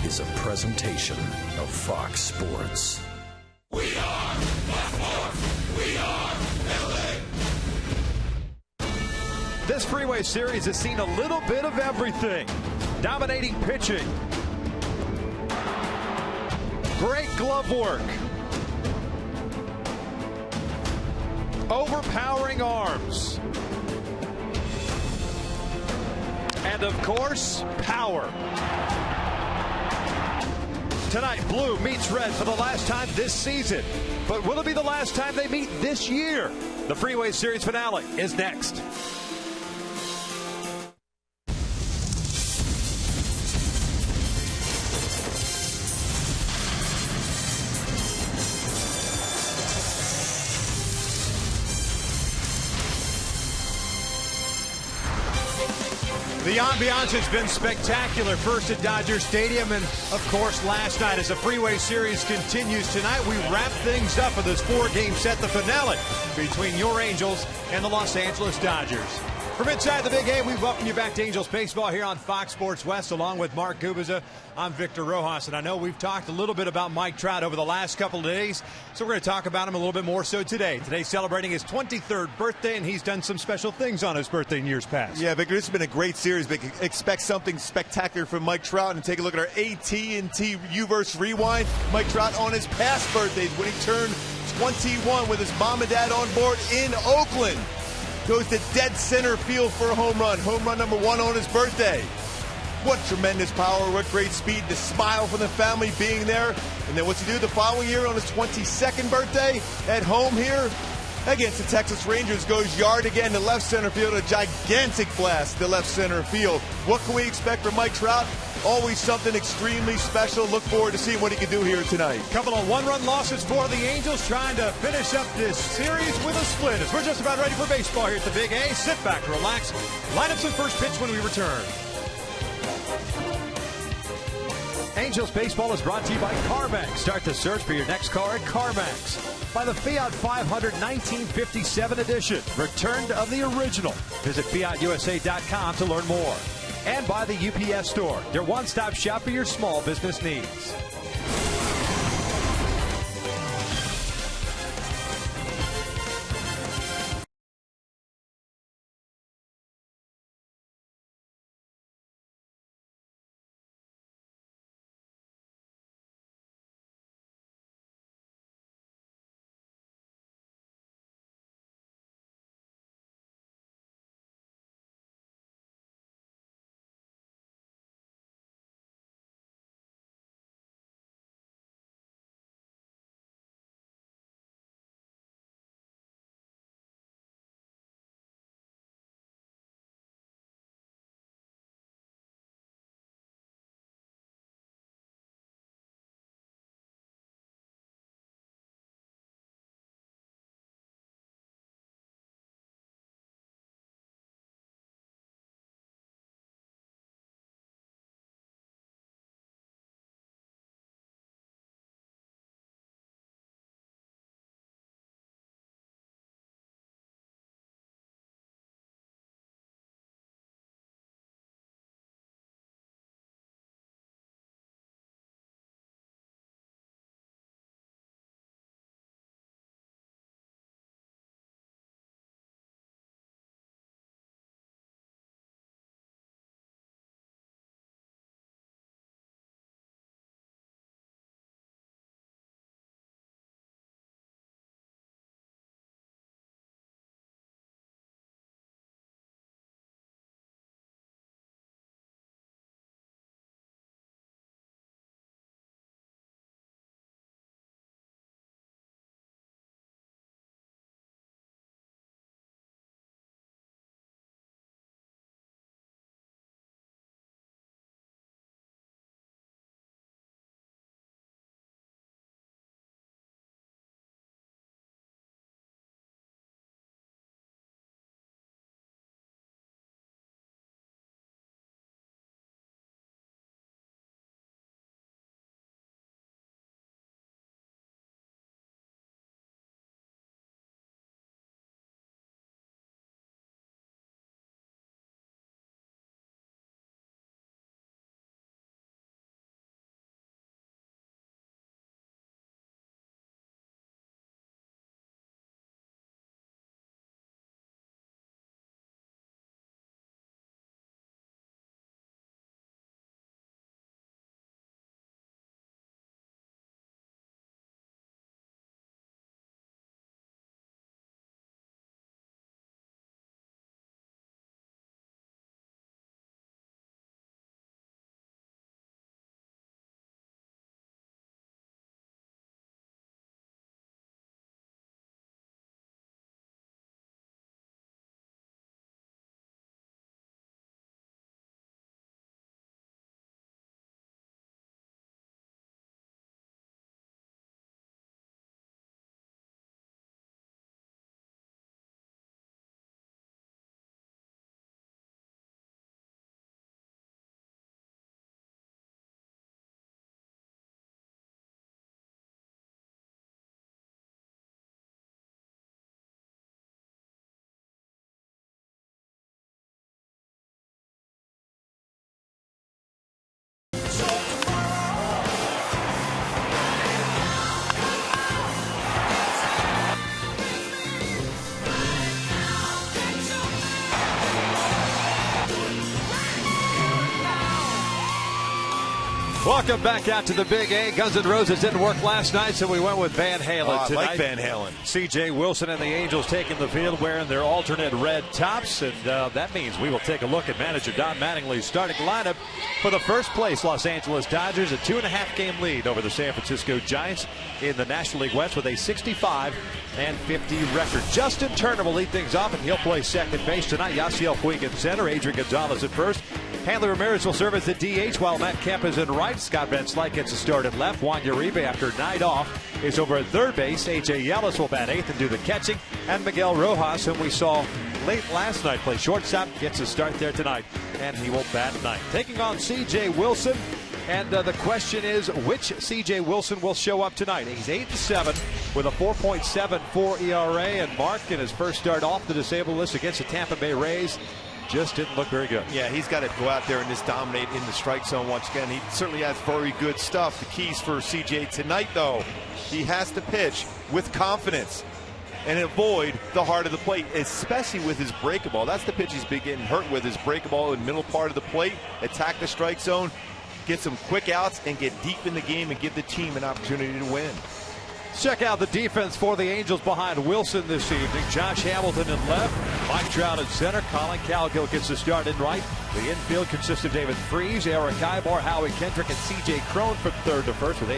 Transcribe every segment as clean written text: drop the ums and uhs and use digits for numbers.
is a presentation of Fox Sports. We are Baltimore. We are LA. This freeway series has seen a little bit of everything. Dominating pitching. Great glove work. Overpowering arms. And of course, power. Tonight, blue meets red for the last time this season. But will it be the last time they meet this year? The Freeway Series finale is next. The ambiance has been spectacular, first at Dodger Stadium and, of course, last night. As the Freeway Series continues tonight, we wrap things up with this four-game set, the finale between your Angels and the Los Angeles Dodgers. From inside the big A, we welcome you back to Angels Baseball here on Fox Sports West, along with Mark Gubiza. I'm Victor Rojas, and I know we've talked a little bit about Mike Trout over the last couple of days, so we're going to talk about him a little bit more so today. Today's celebrating his 23rd birthday, and he's done some special things on his birthday in years past. Yeah, Victor, this has been a great series, but expect something spectacular from Mike Trout. And take a look at our AT&T U-verse rewind. Mike Trout on his past birthdays when he turned 21 with his mom and dad on board in Oakland. Goes to dead center field for a home run. Home run number 1 on his birthday. What tremendous power, what great speed, the smile from the family being there. And then what's he do the following year on his 22nd birthday at home here against the Texas Rangers? Goes yard again to left center field, a gigantic blast to left center field. What can we expect from Mike Trout? Always something extremely special. Look forward to seeing what he can do here tonight. Couple of one-run losses for the Angels, trying to finish up this series with a split. As we're just about ready for baseball here at the Big A. Sit back, relax, line up some first pitch when we return. Angels baseball is brought to you by CarMax. Start the search for your next car at CarMax. By the Fiat 500 1957 edition, returned of the original. Visit FiatUSA.com to learn more. And by the UPS Store, your one-stop shop for your small business needs. Welcome back out to the Big A. Guns N' Roses didn't work last night, so we went with Van Halen tonight. I like Van Halen. C.J. Wilson and the Angels taking the field wearing their alternate red tops, and that means we will take a look at manager Don Mattingly's starting lineup for the first place Los Angeles Dodgers, a 2.5-game lead over the San Francisco Giants in the National League West with a 65-50 record. Justin Turner will lead things off, and he'll play second base tonight. Yasiel Puig at center, Adrian Gonzalez at first. Hanley Ramirez will serve as the DH while Matt Kemp is in right. Scott Van Slyke gets a start at left. Juan Uribe, after a night off, is over at third base. A.J. Yellis will bat eighth and do the catching. And Miguel Rojas, whom we saw late last night play shortstop, gets a start there tonight, and he will bat ninth. Taking on C.J. Wilson, and the question is, which C.J. Wilson will show up tonight? He's 8-7 with a 4.74 ERA, and Mark, in his first start off the disabled list against the Tampa Bay Rays, just didn't look very good. Yeah, he's got to go out there and just dominate in the strike zone once again. He certainly has very good stuff. The keys for CJ tonight, though, he has to pitch with confidence and avoid the heart of the plate, especially with his breaking ball. That's the pitch he's been getting hurt with, his breaking ball in the middle part of the plate, attack the strike zone, get some quick outs, and get deep in the game and give the team an opportunity to win. Check out the defense for the Angels behind Wilson this evening. Josh Hamilton in left, Mike Trout in center, Colin Cowgill gets the start in right. The infield consists of David Freese, Eric Ivor, Howie Kendrick, and C.J. Cron from third to first, with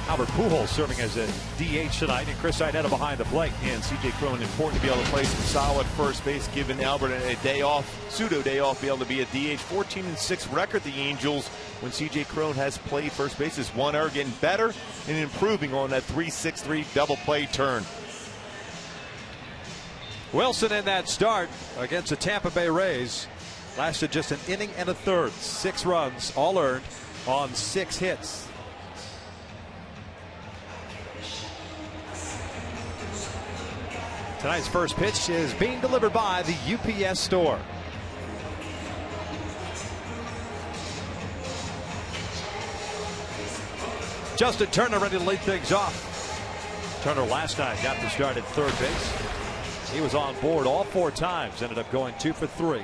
Albert Pujols serving as a DH tonight, and Chris Iannetta behind the plate. And C.J. Cron, important to be able to play some solid first base, giving Albert a day off, pseudo day off, be able to be a DH. 14-6 record, the Angels, when C.J. Cron has played first base, is one error, getting better and improving on that 3-6-3 double play turn. Wilson in that start against the Tampa Bay Rays lasted just an inning and a third. 6 runs, all earned on 6 hits. Tonight's first pitch is being delivered by the UPS store. Justin Turner ready to lead things off. Turner last night got the start at third base. He was on board all 4 times, ended up going 2 for 3.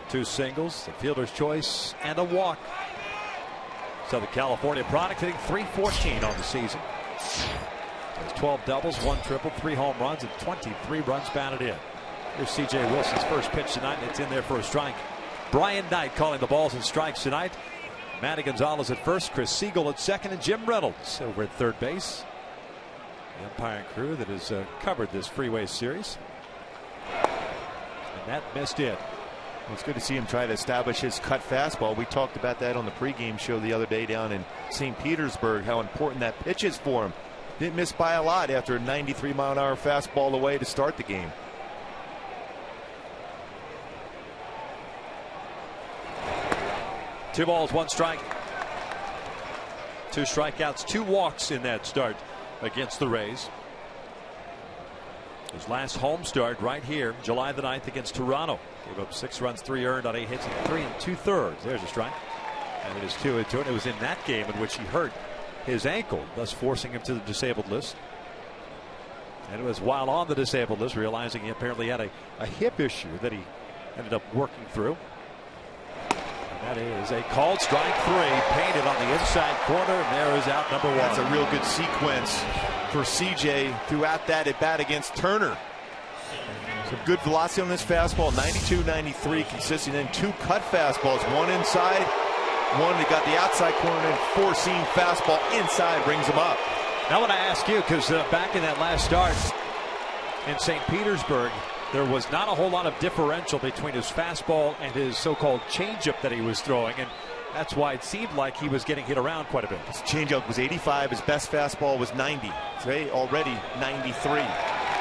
2 singles, a fielder's choice, and a walk. Southern California product, hitting .314 on the season. 12 doubles, 1 triple, 3 home runs, and 23 runs batted in. Here's C.J. Wilson's first pitch tonight, and it's in there for a strike. Brian Knight calling the balls and strikes tonight. Manny Gonzalez at first, Chris Siegel at second, and Jim Reynolds over at third base. The umpiring crew that has covered this Freeway Series. And that missed it. Well, it's good to see him try to establish his cut fastball. We talked about that on the pregame show the other day down in St. Petersburg, how important that pitch is for him. Didn't miss by a lot after a 93-mile-an-hour fastball away to start the game. Two balls, 1 strike. 2 strikeouts, 2 walks in that start against the Rays. His last home start right here, July the 9th against Toronto. Gave up 6 runs, 3 earned on 8 hits, and 3 2/3. There's a strike. And it is 2-2. It was in that game in which he hurt his ankle, thus forcing him to the disabled list. And it was while on the disabled list, realizing he apparently had a hip issue that he ended up working through. That is a called strike 3, painted on the inside corner, and there is out number 1. That's a real good sequence for CJ throughout that at bat against Turner. Some good velocity on this fastball, 92, 93, consistent in 2 cut fastballs, 1 inside, 1 that got the outside corner, and 4-seam fastball inside brings him up. I want to ask you, because back in that last start in St. Petersburg, there was not a whole lot of differential between his fastball and his so-called changeup that he was throwing, and that's why it seemed like he was getting hit around quite a bit. His changeup was 85. His best fastball was 90. Today already 93.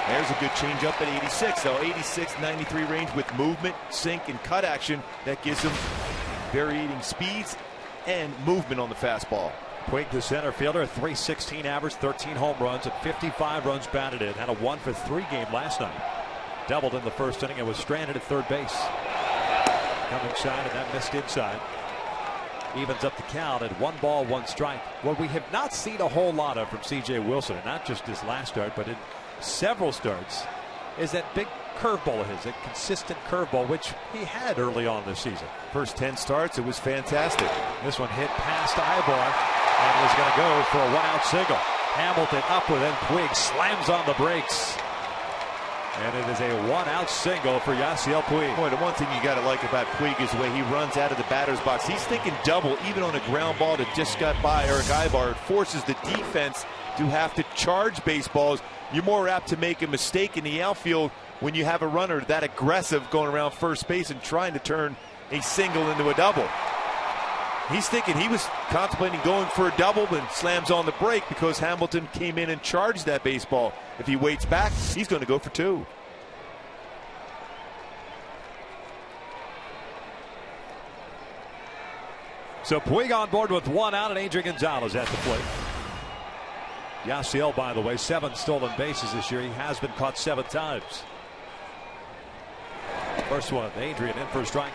There's a good changeup at 86. So 86, 93 range with movement, sink, and cut action. That gives him varying speeds and movement on the fastball. Puig, the center fielder, a .316 average, 13 home runs, and 55 runs batted in. Had a 1 for 3 game last night. Doubled in the first inning and was stranded at third base. Coming side, and that missed inside. Evens up the count at 1 ball, 1 strike. What we have not seen a whole lot of from C.J. Wilson, and not just this last start, but in several starts, is that big curveball of his, a consistent curveball, which he had early on this season. First 10 starts, it was fantastic. This one hit past Ibar and is going to go for a 1-out single. Hamilton up with it. Puig slams on the brakes. And it is a 1-out single for Yasiel Puig. Boy, the one thing you got to like about Puig is the way he runs out of the batter's box. He's thinking double, even on a ground ball that just got by Eric Ibar. It forces the defense to have to charge baseballs. You're more apt to make a mistake in the outfield when you have a runner that aggressive going around first base and trying to turn a single into a double. He's thinking, he was contemplating going for a double, but slams on the brake because Hamilton came in and charged that baseball. If he waits back, he's going to go for 2. So Puig on board with 1 out, and Adrian Gonzalez at the plate. Yasiel, by the way, 7 stolen bases this year. He has been caught 7 times. First one, Adrian in for a strike.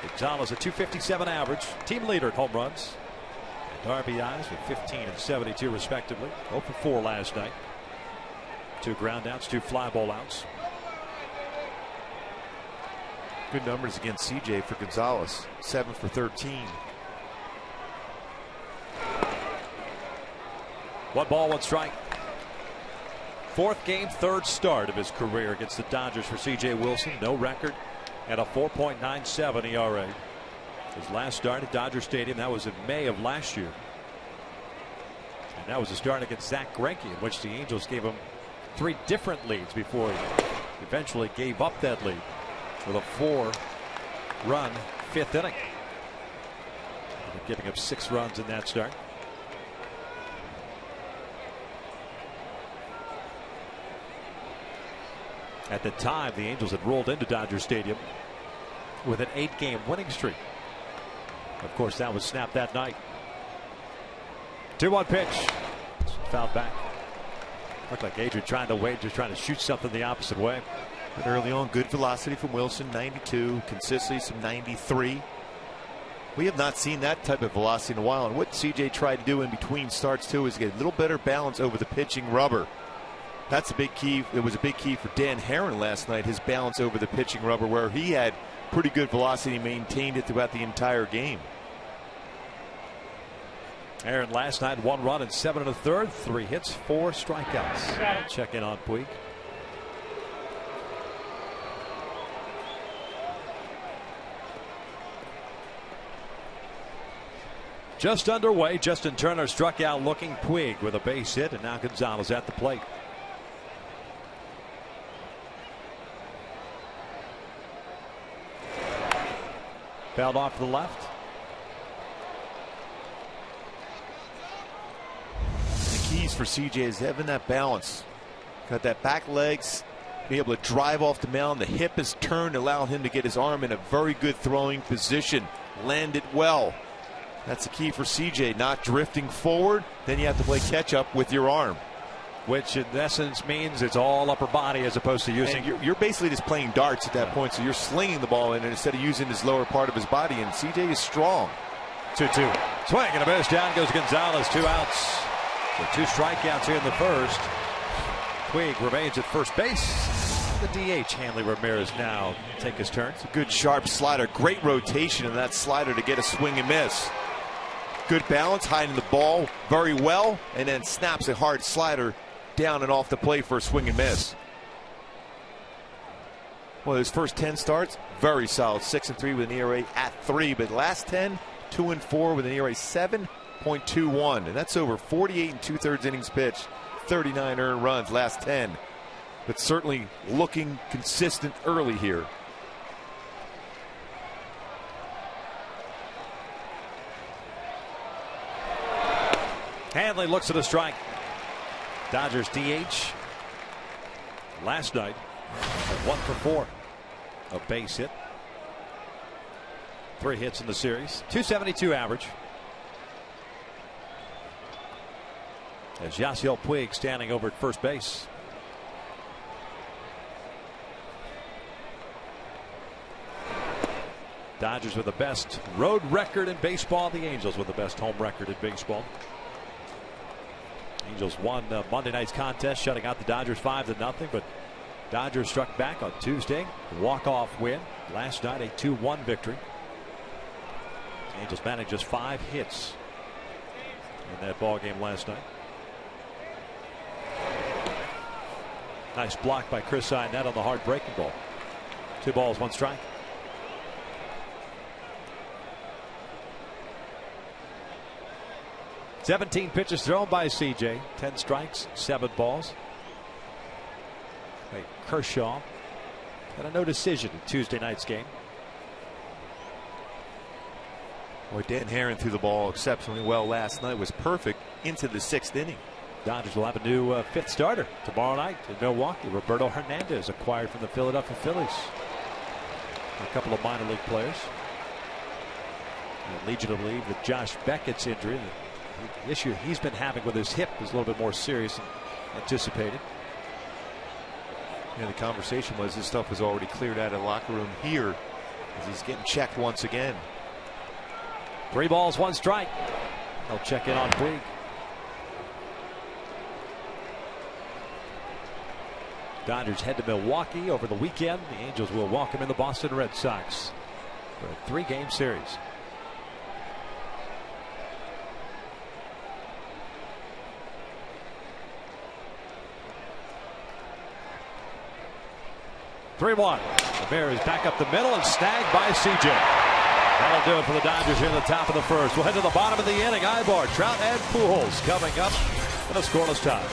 Gonzalez a .257 average, team leader at home runs and RBIs with 15 and 72 respectively. 0 for 4 last night. 2 ground outs, 2 fly ball outs. Good numbers against CJ for Gonzalez. 7 for 13. 1 ball, 1 strike. 4th game, 3rd start of his career against the Dodgers for CJ Wilson. No record and a 4.97 ERA. His last start at Dodger Stadium, that was in May of last year. And that was a start against Zach Greinke, in which the Angels gave him 3 different leads before he eventually gave up that lead with a 4-run 5th inning. Giving up 6 runs in that start. At the time, the Angels had rolled into Dodger Stadium with an 8-game winning streak. Of course, that was snapped that night. 2-1 pitch. Fouled back. Looked like Adrian trying to wait, just trying to shoot something the opposite way. But early on, good velocity from Wilson, 92, consistently some 93. We have not seen that type of velocity in a while. And what CJ tried to do in between starts too is get a little better balance over the pitching rubber. That's a big key. It was a big key for Dan Herron last night, his balance over the pitching rubber, where he had pretty good velocity, maintained it throughout the entire game. Herron last night 1 run and 7 1/3, 3 hits, 4 strikeouts. Check in on Puig. Just underway. Justin Turner struck out looking. Puig with a base hit, and now Gonzalez at the plate. Fouled off to the left. The keys for CJ is having that balance. Got that back legs, be able to drive off the mound. The hip is turned, allowing him to get his arm in a very good throwing position. Land it well. That's the key for CJ, not drifting forward. Then you have to play catch up with your arm. Which in essence means it's all upper body as opposed to using. You're basically just playing darts at that point, so you're slinging the ball in instead of using his lower part of his body, and CJ is strong. 2-2. Swing and a miss. Down goes Gonzalez. 2 outs. So 2 strikeouts here in the first. Puig remains at first base. The DH, Hanley Ramirez, now take his turn. It's a good sharp slider. Great rotation in that slider to get a swing and miss. Good balance, hiding the ball very well, and then snaps a hard slider down and off the plate for a swing and miss. Well, his first 10 starts, very solid. 6-3 with an ERA at 3, but last 10, 2-4 with an ERA 7.21, and that's over 48 2/3 innings pitched, 39 earned runs last 10. But certainly looking consistent early here. Hanley looks at a strike. Dodgers DH last night at 1 for 4. A base hit. 3 hits in the series. .272 average. As Yasiel Puig standing over at first base. Dodgers with the best road record in baseball. The Angels with the best home record in baseball. Angels won Monday night's contest, shutting out the Dodgers 5-0, but Dodgers struck back on Tuesday. Walk-off win. Last night a 2-1 victory. Angels managed just 5 hits in that ball game last night. Nice block by Chris Arnett on the hard breaking ball. 2 balls, 1 strike. "17 pitches thrown by CJ. 10 strikes, 7 balls. Kershaw got a no decision in Tuesday night's game. Boy, Dan Herron threw the ball exceptionally well last night. Was perfect into the 6th inning. Dodgers will have a new 5th starter tomorrow night in Milwaukee. Roberto Hernandez, acquired from the Philadelphia Phillies. A couple of minor league players. It leads you to believe that Josh Beckett's injury, the issue he's been having with his hip, is a little bit more serious than anticipated. The conversation was this stuff was already cleared out of the locker room here as he's getting checked once again. 3 balls, 1 strike. They'll check in on Puig. Dodgers head to Milwaukee over the weekend. The Angels will welcome in the Boston Red Sox for a 3-game series. "3-1. The Bear is back up the middle and snagged by CJ. That'll do it for the Dodgers here in the top of the 1st. We'll head to the bottom of the inning. Ibar, Trout, and Pujols coming up in a scoreless tie.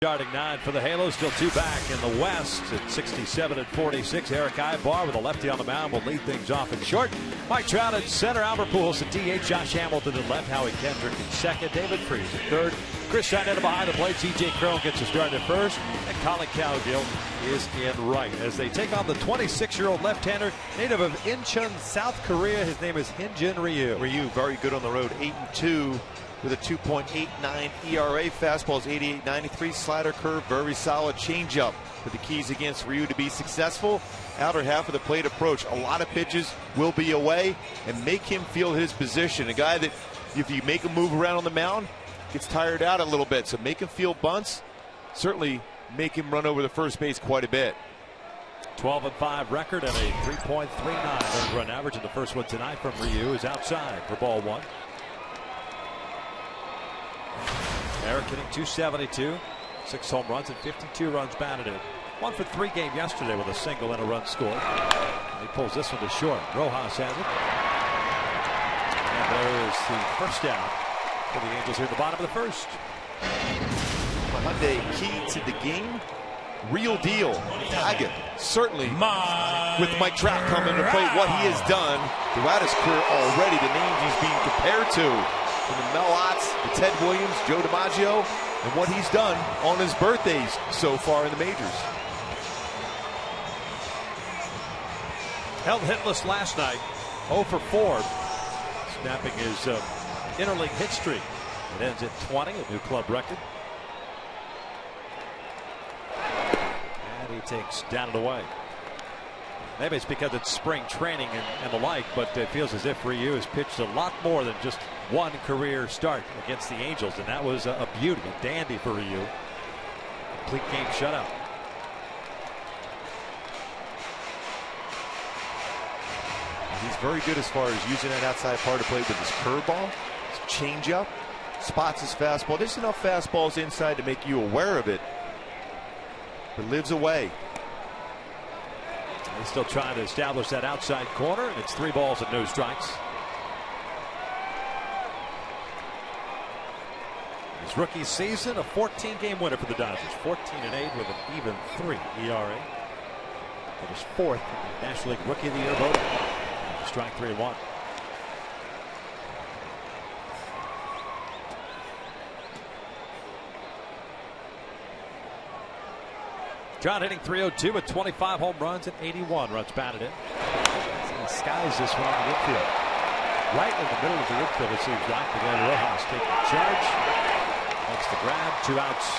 Starting 9 for the Halos, still 2 back in the West at 67 and 46. Eric Ibar with a lefty on the mound will lead things off in short. Mike Trout at center, Albert Pujols at DH, Josh Hamilton at left, Howie Kendrick in second, David Freese at third, Chris Arnett behind the plate, C.J. Cron gets a start at first, and Colin Cowgill is in right as they take on the 26-year-old left-hander, native of Incheon, South Korea. His name is Hyunjin Ryu. Ryu, very good on the road, 8-2. With a 2.89 ERA, fastball is 88-93, slider, curve, very solid changeup. But the keys against Ryu to be successful, outer half of the plate approach. A lot of pitches will be away and make him feel his position. A guy that if you make him move around on the mound, gets tired out a little bit. So make him feel bunts, certainly make him run over the first base quite a bit. 12-5 record and a 3.39 earned run average. And the first one tonight from Ryu is outside for ball 1. Eric hitting .272, 6 home runs and 52 runs batted in. 1 for 3 game yesterday with a single and a run scored. And he pulls this one to short. Rojas has it. And there is the first out for the Angels here at the bottom of the 1st. Hyundai, key to the game, real deal. Tiger, certainly with Mike Trout coming to play what he has done throughout his career already. The names he's being compared to. From the Mel Otts, the Ted Williams, Joe DiMaggio, and what he's done on his birthdays so far in the majors. Held hitless last night. 0 for 4, snapping his interleague hit streak. It ends at 20, a new club record. And he takes down and away. Maybe it's because it's spring training and the like, but it feels as if Ryu has pitched a lot more than just one career start against the Angels, and that was a beauty, a dandy for Ryu. Complete game shutout. He's very good as far as using that outside part of play with his curveball, his changeup, spots his fastball. There's enough fastballs inside to make you aware of it, but lives away. He's still trying to establish that outside corner, and it's 3 balls and no strikes. His rookie season, a 14-game winner for the Dodgers, 14-8 with an even 3 ERA. It is 4th in the National League Rookie of the Year voting. Strike 3-1. John hitting .302 with 25 home runs and 81 runs batted in. He skies this one on the infield. Right in the middle of the infield, it seems like. Miguel Rojas taking charge. Makes the grab. 2 outs.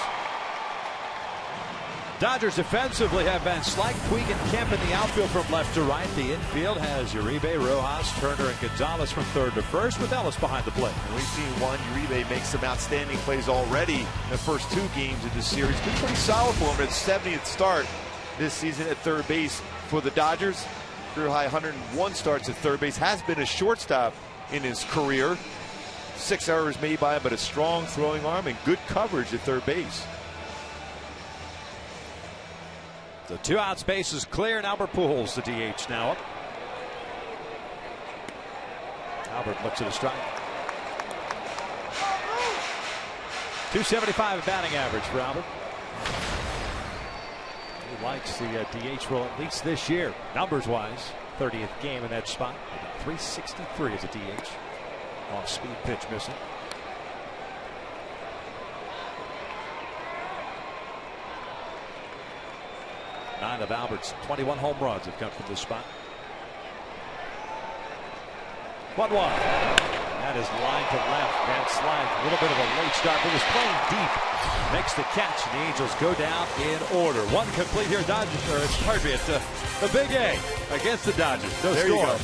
Dodgers defensively have been Slight, Puig, and Kemp in the outfield from left to right. The infield has Uribe, Rojas, Turner, and Gonzalez from third to first, with Ellis behind the plate. And we've seen Uribe make some outstanding plays already in the first 2 games of this series. Been pretty solid for him at 70th start this season at third base for the Dodgers. Career high 101 starts at third base. Has been a shortstop in his career. 6 errors made by him, but a strong throwing arm and good coverage at third base. The 2 outs base is clear, and Albert Pujols, the DH, now up. Albert looks at a strike. .275 at batting average for Albert. He likes the DH role at least this year, numbers-wise. 30th game in that spot. .363 as a DH. Off-speed pitch missing. 9 of Albert's 21 home runs have come from this spot. 1-1. That is line to left. Van Slyke, a little bit of a late start, but was playing deep. Makes the catch, and the Angels go down in order. 1 complete here, Dodgers, or pardon me, it's the Big A against the Dodgers. No there score. You go.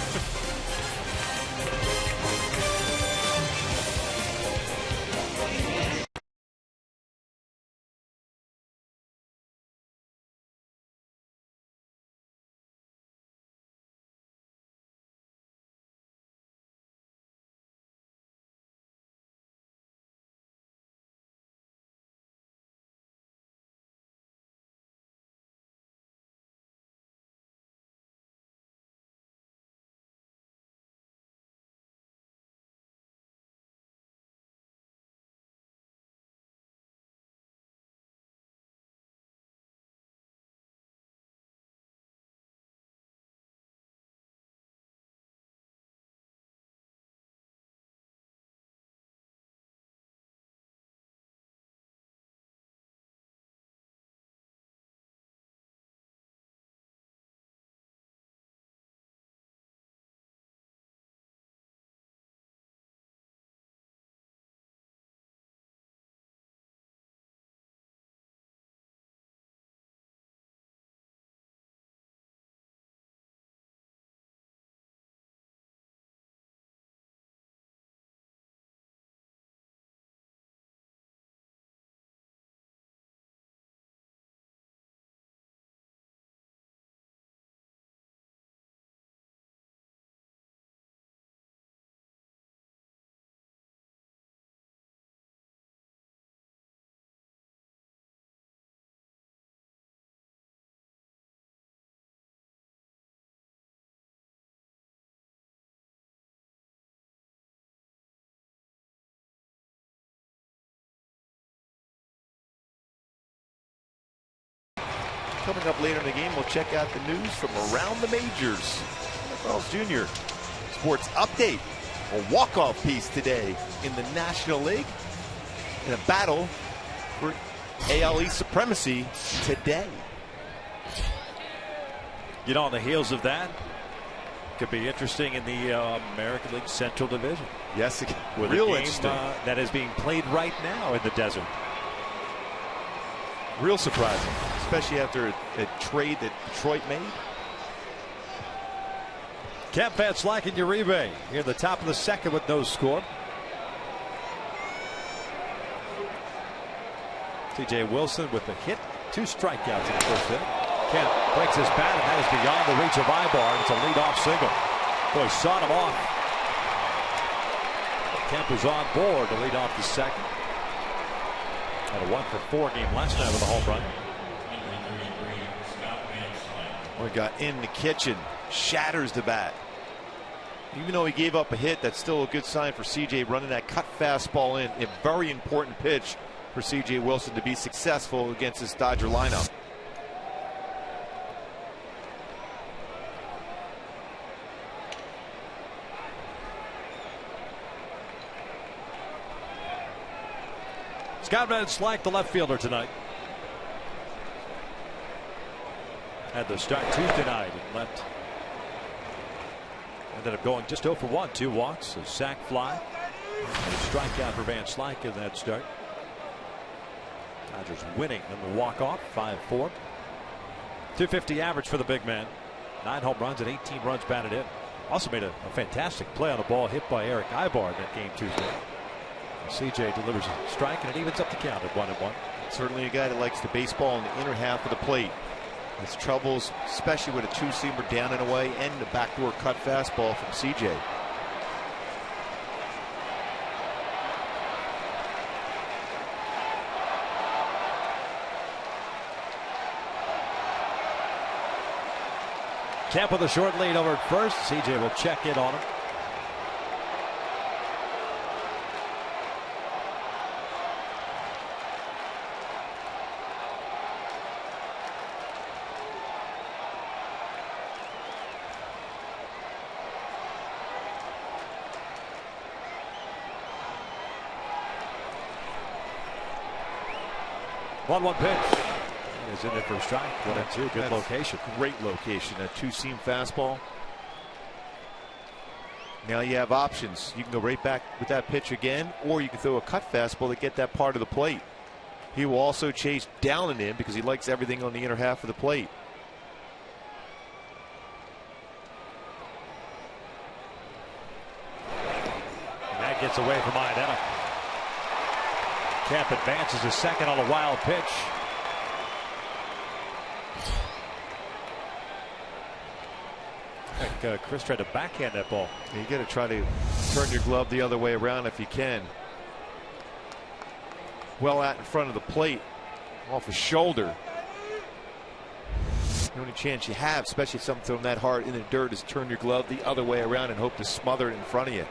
Coming up later in the game, we'll check out the news from around the majors. Charles Jr. Sports Update. A walk-off piece today in the National League. In a battle for AL East supremacy today. You know, on the heels of that could be interesting in the American League Central Division. Yes, with real a game interesting. That is being played right now in the desert. Real surprising, especially after a trade that Detroit made. Kemp, Van Slyke, and Uribe here at the top of the second with no score. C.J. Wilson with a hit, 2 strikeouts in the first inning. Kemp breaks his bat, and that is beyond the reach of Ibar. It's a leadoff single. Boy, sawed him off. Kemp was on board to lead off the second. Had a 1-for-4 game last night with a home run. We got in the kitchen, shatters the bat. Even though he gave up a hit, that's still a good sign for CJ running that cut fastball in. A very important pitch for CJ Wilson to be successful against this Dodger lineup. Scott Van Slyke, the left fielder tonight. Had the start Tuesday night and left. Ended up going just 0 for 1, 2 walks, a sac fly, and a strikeout for Van Slyke in that start. Dodgers winning in the walk-off, 5-4. 250 average for the big man. 9 home runs and 18 runs batted in. Also made a fantastic play on a ball hit by Eric Ibar in that game Tuesday. CJ delivers a strike, and it evens up the count at 1-1. Certainly a guy that likes the baseball in the inner half of the plate. His troubles, especially with a 2-seamer down and away, and the backdoor cut fastball from CJ. Kemp with a short lead over at first. CJ will check in on him. One pitch. Is in there for a strike. 1-2. Good location. Great location. A 2-seam fastball. Now you have options. You can go right back with that pitch again, or you can throw a cut fastball to get that part of the plate. He will also chase down and in because he likes everything on the inner half of the plate. And that gets away from Iannetta. Kemp advances to second on a wild pitch. I think Chris tried to backhand that ball. You got to try to turn your glove the other way around if you can. Well out in front of the plate, off his shoulder. The only chance you have, especially if something thrown that hard in the dirt, is turn your glove the other way around and hope to smother it in front of you.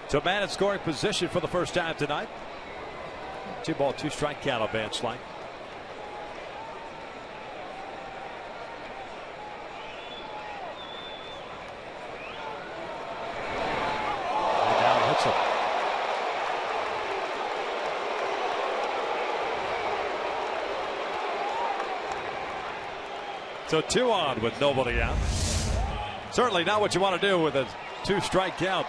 So man in scoring position for the first time tonight. 2-ball, 2-strike count on Van Slyke. And now hits him. So 2 on with nobody out. Certainly not what you want to do with a 2-strike count.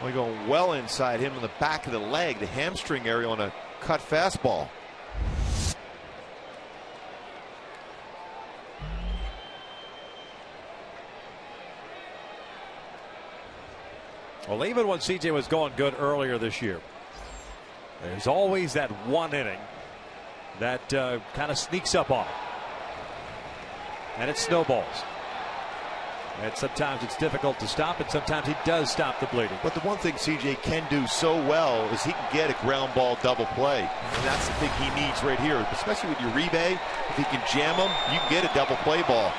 We're going well inside him in the back of the leg, the hamstring area on a cut fastball. Well, even when CJ was going good earlier this year, there's always that one inning that kind of sneaks up on him. And it snowballs. And sometimes it's difficult to stop, and sometimes he does stop the bleeding. But the one thing CJ can do so well is he can get a ground ball double play. And that's the thing he needs right here, especially with Uribe. If he can jam him, you can get a double play ball.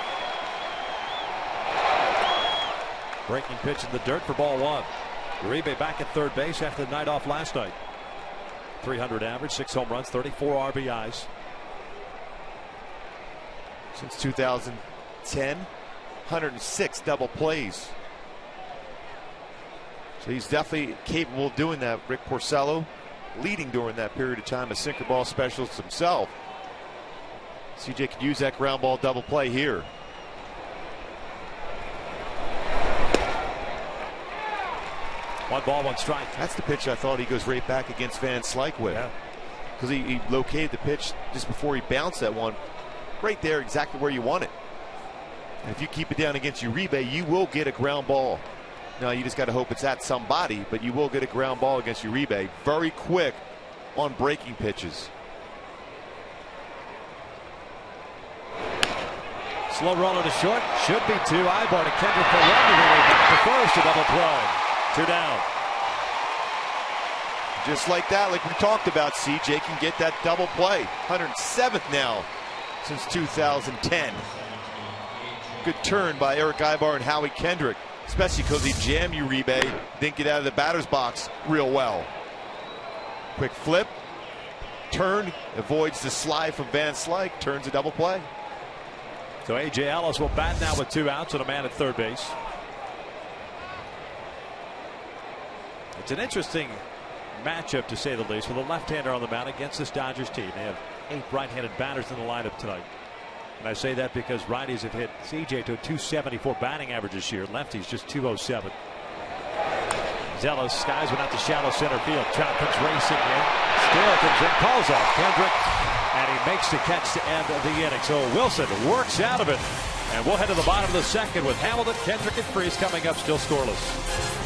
Breaking pitch in the dirt for ball 1. Uribe back at third base after the night off last night. 300 average, 6 home runs, 34 RBIs. Since 2010, 106 double plays. So he's definitely capable of doing that. Rick Porcello leading during that period of time, a sinker ball specialist himself. CJ could use that ground ball double play here. One ball, one strike. That's the pitch I thought he goes right back against Van Slyke with. Because he located the pitch just before he bounced that one. Right there, exactly where you want it. And if you keep it down against Uribe, you will get a ground ball. Now, you just got to hope it's at somebody, but you will get a ground ball against Uribe. Very quick on breaking pitches. Slow roller to short. Should be two. Ibar to Kendrick for run. Back to first. A double play. 2 down. Just like that, like we talked about, CJ can get that double play. 107th now since 2010. Good turn by Eric Ibar and Howie Kendrick, especially because he jammed Uribe, didn't get out of the batter's box real well. Quick flip, turn, avoids the slide from Van Slyke, turns a double play. So A.J. Ellis will bat now with 2 outs and a man at third base. It's an interesting matchup, to say the least, with a left-hander on the mound against this Dodgers team. They have 8 right-handed batters in the lineup tonight. And I say that because righties have hit CJ to a 274 batting average this year. Lefties just 207. Zealous skies went out to shallow center field. Trout comes racing in. Still comes in. Calls off Kendrick. And he makes the catch to end the inning. So Wilson works out of it. And we'll head to the bottom of the second with Hamilton, Kendrick, and Freese coming up still scoreless.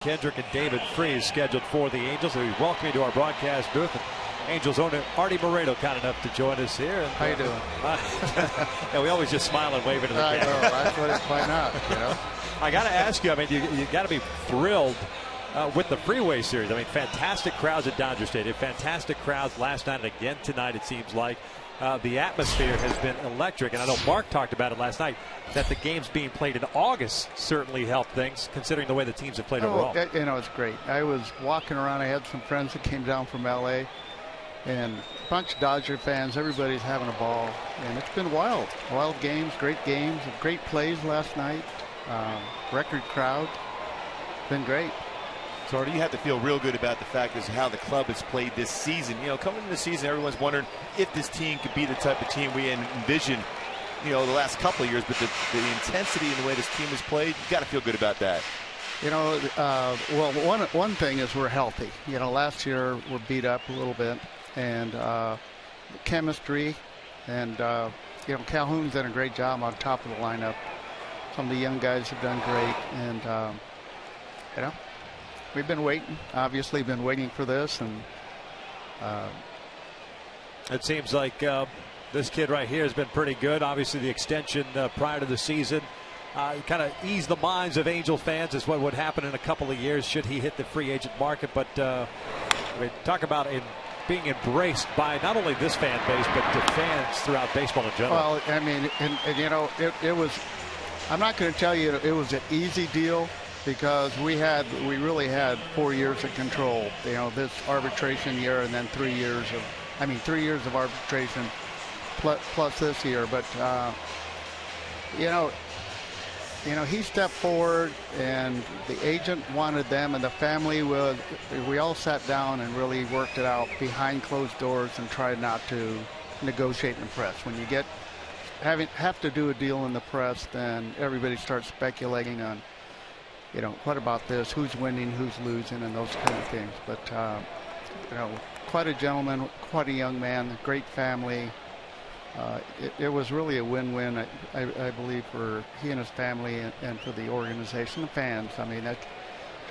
Kendrick and David Freese scheduled for the Angels. We welcome you to our broadcast booth. And Angels owner Artie Moreno kind enough to join us here. And, how you doing? Yeah, we always just smile and wave into the camera. I know, that's what it's why not, you know? I got to ask you, I mean, you got to be thrilled with the Freeway Series. I mean, fantastic crowds at Dodger Stadium, fantastic crowds last night and again tonight, it seems like. The atmosphere has been electric, and I know Mark talked about it last night, that the games being played in August certainly helped things, considering the way the teams have played overall. You know, it's great. I was walking around. I had some friends that came down from L.A., and a bunch of Dodger fans. Everybody's having a ball, and it's been wild. Wild games, great plays last night. Record crowd. Been great. So Artie, you have to feel real good about the fact is how the club has played this season. You know, coming into the season, everyone's wondering if this team could be the type of team we envisioned, you know, the last couple of years. But the intensity and the way this team has played, you got to feel good about that. You know, well, one thing is we're healthy. You know, last year we're beat up a little bit, and chemistry, and you know, Calhoun's done a great job on top of the lineup. Some of the young guys have done great, and you know. We've been waiting, obviously been waiting for this, and it seems like this kid right here has been pretty good. Obviously the extension prior to the season kind of ease the minds of Angel fans is what would happen in a couple of years should he hit the free agent market. But I mean, talk about being embraced by not only this fan base, but the fans throughout baseball in general. Well, I mean, and you know, it was, I'm not going to tell you it was an easy deal, because we really had 4 years of control. You know, this arbitration year and then 3 years of arbitration plus this year. But you know, he stepped forward, and the agent wanted them, and the family was. We all sat down and really worked it out behind closed doors and tried not to negotiate in the press. When you have to do a deal in the press, then everybody starts speculating on, you know, what about this? Who's winning? Who's losing? And those kind of things. But you know, quite a gentleman, quite a young man, great family. It was really a win-win, I believe, for he and his family and for the organization, the fans. I mean, I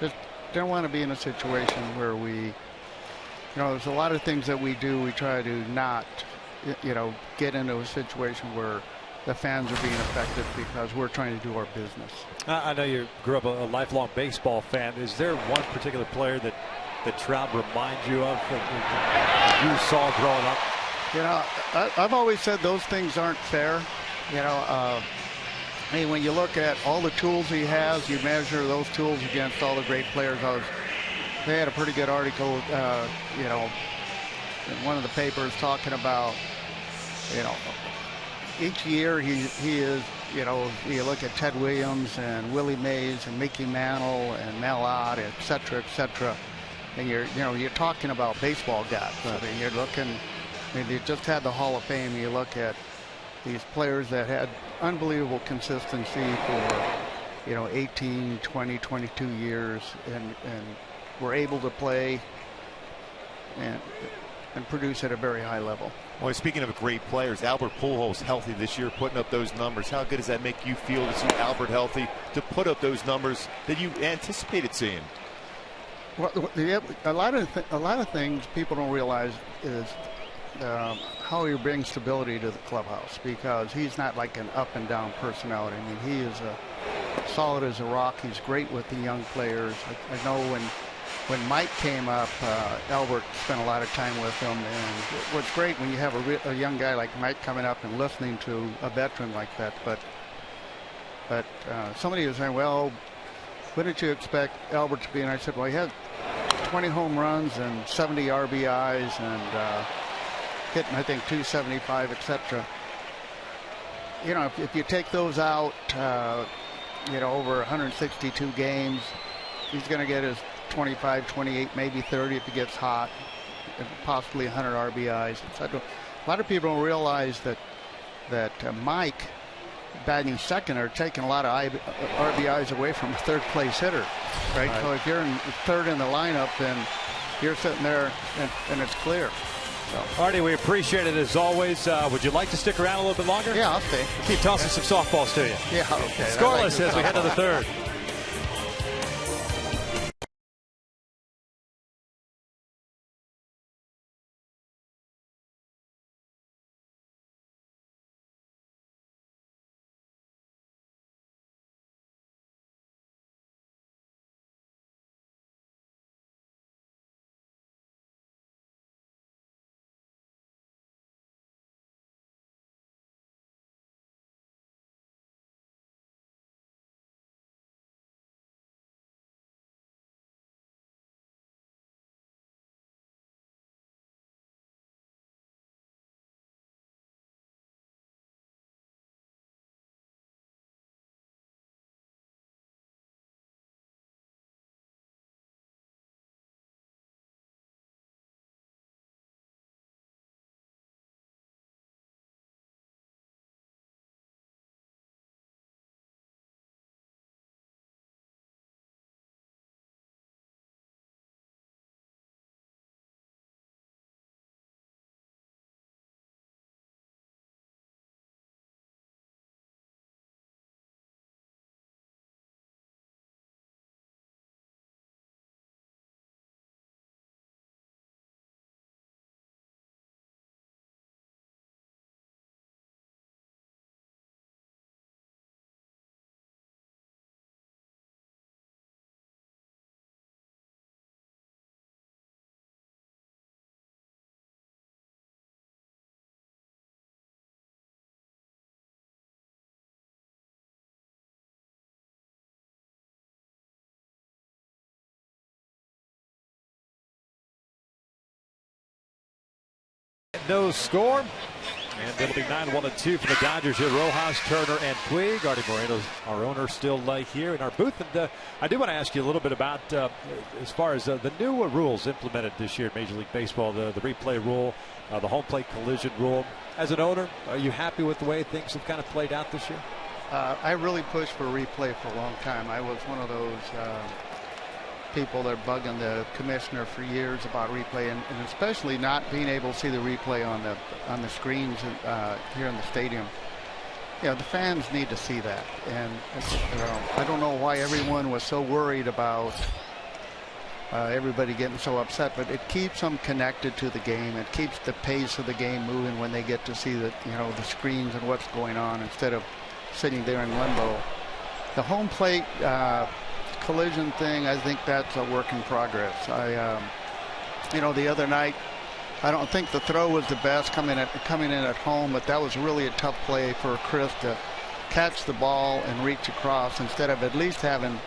just don't want to be in a situation where you know, there's a lot of things that we do. We try to not, you know, get into a situation where the fans are being affected because we're trying to do our business. I know you grew up a lifelong baseball fan. Is there one particular player that Trout reminds you of that you saw growing up? You know, I've always said those things aren't fair. You know, I mean, when you look at all the tools he has, you measure those tools against all the great players. They had a pretty good article, you know, in one of the papers talking about, you know, each year he is, you know, you look at Ted Williams and Willie Mays and Mickey Mantle and Mel Ott, et cetera, and you're talking about baseball gods. I mean, you're looking. I mean, you just had the Hall of Fame. You look at these players that had unbelievable consistency for, you know, 18, 20, 22 years, and were able to play and produce at a very high level. Well, speaking of great players, Albert Pujols healthy this year, putting up those numbers. How good does that make you feel to see Albert healthy, to put up those numbers that you anticipated seeing? Well, a lot of things people don't realize is how he brings stability to the clubhouse, because he's not like an up and down personality. I mean, he is solid as a rock. He's great with the young players. I know when Mike came up, Albert spent a lot of time with him, and what's great when you have a young guy like Mike coming up and listening to a veteran like that. But somebody was saying, well, what did you expect Albert to be? And I said, well, he had 20 home runs and 70 RBIs and hitting, I think, 275, etc. You know, if you take those out, you know, over 162 games, he's going to get his 25, 28, maybe 30 if he gets hot, and possibly 100 RBIs. A lot of people don't realize that Mike, batting second, are taking a lot of RBIs away from a third-place hitter, right? So if you're in third in the lineup, then you're sitting there and it's clear. So. Artie, we appreciate it as always. Would you like to stick around a little bit longer? Yeah, I'll stay. We'll keep tossing some softballs to you. Yeah, okay. Scoreless as we head to the third. no score. And it'll be 9-1-2 for the Dodgers here. Rojas, Turner, and Puig. Artie Moreno's our owner still here in our booth. And I do want to ask you a little bit about as far as the new rules implemented this year in Major League Baseball, the replay rule, the home plate collision rule. As an owner, are you happy with the way things have kind of played out this year? I really pushed for replay for a long time. I was one of those people that are bugging the commissioner for years about replay, and especially not being able to see the replay on the screens here in the stadium. You know, the fans need to see that, and I don't know why everyone was so worried about everybody getting so upset, but it keeps them connected to the game. It keeps the pace of the game moving when they get to see the screens and what's going on instead of sitting there in limbo. The home plate collision thing, I think that's a work in progress. The other night, I don't think the throw was the best coming in at home, but that was really a tough play for Chris to catch the ball and reach across instead of at least having,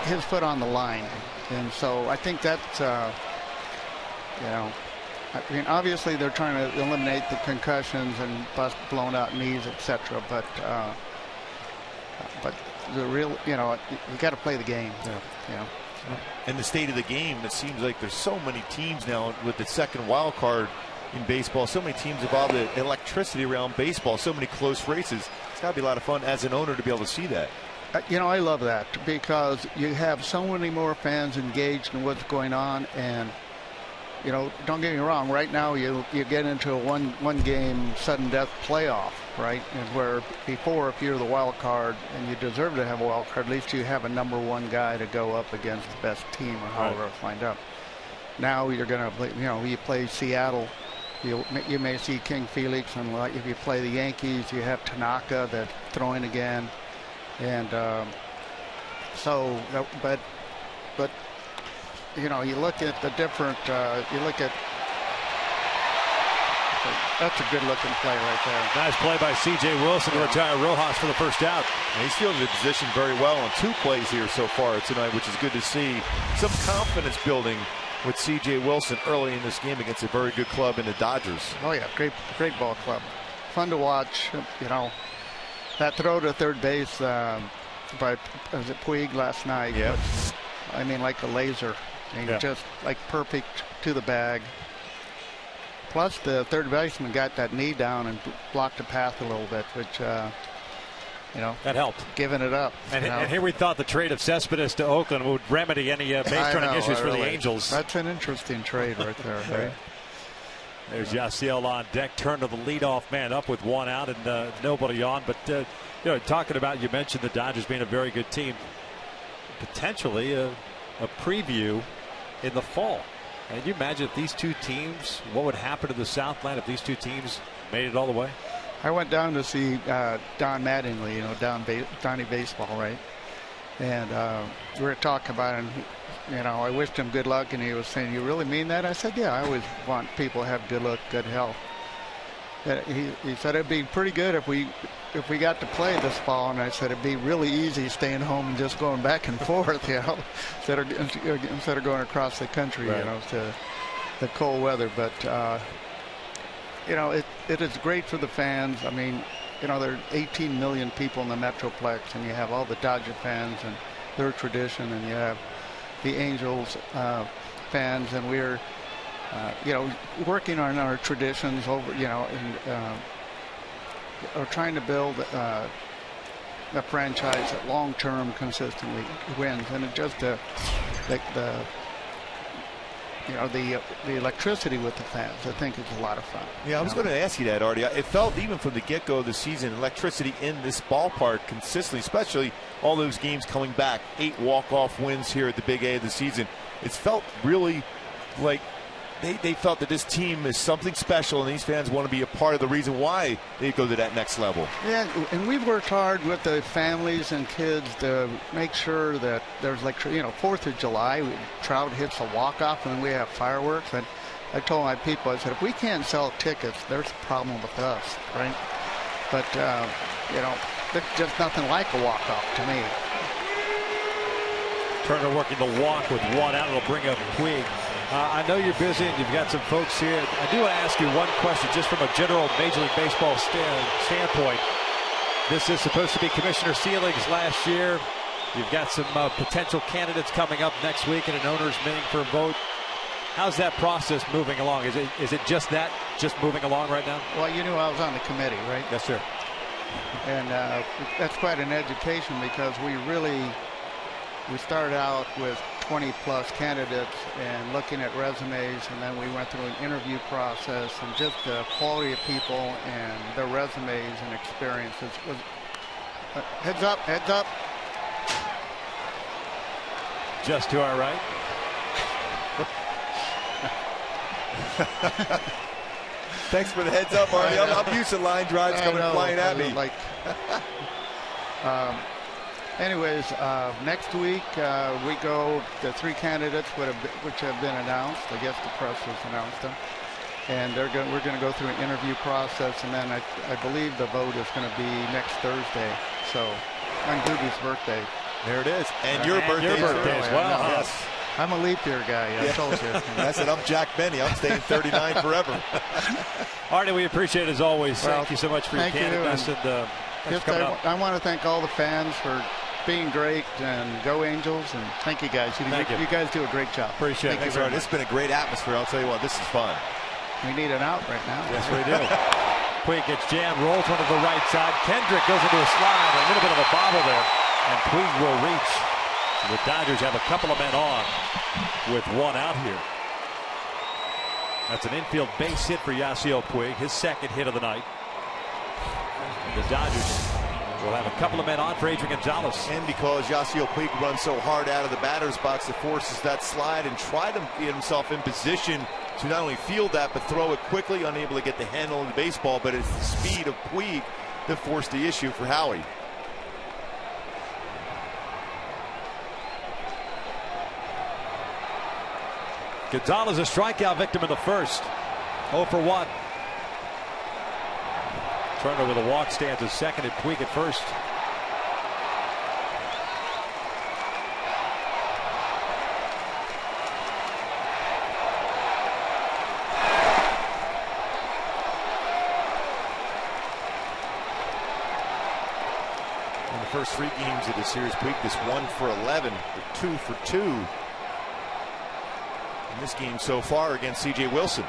his foot on the line. And so I think that's, obviously they're trying to eliminate the concussions and blown out knees, etc. But the real, you got to play the game. Yeah. And the state of the game, it seems like there's so many teams now with the second wild card in baseball. So many teams involved in electricity around baseball. So many close races. It's got to be a lot of fun as an owner to be able to see that. I love that because you have so many more fans engaged in what's going on, and don't get me wrong. Right now, you get into a one game sudden death playoff, right? And where before, if you're the wild card and you deserve to have a wild card, at least you have a #1 guy to go up against the best team or however it's lined up. Now you're going to play. You play Seattle. You may see King Felix, and if you play the Yankees, you have Tanaka that's throwing again, and but. You look at the different, that's a good looking play right there. Nice play by C.J. Wilson to retire Rojas for the first out. And he's fielded the position very well on 2 plays here so far tonight, which is good to see. Some confidence building with C.J. Wilson early in this game against a very good club in the Dodgers. Oh yeah, great ball club. Fun to watch. That throw to third base by was it Puig last night? Yeah. Like a laser. Just like perfect to the bag. Plus the third baseman got that knee down and blocked the path a little bit, which that helped. Giving it up. And here we thought the trade of Cespedes to Oakland would remedy any base running issues for the Angels. That's an interesting trade right there. Right? There's Yasiel on deck, turned to the leadoff man up with 1 out and nobody on. But talking about, you mentioned the Dodgers being a very good team. Potentially a preview in the fall. And you imagine if these two teams, what would happen to the Southland if these two teams made it all the way? I went down to see Don Mattingly, Donnie Baseball, right? And we were talking about it. I wished him good luck, and he was saying, "You really mean that?" I said, "Yeah, I always want people to have good luck, good health." He said it'd be pretty good if we got to play this fall, and I said it'd be really easy staying home and just going back and forth, instead of going across the country, right. To the cold weather. But it is great for the fans. There are 18 million people in the Metroplex, and you have all the Dodger fans and their tradition, and you have the Angels fans, and we're working on our traditions over, and are trying to build a franchise that long-term consistently wins, and it just the electricity with the fans, I think, is a lot of fun. Yeah, I was going to ask you that, Artie. It felt even from the get-go of the season, electricity in this ballpark consistently, especially all those games coming back, 8 walk-off wins here at the Big A of the season. It's felt really like they felt that this team is something special, and these fans want to be a part of the reason why they go to that next level. Yeah, and we've worked hard with the families and kids to make sure that there's 4th of July, Trout hits a walk-off, and we have fireworks. And I told my people, I said, if we can't sell tickets, there's a problem with us, right? But, there's just nothing like a walk-off to me. Turner working the walk with 1 out. It'll bring up Puig I know you're busy and you've got some folks here. I do want to ask you one question just from a general Major League Baseball standpoint. This is supposed to be Commissioner Selig's last year. You've got some potential candidates coming up next week in an owners meeting for a vote. How's that process moving along? Is it just moving along right now? Well, you knew I was on the committee, right? Yes, sir. And that's quite an education, because we started out with 20-plus candidates and looking at resumes, and then we went through an interview process, and just the quality of people and their resumes and experiences was heads up. Just to our right. Thanks for the heads up, Artie. I'm used to line drives coming flying at me. Anyways, next week we go the 3 candidates which have been announced. I guess the press has announced them, and we're going to go through an interview process, and then I believe the vote is going to be next Thursday. So on Doobie's birthday. There it is, and your birthday as well. Yes. I'm a leap year guy. I told you. I said I'm Jack Benny. I'm staying 39 forever. Artie, we appreciate it as always. Thank you so much for your candidness. I want to thank all the fans for being great, and go Angels, and thank you guys. You guys do a great job. Appreciate it. Thanks, Artie. It's been a great atmosphere. I'll tell you what, this is fun. We need an out right now. Yes, we do. Puig gets jammed, rolls one to the right side. Kendrick goes into a slide, a little bit of a bobble there, and Puig will reach. The Dodgers have a couple of men on with one out here. That's an infield base hit for Yasiel Puig, his second hit of the night. And the Dodgers will have a couple of men on for Adrian Gonzalez. And because Yasiel Puig runs so hard out of the batter's box, it forces that slide and try to get himself in position to not only field that, but throw it quickly, unable to get the handle of the baseball. But it's the speed of Puig that forced the issue for Howie. Gonzalez a strikeout victim in the first. 0 for 1. Turner with a walk stands at second, and Puig at first. In the first 3 games of the series, Puig is 1 for 11, 2 for 2. In this game so far against C.J. Wilson.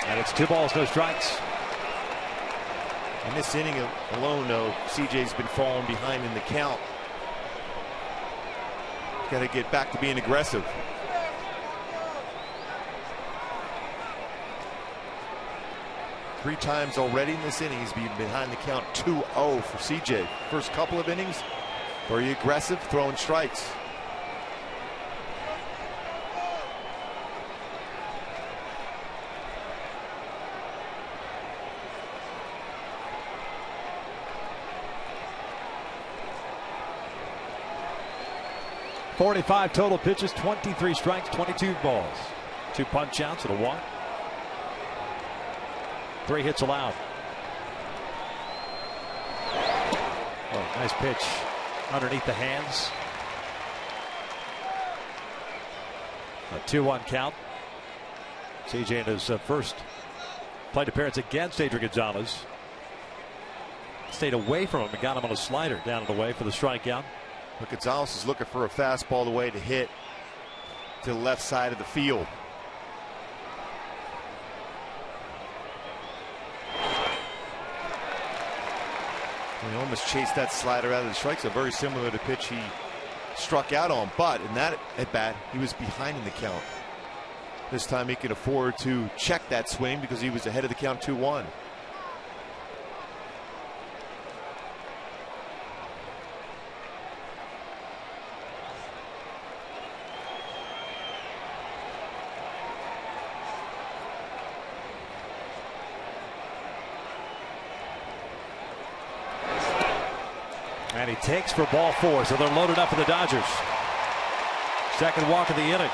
And it's 2 balls, no strikes. In this inning alone, though, C.J.'s been falling behind in the count. Got to get back to being aggressive. Three times already in this inning, he's been behind the count 2-0 for CJ. First couple of innings, very aggressive, throwing strikes. .45 total pitches, 23 strikes, 22 balls. 2 punch outs and a walk. 3 hits allowed. Oh, nice pitch underneath the hands. A 2-1 count. CJ in his first plate appearance against Adrian Gonzalez. Stayed away from him and got him on a slider down and away for the strikeout. But Gonzalez is looking for a fastball the way to hit to the left side of the field. He almost chased that slider out of the strike zone, very similar to the pitch he struck out on. But in that at bat, he was behind in the count. This time he can afford to check that swing because he was ahead of the count 2-1. And he takes for ball 4, so they're loaded up for the Dodgers. Second walk of the inning.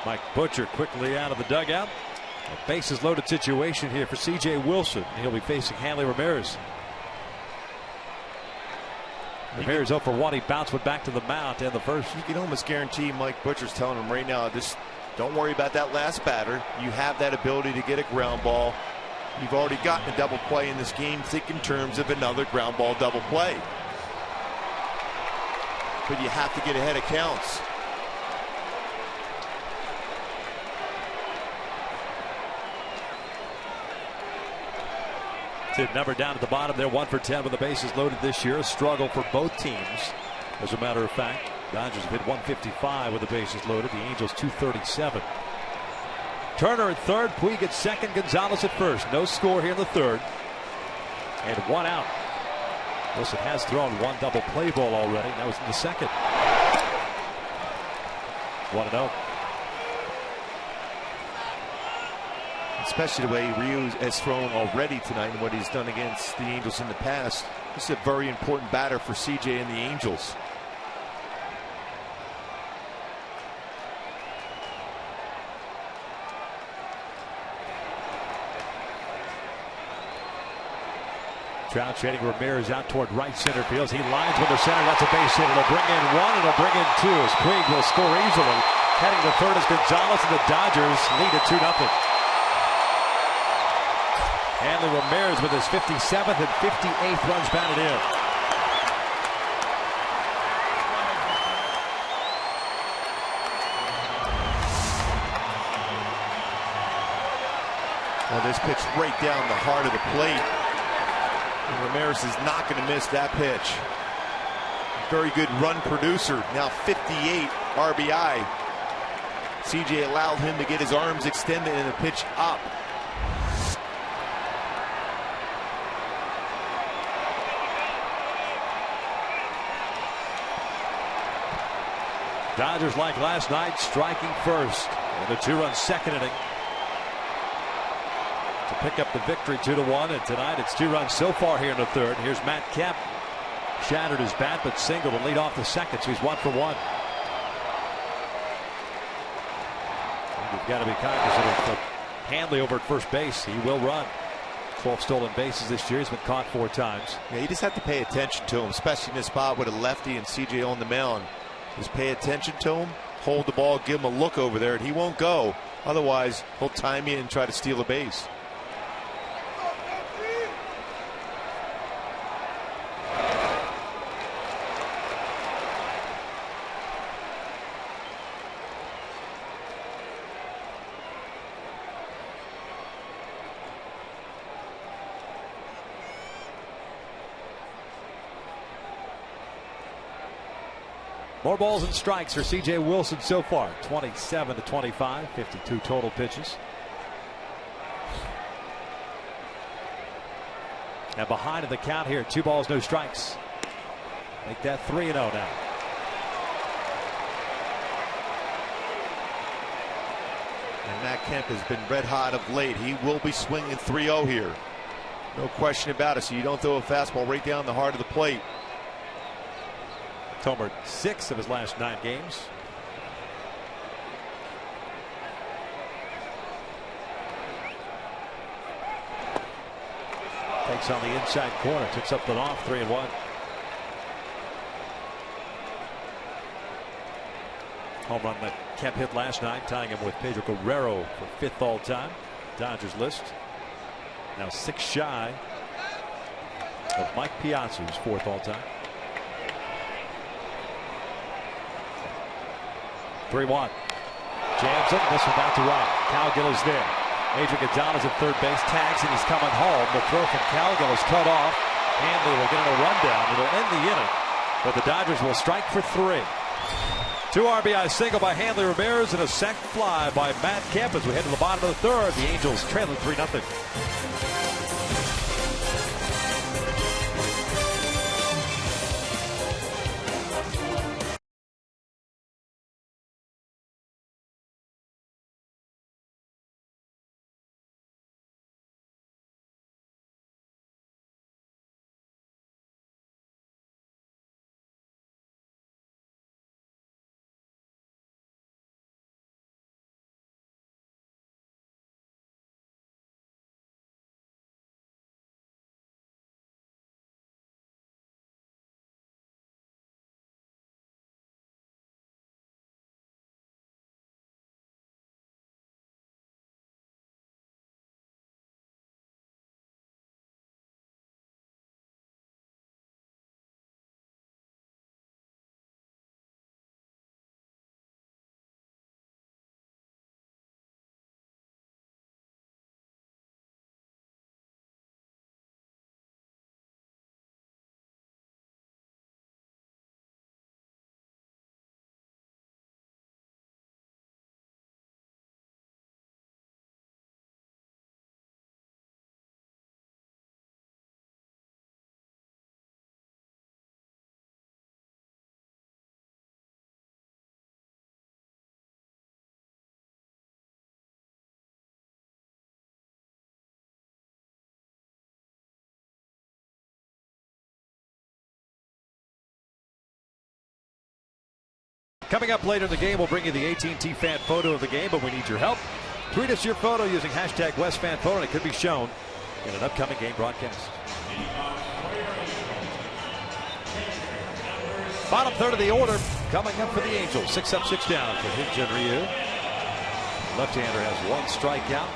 Mike Butcher quickly out of the dugout. A bases loaded situation here for C.J. Wilson. He'll be facing Hanley Ramirez. Ramirez 0 for 1. He bounced back to the mound in the first. You can almost guarantee Mike Butcher's telling him right now, just don't worry about that last batter. You have that ability to get a ground ball. You've already gotten a double play in this game. Think in terms of another ground ball double play. But you have to get ahead of counts. Number down at the bottom there, 1 for 10 with the bases loaded this year. A struggle for both teams. As a matter of fact, Dodgers have hit 155 with the bases loaded. The Angels 237. Turner at third, Puig at second, Gonzalez at first. No score here in the third. And 1 out. Wilson has thrown 1 double play ball already. That was in the second. 1-0. Especially the way Ryu has thrown already tonight and what he's done against the Angels in the past. This is a very important batter for CJ and the Angels. Trout trading Ramirez out toward right center field. He lines with the center. That's a base hit. It'll bring in 1. It'll bring in 2 as Puig will score easily. Heading to third is Gonzalez, and the Dodgers lead at 2-0. Hanley Ramirez with his 57th and 58th runs batted in. Well, this pitch right down the heart of the plate. And Ramirez is not going to miss that pitch. Very good run producer. Now 58 RBI. CJ allowed him to get his arms extended and the pitch up. Dodgers, like last night, striking first in the 2-run second inning to pick up the victory 2-1. And tonight it's 2 runs so far here in the third. Here's Matt Kemp. Shattered his bat, but singled to lead off the second, so he's 1 for 1. And you've got to be cognizant of Hanley over at first base. He will run. 12 stolen bases this year. He's been caught 4 times. Yeah, you just have to pay attention to him, especially in this spot with a lefty and CJ on the mound. Just pay attention to him, hold the ball, give him a look over there, and he won't go. Otherwise, he'll time you and try to steal a base. More balls and strikes for C.J. Wilson so far. 27 to 25, 52 total pitches. And behind in the count here, 2 balls, no strikes. Make that 3-0 now. And Matt Kemp has been red hot of late. He will be swinging 3-0 here. No question about it. So you don't throw a fastball right down the heart of the plate. Homered 6 of his last 9 games. Takes on the inside corner, took something off, 3-1. Home run that Kemp hit last night, tying him with Pedro Guerrero for 5th all time. Dodgers list. Now 6 shy of Mike Piazza, who's 4th all time. 3-1. Jams it. This one back to right. Cowgill is there. Adrian Gonzalez at third base. Tags and he's coming home. The throw from Cowgill is cut off. Hanley will get a rundown. It'll end the inning. But the Dodgers will strike for 3. 2 RBI single by Hanley Ramirez and a sac fly by Matt Kemp as we head to the bottom of the third. The Angels trailing 3-0. Coming up later in the game, we'll bring you the AT&T fan photo of the game, but we need your help. Tweet us your photo using hashtag WestFanPhoto, and it could be shown in an upcoming game broadcast. Bottom third of the order coming up for the Angels. 6 up, 6 down for Hinch and Ryu. Left-hander has 1 strikeout,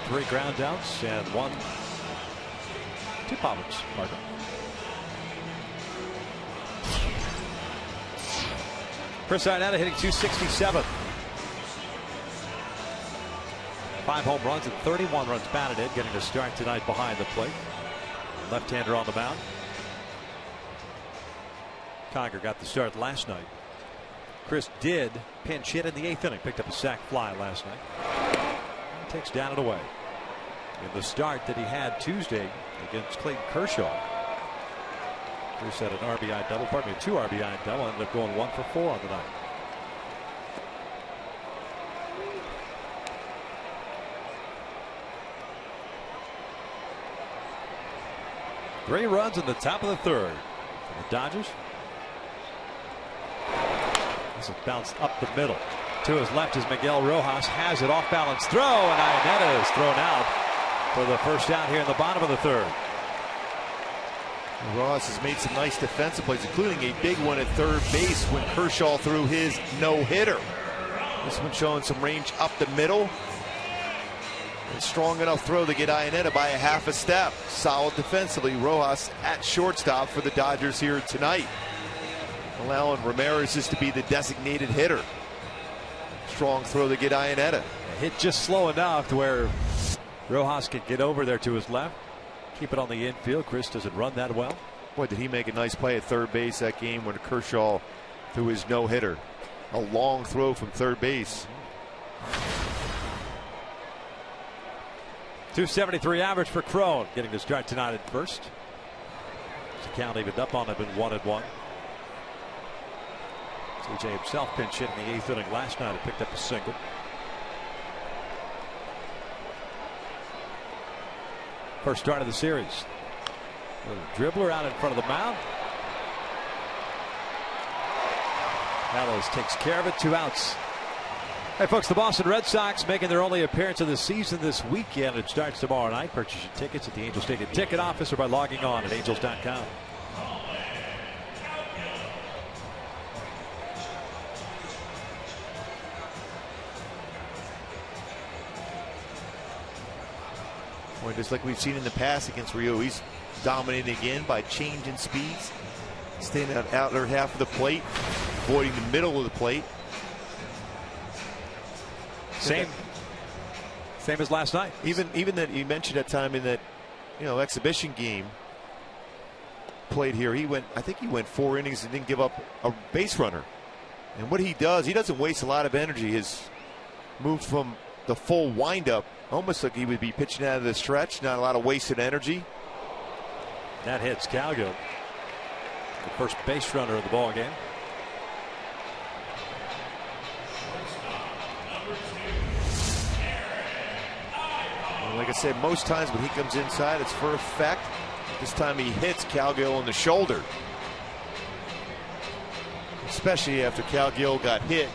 3 ground outs, and 2 poppers. Chris Arnetta hitting .267. 5 home runs and 31 runs batted in, getting to start tonight behind the plate. Left-hander on the mound. Conger got the start last night. Chris did pinch hit in the 8th inning. Picked up a sac fly last night. Takes down and away. In the start that he had Tuesday against Clayton Kershaw, Chris had an RBI double, pardon me, 2 RBI double, ended up going 1 for 4 on the night. Three runs in the top of the third for the Dodgers. This is bounced up the middle. To his left is Miguel Rojas, has it, off balance throw, and Iannetta is thrown out for the first out here in the bottom of the third. Rojas has made some nice defensive plays, including a big one at third base when Kershaw threw his no-hitter. This one showing some range up the middle. A strong enough throw to get Iannetta by a half a step. Solid defensively. Rojas at shortstop for the Dodgers here tonight, allowing Ramirez to be the designated hitter. Strong throw to get Iannetta. Hit just slow enough to where Rojas can get over there to his left. Keep it on the infield. Chris doesn't run that well. Boy, did he make a nice play at third base that game when Kershaw threw his no-hitter. A long throw from third base. .273 average for Crone, getting to start tonight at first. The count evened up on him in 1-1. CJ himself pinch hit in the 8th inning last night and picked up a single. First start of the series. Little dribbler out in front of the mound. Gallows takes care of it. 2 outs. Hey folks, the Boston Red Sox making their only appearance of the season this weekend. It starts tomorrow night. Purchase your tickets at the Angel Stadium ticket office or by logging on at angels.com. Boy, just like we've seen in the past against Rio, he's dominating again by changing speeds, staying out outer half of the plate, avoiding the middle of the plate. Same as last night. Even that you mentioned that time in that exhibition game played here, I think he went 4 innings and didn't give up a base runner. And what he does, he doesn't waste a lot of energy. His move from the full windup, almost like he would be pitching out of the stretch, not a lot of wasted energy. That hits Calgill, the first base runner of the ball game. Like I said, most times when he comes inside, it's for effect. This time he hits Calgill in the shoulder. Especially after Calgill got hit,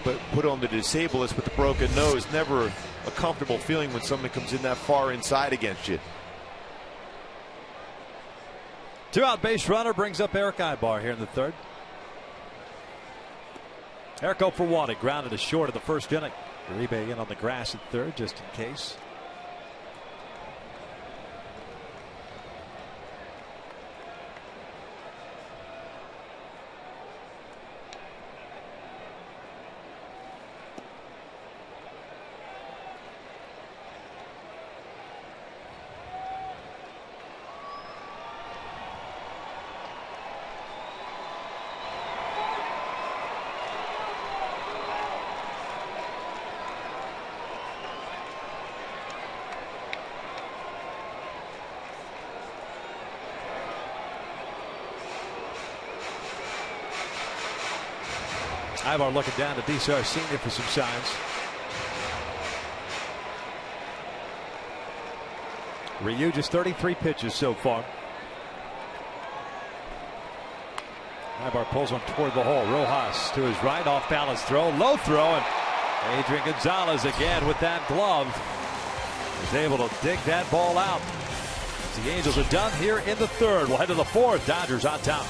but put on the disabled list with the broken nose. Never a comfortable feeling when someone comes in that far inside against you. 2-out base runner brings up Eric Ibar here in the third. Eric 0 for 1. He grounded a short of the first inning. Uribe in on the grass at third just in case. Ibar looking down to DSR Sr. for some signs. Ryu just 33 pitches so far. Ibar pulls one toward the hole. Rojas to his right, off balance throw, low throw, and Adrian Gonzalez again with that glove is able to dig that ball out. The Angels are done here in the third. We'll head to the fourth. Dodgers on top.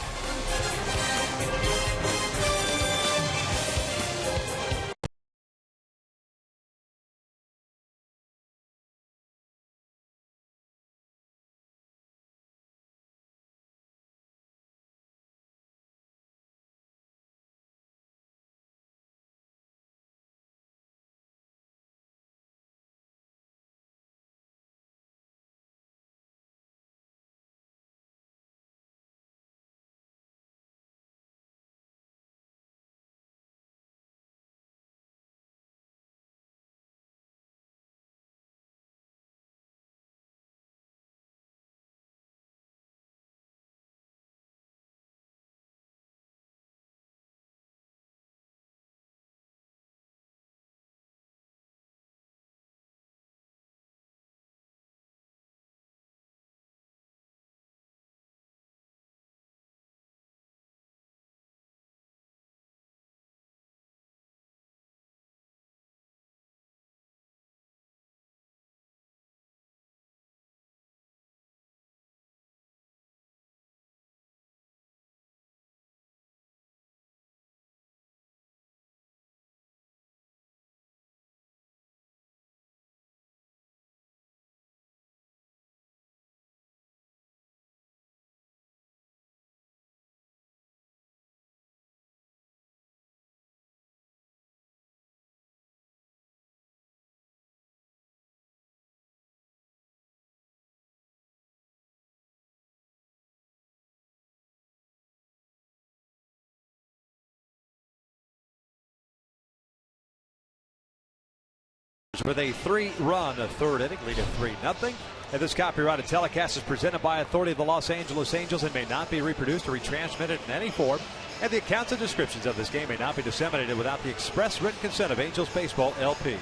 With a 3-run third inning, leading 3-0. And this copyrighted telecast is presented by authority of the Los Angeles Angels and may not be reproduced or retransmitted in any form. And the accounts and descriptions of this game may not be disseminated without the express written consent of Angels Baseball LP.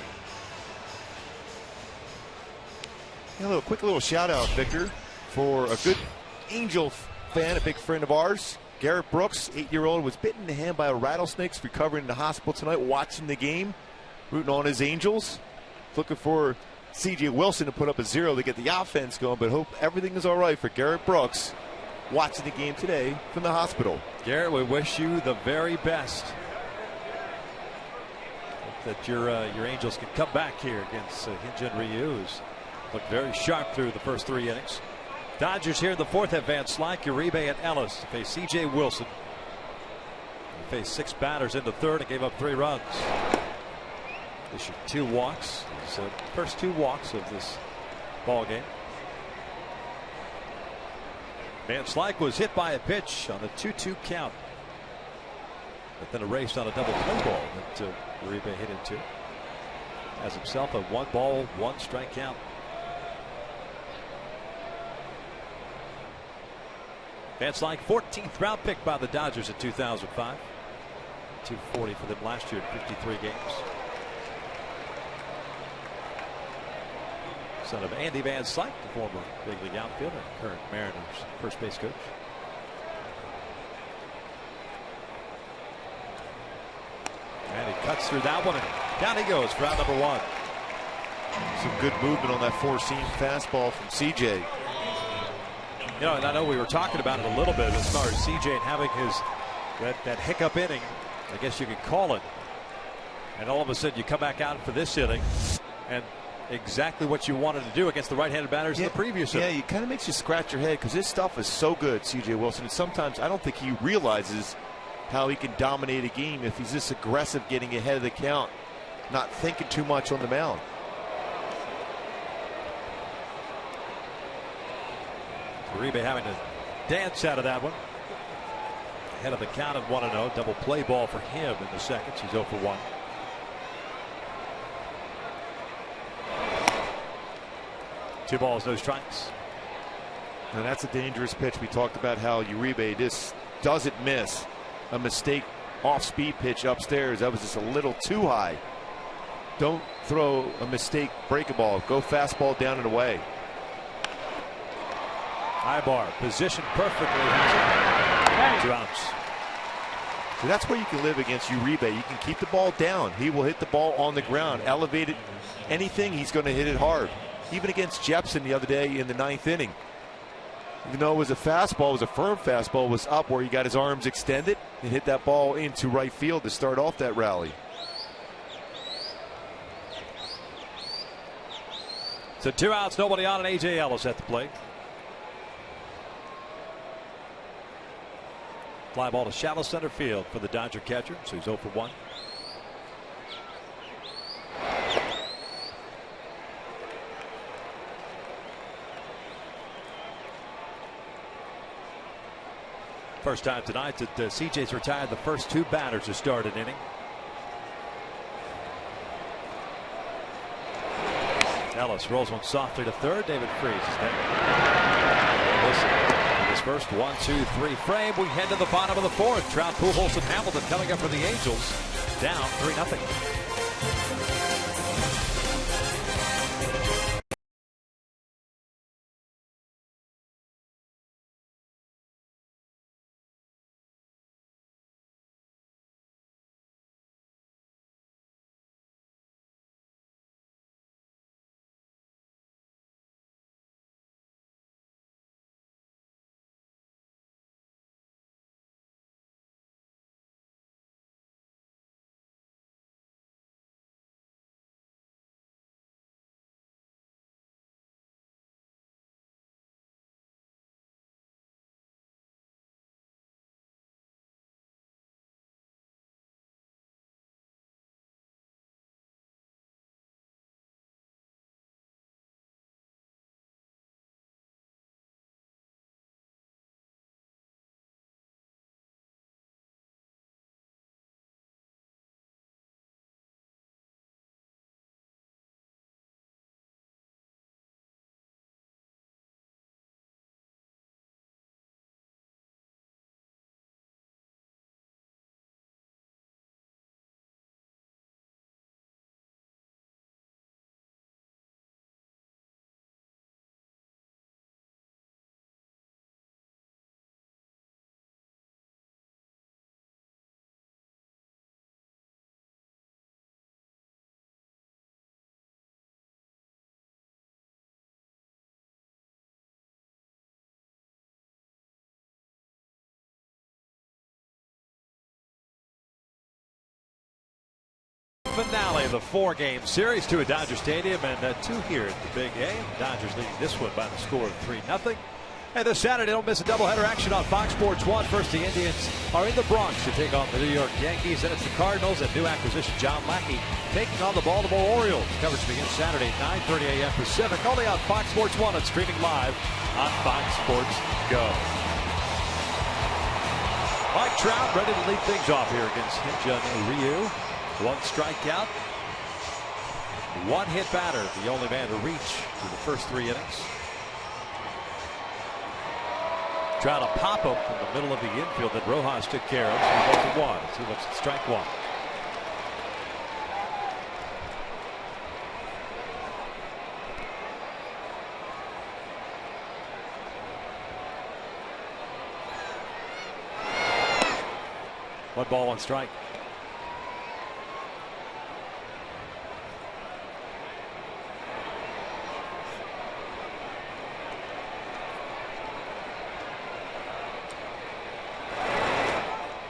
A quick little shout out, Victor, for a good Angel fan, a big friend of ours. Garrett Brooks, 8-year-old, was bitten in the hand by a rattlesnake, recovering in the hospital tonight, watching the game, rooting on his Angels. Looking for C.J. Wilson to put up a 0 to get the offense going, but hope everything is all right for Garrett Brooks watching the game today from the hospital. Garrett, we wish you the very best. Hope that your Angels can come back here against Hyun-Jin Ryu, who's looked very sharp through the first 3 innings. Dodgers here in the fourth have Van Slyke, Uribe, and Ellis to face C.J. Wilson. They faced 6 batters in the third and gave up 3 runs. Issued 2 walks. So first 2 walks of this ball game. Van Slyke was hit by a pitch on a 2-2 count, but then erased on a double play ball that Uribe hit into. Has himself a 1-ball, 1-strike count. Van Slyke, 14th round pick by the Dodgers in 2005. 240 for them last year in 53 games. Son of Andy Van Slyke, the former big league outfielder, current Mariners first base coach. And he cuts through that one, and down he goes for out number 1. Some good movement on that 4-seam fastball from CJ. You know, and I know we were talking about it a little bit as far as CJ and having his that hiccup inning, I guess you could call it. And all of a sudden you come back out for this inning and exactly what you wanted to do against the right-handed batters in the previous inning. Yeah, it kind of makes you scratch your head because his stuff is so good, C.J. Wilson. And sometimes I don't think he realizes how he can dominate a game if he's this aggressive getting ahead of the count, not thinking too much on the mound. Uribe having to dance out of that one. Ahead of the count of 1-0. Double play ball for him in the second. He's 0 for 1. Two balls, no strikes. And that's a dangerous pitch. We talked about how Uribe just doesn't miss a mistake off-speed pitch upstairs. That was just a little too high. Don't throw a mistake break a ball. Go fastball down and away. Ibar positioned perfectly. Has it. 2 outs. So that's where you can live against Uribe. You can keep the ball down. He will hit the ball on the ground. Elevate it, anything, he's going to hit it hard. Even against Jepson the other day in the 9th inning. Even though it was a fastball, it was a firm fastball, was up where he got his arms extended and hit that ball into right field to start off that rally. So 2 outs, nobody on, and A.J. Ellis at the plate. Fly ball to shallow center field for the Dodger catcher, so he's 0 for 1. First time tonight that C.J.'s retired the first 2 batters to start an inning. Ellis rolls one softly to third. David Freese is there. Listen, his first 1-2-3 frame. We head to the bottom of the 4th. Trout, Pujols, and Hamilton coming up for the Angels. Down 3-0. Finale of the 4-game series, 2 at Dodger Stadium and 2 here at the Big A. Dodgers leading this one by the score of 3-0. And this Saturday, don't miss a doubleheader action on Fox Sports 1. First, the Indians are in the Bronx to take on the New York Yankees. Then it's the Cardinals and new acquisition John Lackey taking on the Baltimore Orioles. Coverage begins Saturday at 9:30 a.m. Pacific, only on Fox Sports 1 and streaming live on Fox Sports Go. Mike Trout ready to lead things off here against Hyun-Jin Ryu. 1 strikeout, 1 hit batter, the only man to reach through the first 3 innings. Trout to pop him from the middle of the infield that Rojas took care of. So he goes to 1. He looks at strike 1. One ball, 1 strike.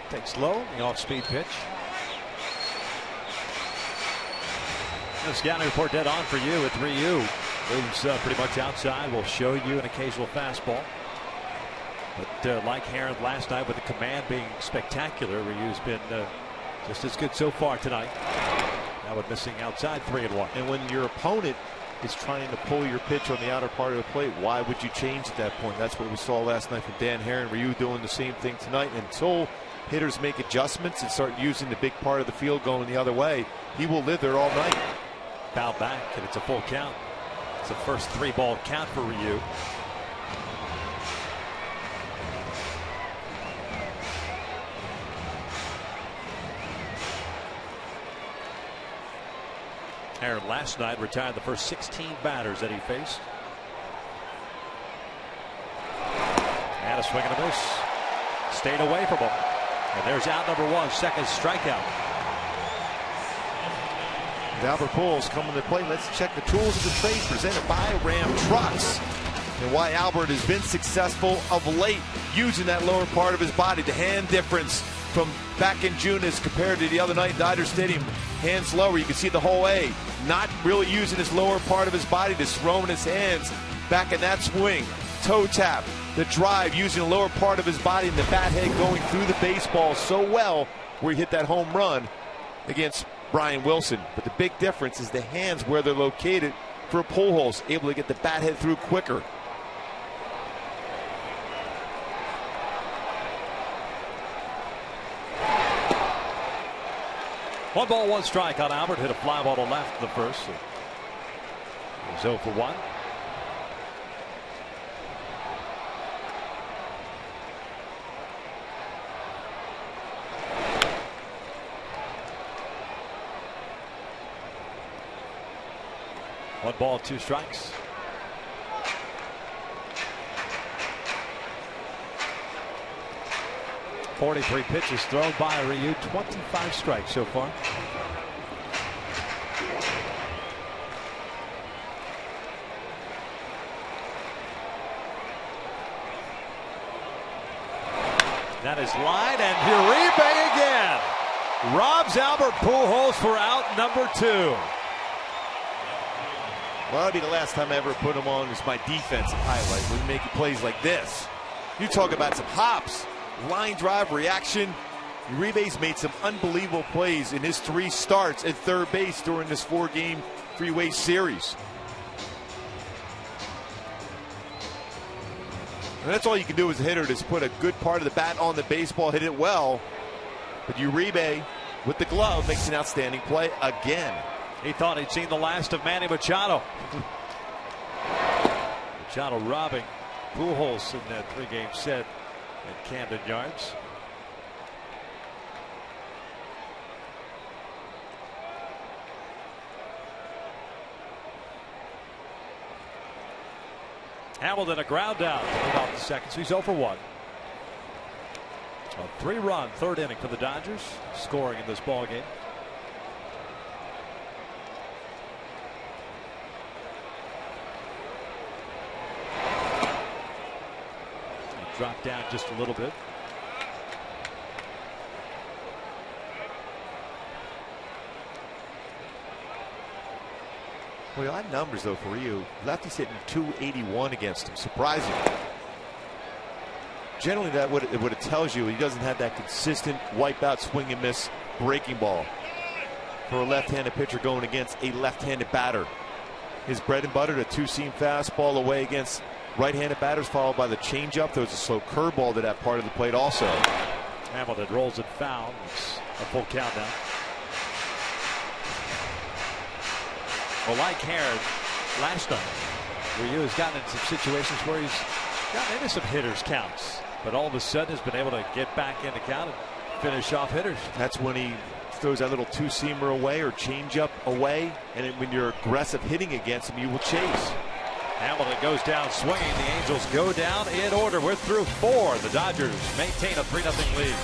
Takes low, the off-speed pitch. The scouting report dead on for you at Ryu. Moves pretty much outside. We'll show you an occasional fastball. But like Heron last night with the command being spectacular, Ryu's been just as good so far tonight. Now with missing outside 3-1. And when your opponent is trying to pull your pitch on the outer part of the plate, why would you change at that point? That's what we saw last night from Dan Heron. Ryu doing the same thing tonight. Until hitters make adjustments and start using the big part of the field going the other way, he will live there all night. Foul back, and it's a full count. It's the first 3-ball count for Ryu. Aaron last night retired the first 16 batters that he faced. And a swing and a miss. Stayed away from him. And there's out number one, second strikeout. Albert Pujols coming to play. Let's check the tools of the trade presented by Ram Trucks and why Albert has been successful of late using that lower part of his body. The hand difference from back in June as compared to the other night in Dodger Stadium. Hands lower. You can see the whole A. Not really using his lower part of his body, just throwing his hands back in that swing. Toe tap. The drive using the lower part of his body and the bat head going through the baseball so well where he hit that home run against Brian Wilson. But the big difference is the hands where they're located for Pujols, able to get the bat head through quicker. One ball, one strike on Albert. Hit a fly ball to left in the first. He's 0 for 1. One ball, two strikes. .43 pitches thrown by Ryu. 25 strikes so far. That is line, and Uribe again robs Albert Pujols for out number 2. Well, that'll be the last time I ever put him on as my defensive highlight. We're making plays like this. You talk about some hops, line drive, reaction. Uribe's made some unbelievable plays in his 3 starts at third base during this 4-game freeway series. And that's all you can do as a hitter, is put a good part of the bat on the baseball, hit it well. But Uribe, with the glove, makes an outstanding play again. He thought he'd seen the last of Manny Machado. Machado robbing Pujols in that 3-game set at Camden Yards. Hamilton, a ground out about the second, so he's 0 for 1. A 3-run third inning for the Dodgers, scoring in this ball game. Dropped down just a little bit. Well, odd numbers though for you. Lefty's hitting .281 against him. Surprising. Generally, that what it tells you, he doesn't have that consistent wipeout swing and miss breaking ball for a left-handed pitcher going against a left-handed batter. His bread and butter, the 2-seam fastball away against right-handed batters, followed by the changeup. There was a slow curveball to that part of the plate also. Hamilton rolls it foul. It's a full count now. Well, like Herod last night, Ryu has gotten in some situations where he's gotten into some hitters' counts, but all of a sudden has been able to get back into count and finish off hitters. That's when he throws that little 2-seamer away or changeup away, and when you're aggressive hitting against him, you will chase. Hamilton goes down swinging. The Angels go down in order. We're through 4. The Dodgers maintain a 3-0 lead.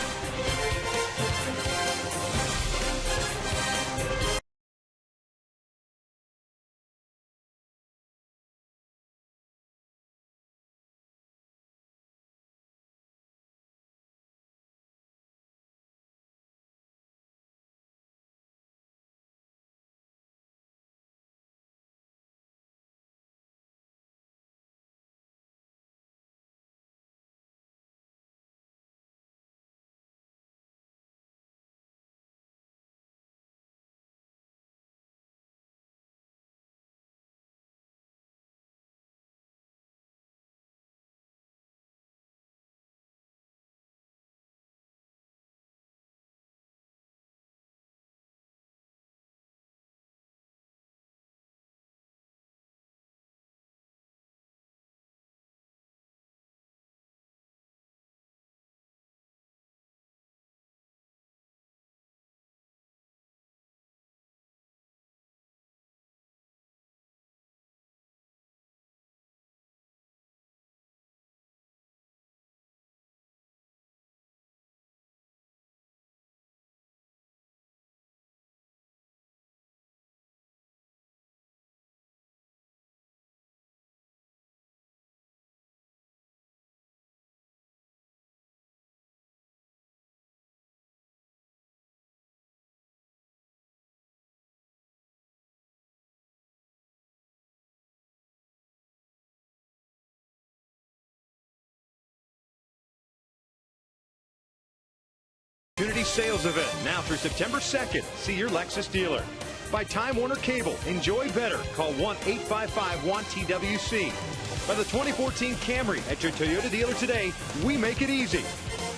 Opportunity Sales Event now through September 2nd. See your Lexus dealer. By Time Warner Cable. Enjoy better. Call 1-855-1TWC. By the 2014 Camry at your Toyota dealer today. We make it easy.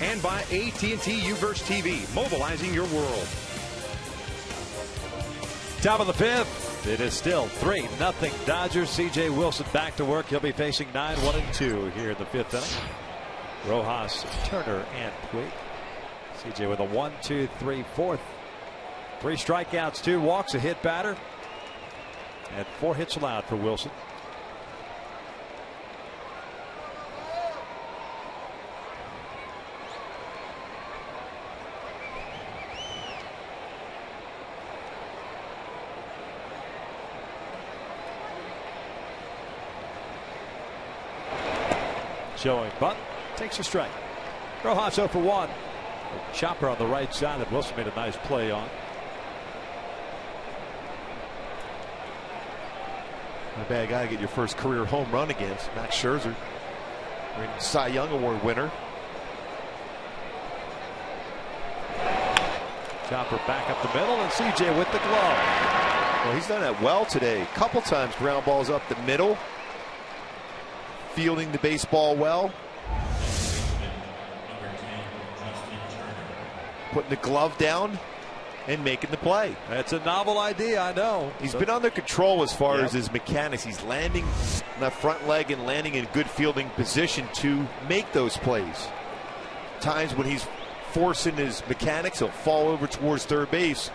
And by AT&T Uverse TV. Mobilizing your world. Top of the 5th. It is still 3-0 Dodgers. C.J. Wilson back to work. He'll be facing 9-1-2 here in the 5th inning. Rojas, Turner, and Puig. C.J. with a 1-2-3-4. 3 strikeouts, 2 walks, a hit batter, and 4 hits allowed for Wilson. Showing bunt, takes a strike. Rojas 0 for 1. A chopper on the right side that Wilson made a nice play on. Not a bad guy to get your first career home run against. Max Scherzer, Cy Young Award winner. Chopper back up the middle, and C.J. with the glove. Well, he's done that well today. A couple times ground balls up the middle. Fielding the baseball well. Putting the glove down and making the play. That's a novel idea, I know. He's been under control as far as his mechanics. He's landing on that front leg and landing in good fielding position to make those plays. Times when he's forcing his mechanics, he'll fall over towards third base.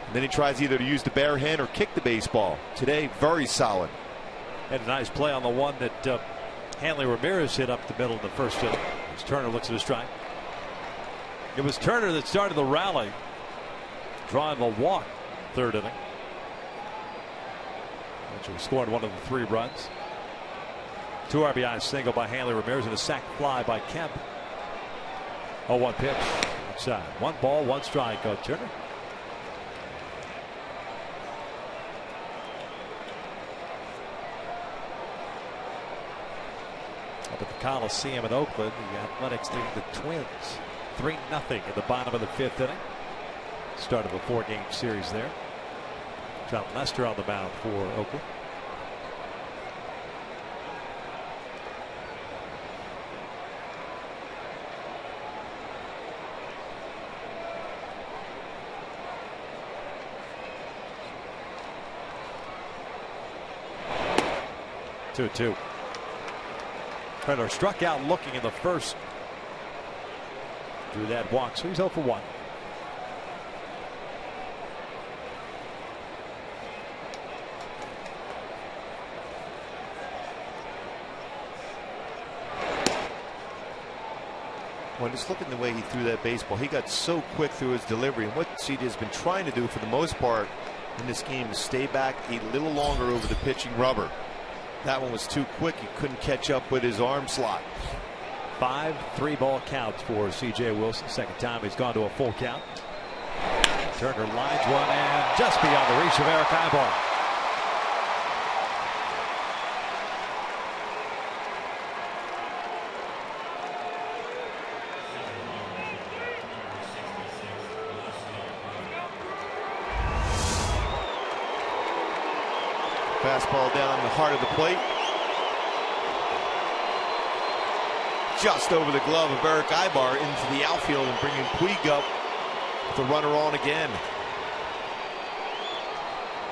And then he tries either to use the bare hand or kick the baseball. Today, very solid. Had a nice play on the one that Hanley Ramirez hit up the middle in the first inning. As Turner looks at a strike. It was Turner that started the rally, drawing the walk, 3rd inning. Which scored one of the 3 runs. 2 RBI single by Hanley Ramirez and a sac fly by Kemp. 0-1 pitch outside. 1 ball, 1 strike on Turner. Up at the Coliseum in Oakland, the Athletics leading the Twins 3-0 in the bottom of the 5th inning. Start of a 4-game series there. John Lester on the mound for Oakland. Two. Turner struck out looking in the first. Drew that walk, so he's 0 for 1. Well, just look at the way he threw that baseball. He got so quick through his delivery. And what CJ has been trying to do for the most part in this game is stay back a little longer over the pitching rubber. That one was too quick. He couldn't catch up with his arm slot. 5 3-ball counts for C.J. Wilson. Second time he's gone to a full count. Turner lines one and just beyond the reach of Eric Ibar. Fastball down the heart of the plate. Just over the glove of Eric Ibar into the outfield and bringing Puig up with the runner on again.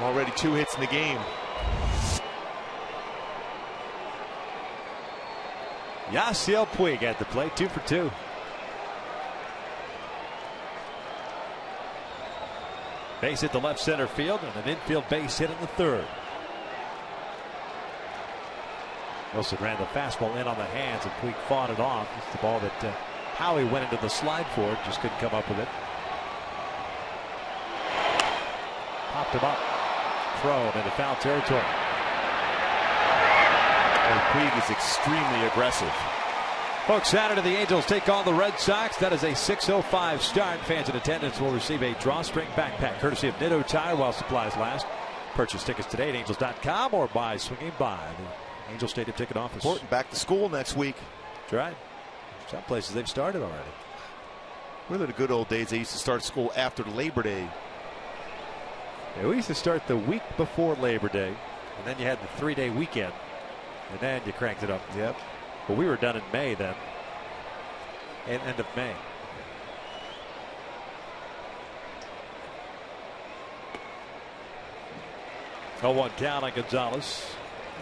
Already 2 hits in the game. Yasiel Puig at the plate, 2 for 2. Base hit to left center field and an infield base hit in the 3rd. Wilson ran the fastball in on the hands and Puig fought it off. It's the ball that Howie went into the slide for it, just couldn't come up with it. Popped him up, thrown into foul territory. And Puig is extremely aggressive. Folks, Saturday the Angels take on the Red Sox. That is a 6:05 start. Fans in attendance will receive a drawstring backpack courtesy of Nitto Tire while supplies last. Purchase tickets today at Angels.com or by swinging by the Angel Stadium ticket office. Important. Back to school next week. That's right. Some places they've started already. Were the good old days they used to start school after Labor Day? Yeah, we used to start the week before Labor Day, and then you had the 3-day weekend, and then you cranked it up. Yep. But we were done in May then, end of May. Oh, 1 down on Gonzalez.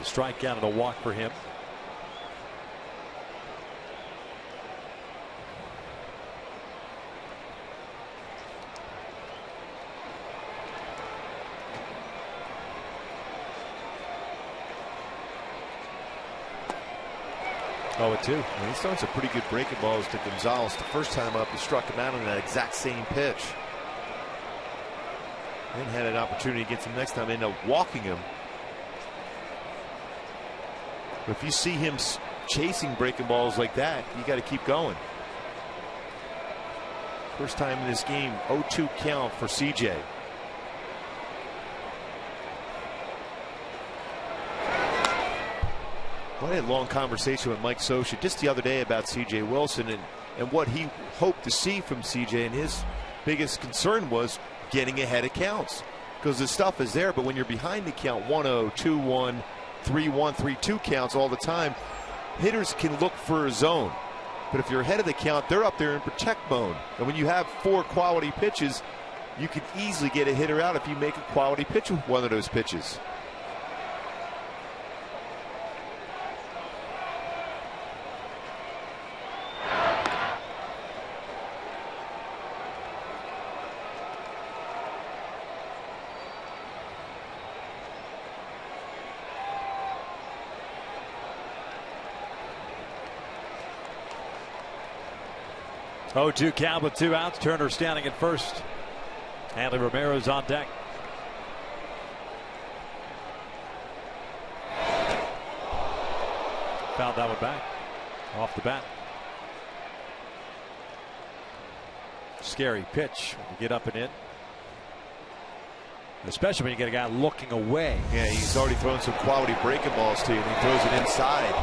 A strikeout and a walk for him. Oh, 2. And he's throwing some pretty good breaking balls to Gonzalez. The first time up, he struck him out on that exact same pitch. Then had an opportunity against him next time, ended up walking him. But if you see him chasing breaking balls like that, you got to keep going. First time in this game, 0-2 count for CJ. I had a long conversation with Mike Scioscia just the other day about CJ Wilson and what he hoped to see from CJ, and his biggest concern was getting ahead of counts, because the stuff is there, but when you're behind the count 1-0, 2-1, 3-1, 3-2 counts all the time, hitters can look for a zone. But if you're ahead of the count, they're up there in protect mode. And when you have 4 quality pitches, you can easily get a hitter out if you make a quality pitch with one of those pitches. Oh, 2 count with 2 outs. Turner standing at first. Hanley Ramirez on deck. Fouled that one back off the bat. Scary pitch when you get up and in, especially when you get a guy looking away. Yeah, he's already thrown some quality breaking balls to you, and he throws it inside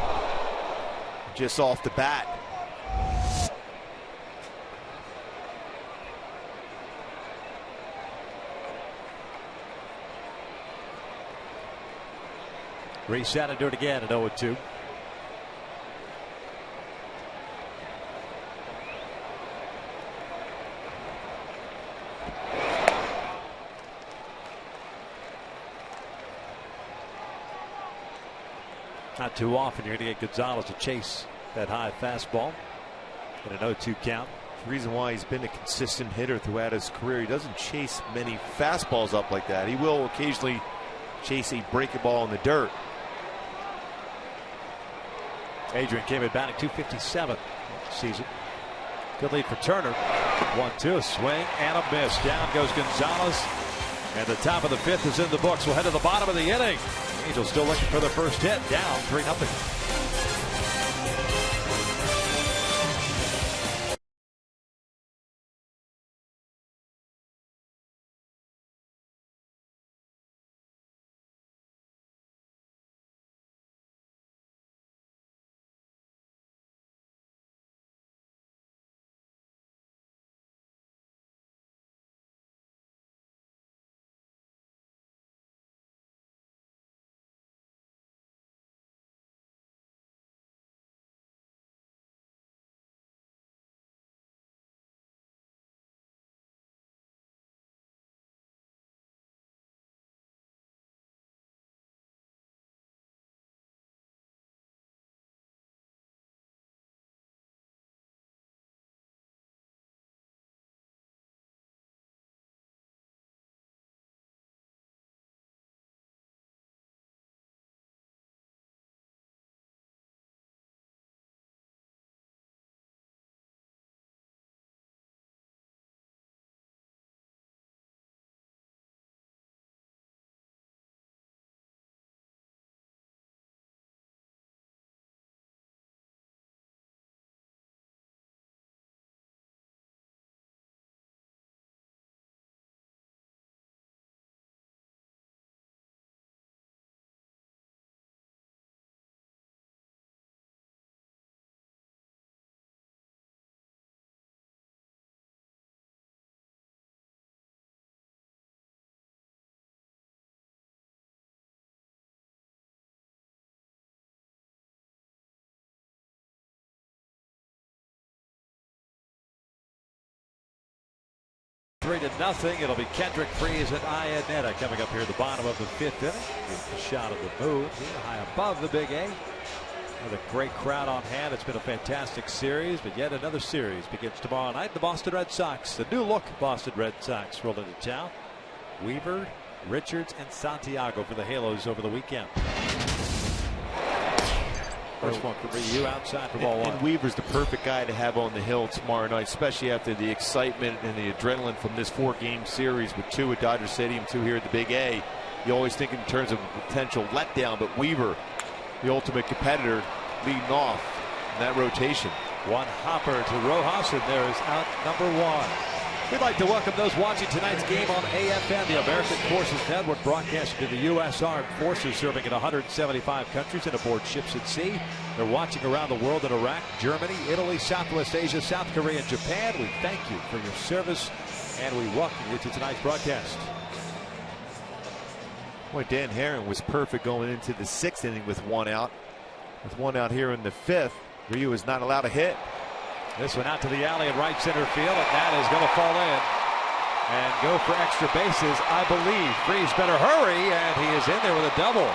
just off the bat. Reset and do it again at 0-2. Not too often you're going to get Gonzalez to chase that high fastball in an 0-2 count. The reason why he's been a consistent hitter throughout his career. He doesn't chase many fastballs up like that. He will occasionally chase a breaking ball in the dirt. Adrian came in batting .257 season. Good lead for Turner. 1-2, swing and a miss. Down goes Gonzalez, and the top of the 5th is in the books. We'll head to the bottom of the inning. Angels still looking for the first hit. Down 3-0. 3-0. It'll be Kendrick Freese and Iannetta coming up here at the bottom of the 5th inning. Here's the shot of the moon here high above the Big A. With a great crowd on hand. It's been a fantastic series, but yet another series begins tomorrow night. The Boston Red Sox, the new look Boston Red Sox, roll into town. Weaver, Richards, and Santiago for the Halos over the weekend. First one for Ryu outside for ball 1. And Weaver's the perfect guy to have on the hill tomorrow night, especially after the excitement and the adrenaline from this 4-game series with 2 at Dodger Stadium, 2 here at the Big A. You always think in terms of potential letdown, but Weaver, the ultimate competitor, leading off in that rotation. One hopper to Rojas, and there is out number 1. We'd like to welcome those watching tonight's game on AFN, the American Forces Network, broadcasting to the U.S. Armed Forces, serving in 175 countries and aboard ships at sea. They're watching around the world in Iraq, Germany, Italy, Southwest Asia, South Korea, and Japan. We thank you for your service, and we welcome you to tonight's broadcast. Boy, Dan Herron was perfect going into the 6th inning with 1 out. With 1 out here in the 5th, Ryu is not allowed to hit. This one out to the alley in right center field, and that is going to fall in and go for extra bases, I believe. Freese better hurry, and he is in there with a double.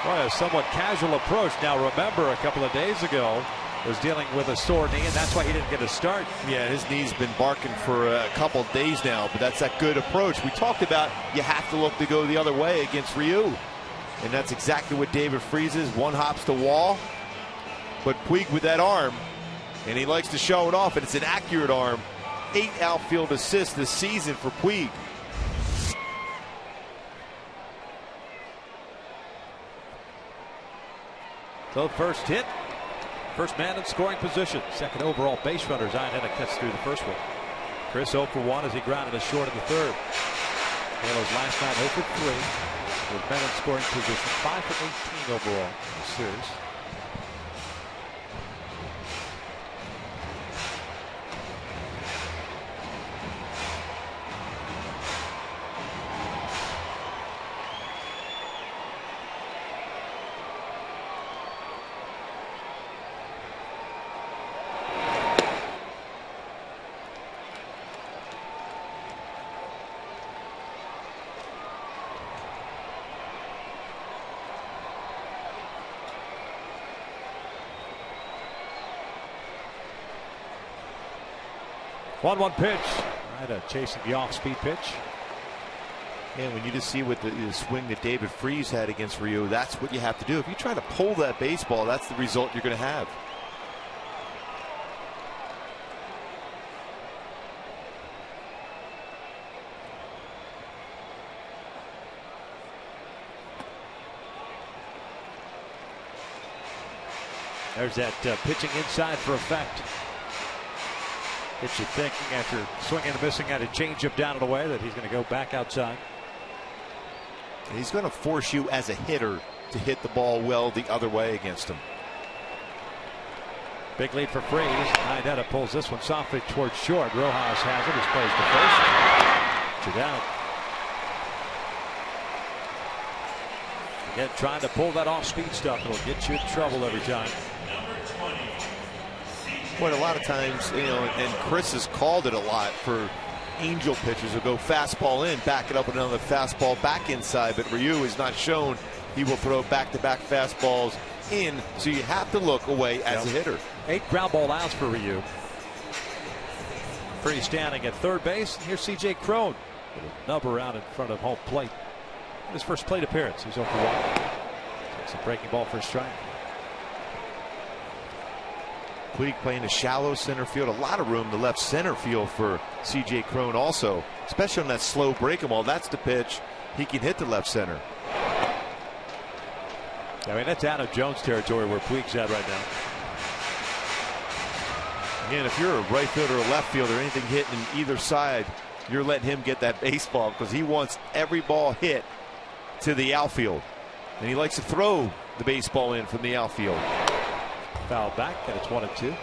Boy, a somewhat casual approach. Now remember, a couple of days ago was dealing with a sore knee, and that's why he didn't get a start. Yeah, his knee's been barking for a couple of days now, but that's that good approach. We talked about you have to look to go the other way against Ryu, and that's exactly what David Freese is. 1 hops to wall. But Puig with that arm, and he likes to show it off, and it's an accurate arm. 8 outfield assists this season for Puig. So first hit, first man in scoring position. Second overall base runner. Iannetta cuts through the first one. Chris 0 for 1 as he grounded a short in the 3rd. Halos last night 0 for 3 with men in scoring position. 5 for 18 overall in the series. One pitch. Chasing the off-speed pitch. And when you just see what the swing that David Freese had against Ryu, that's what you have to do. If you try to pull that baseball, that's the result you're going to have. There's that pitching inside for effect. Gets you thinking after swinging and missing at a changeup down and away that he's going to go back outside. And he's going to force you as a hitter to hit the ball well the other way against him. Big lead for Freese. Iannetta pulls this one softly towards short. Rojas has it. His plays to first. 2 down. Again, trying to pull that off-speed stuff. It'll get you in trouble every time. But a lot of times, you know, and Chris has called it a lot for angel pitchers who go fastball in, back it up with another fastball back inside. But Ryu has not shown he will throw back-to-back fastballs in, so you have to look away as a hitter. 8 ground ball outs for Ryu. Freese standing at third base. Here's C.J. Cron. Number out in front of home plate. His first plate appearance. He's 0 for 1. Takes a breaking ball for a strike. Puig playing a shallow center field. A lot of room to left center field for C.J. Cron also, especially on that slow breaking ball. That's the pitch. He can hit the left center. I mean, that's out of Jones territory where Puig's at right now. Again, if you're a right fielder or left fielder, anything hitting either side, you're letting him get that baseball because he wants every ball hit to the outfield. And he likes to throw the baseball in from the outfield. Foul back, and it's 1-2.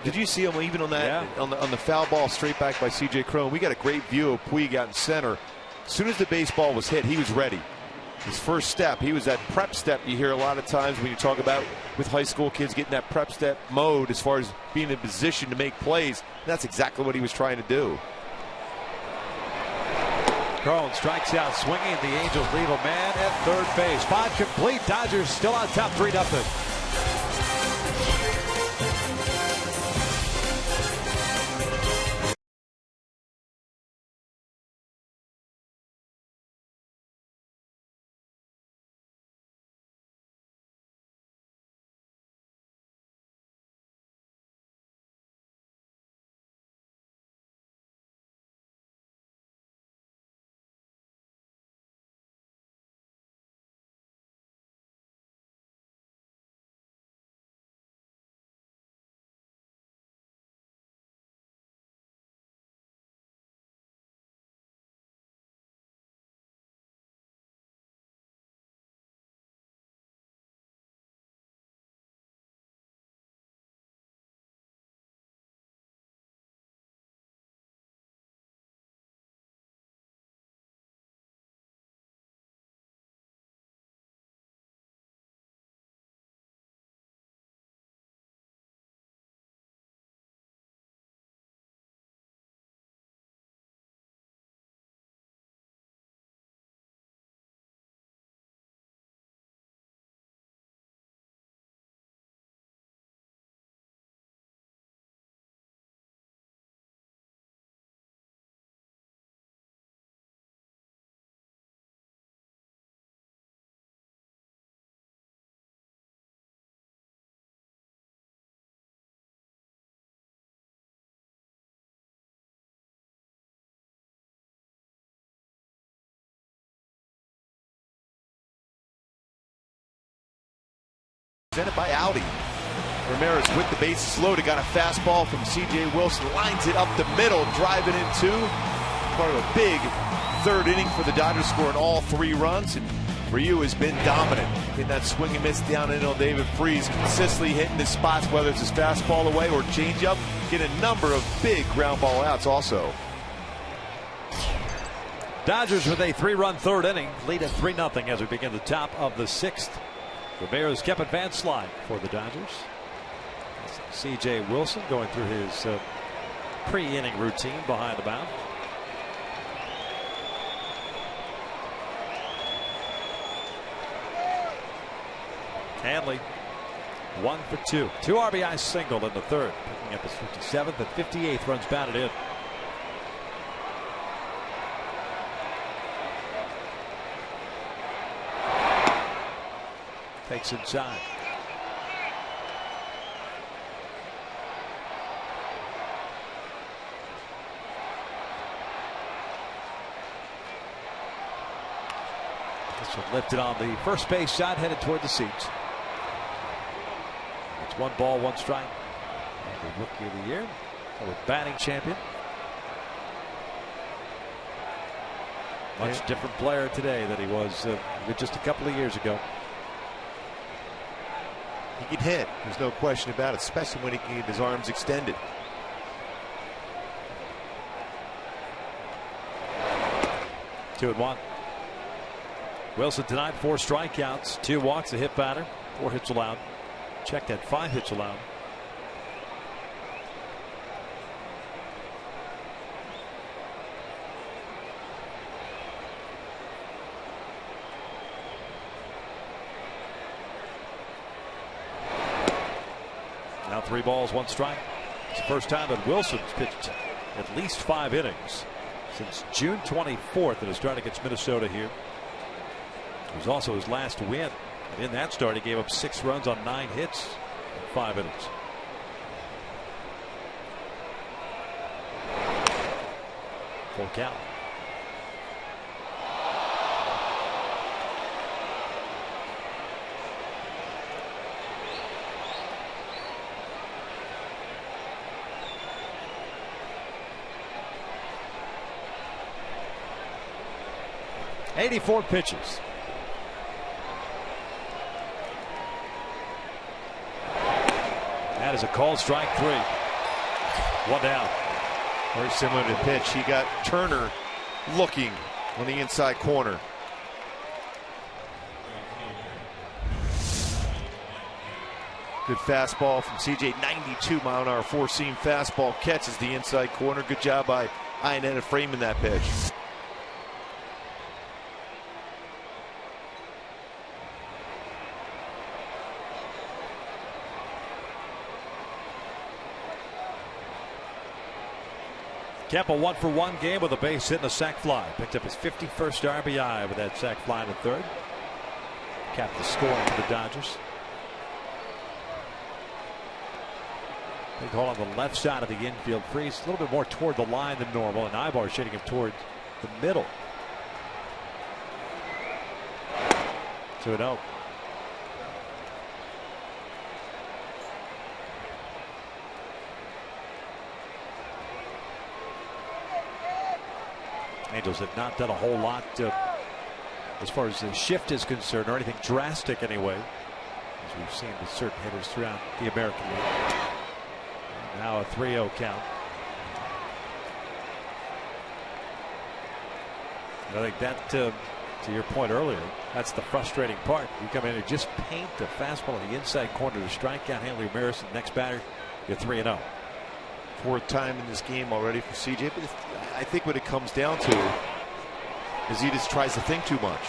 Did you see him even on that on the foul ball straight back by C.J. Cron? We got a great view of Puig out in center. As soon as the baseball was hit, he was ready. His first step, he was that prep step you hear a lot of times when you talk about with high school kids getting that prep step mode as far as being in position to make plays. That's exactly what he was trying to do. Carlin strikes out swinging, and the Angels leave a man at third base. 5 complete. Dodgers still on top 3-0. Presented by Audi. Ramirez with the bases loaded, got a fastball from C.J. Wilson, lines it up the middle, driving in 2. Part of a big third inning for the Dodgers, scoring all 3 runs, and Ryu has been dominant. Getting that swing and miss down in on David Freese, consistently hitting his spots, whether it's his fastball away or changeup, getting a number of big ground ball outs also. Dodgers with a 3-run third inning, lead at 3-0 as we begin the top of the 6th. Ramirez kept advanced slide for the Dodgers. C.J. Wilson going through his pre-inning routine behind the mound. Hanley 1 for 2. 2 RBI single in the third, picking up his 57th and 58th runs batted in. Takes inside. This one lifted on the first base side, headed toward the seats. It's 1 ball, 1 strike. And the rookie of the year, with batting champion. Much different player today than he was just a couple of years ago. He can hit, there's no question about it, especially when he can get his arms extended. Two and 1. Wilson tonight 4 strikeouts, 2 walks, a hit batter, 4 hits allowed. Checked at 5 hits allowed. Now 3 balls, 1 strike. It's the first time that Wilson's pitched at least 5 innings since June 24th in a start against Minnesota here. It was also his last win. And in that start, he gave up 6 runs on 9 hits in 5 innings. Full count. .84 pitches. That is a called strike 3. 1 down. Very similar to the pitch. He got Turner looking on the inside corner. Good fastball from CJ. 92-mile-an-hour four-seam fastball catches the inside corner. Good job by Iannetta framing that pitch. Kemp a 1-for-1 game with a base hit and a sac fly. Picked up his 51st RBI with that sac fly in the third. Capped the scoring for the Dodgers. Big hole on the left side of the infield. Freeze a little bit more toward the line than normal, and Ibar shooting him toward the middle. 2-0. Angels have not done a whole lot as far as the shift is concerned, or anything drastic anyway, as we've seen with certain hitters throughout the American League. Now a 3-0 count. And I think that, to your point earlier, that's the frustrating part. You come in and just paint the fastball in the inside corner to strike out Hanley Ramirez, and next batter, you're 3-0. Fourth time in this game already for CJ, but I think what it comes down to is he just tries to think too much.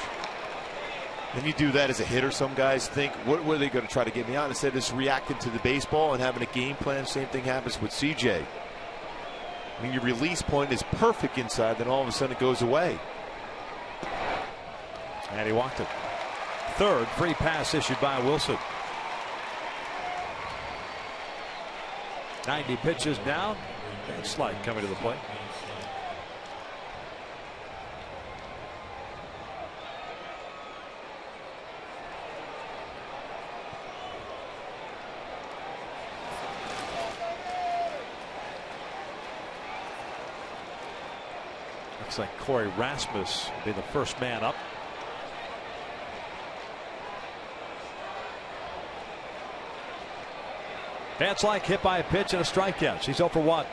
And you do that as a hitter. Some guys think, what are they going to try to get me on? Instead of just reacting to the baseball and having a game plan. Same thing happens with CJ. When your release point is perfect inside, then all of a sudden it goes away. And he walked it. Third free pass issued by Wilson. 90 pitches down. And Slight coming to the plate. Looks like Corey Rasmus will be the first man up. That's like hit by a pitch and a strikeout. She's 0 for 1.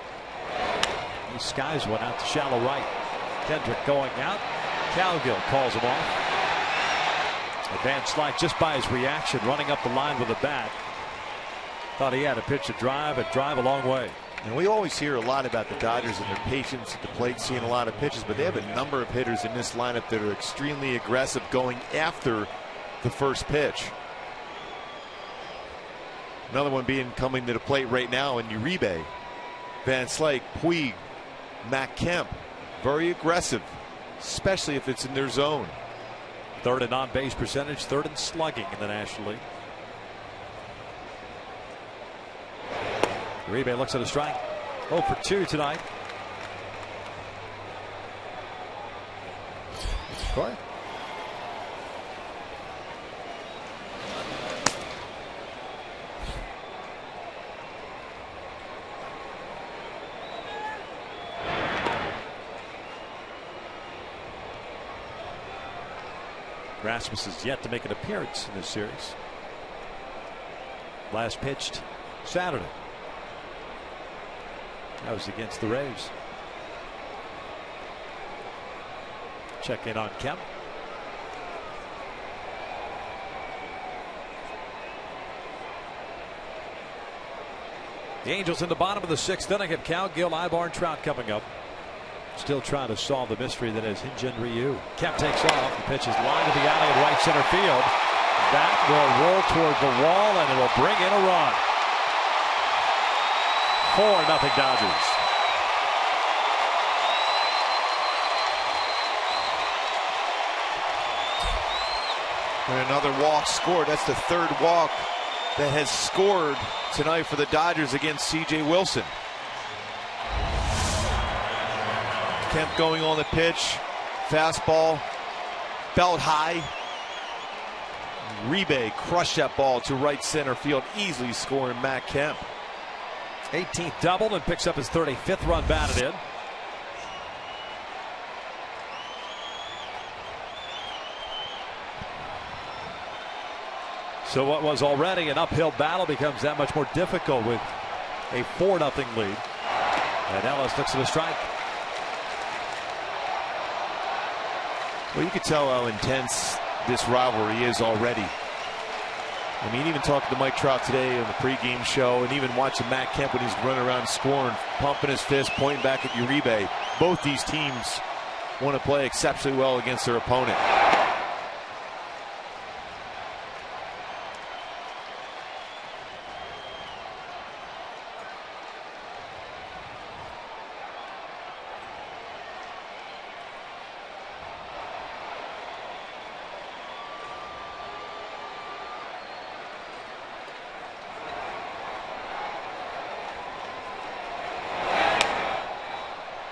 He skies one out to shallow right. Kendrick going out. Cowgill calls him off. Advanced Slight just by his reaction, running up the line with a bat. Thought he had a pitch to drive and drive a long way. And we always hear a lot about the Dodgers and their patience at the plate, seeing a lot of pitches, but they have a number of hitters in this lineup that are extremely aggressive going after the first pitch. Another one coming to the plate right now in Uribe. Van Slyke, Puig, Matt Kemp. Very aggressive, especially if it's in their zone. Third in on-base percentage, third in slugging in the National League. Uribe looks at a strike. 0 for 2 tonight. Corey. Rasmus has yet to make an appearance in this series. Last pitched Saturday. That was against the Rays. Check in on Kemp. The Angels in the bottom of the 6th inning have Cowgill, Ibar, and Trout coming up. Still trying to solve the mystery that is Hyun-Jin Ryu. Kemp takes off. The pitch is lined to the alley in right center field. That will roll toward the wall, and it will bring in a run. 4-0 Dodgers. And another walk scored. That's the third walk that has scored tonight for the Dodgers against C.J. Wilson. Kemp going on the pitch. Fastball. Belt high. Uribe crushed that ball to right center field, easily scoring Matt Kemp. 18th double and picks up his 35th run batted in. So what was already an uphill battle becomes that much more difficult with a 4-0 lead. And Ellis looks at a strike. Well, you can tell how intense this rivalry is already. I mean, even talking to Mike Trout today on the pregame show, and even watching Matt Kemp when he's running around scoring, pumping his fist, pointing back at Uribe. Both these teams want to play exceptionally well against their opponent.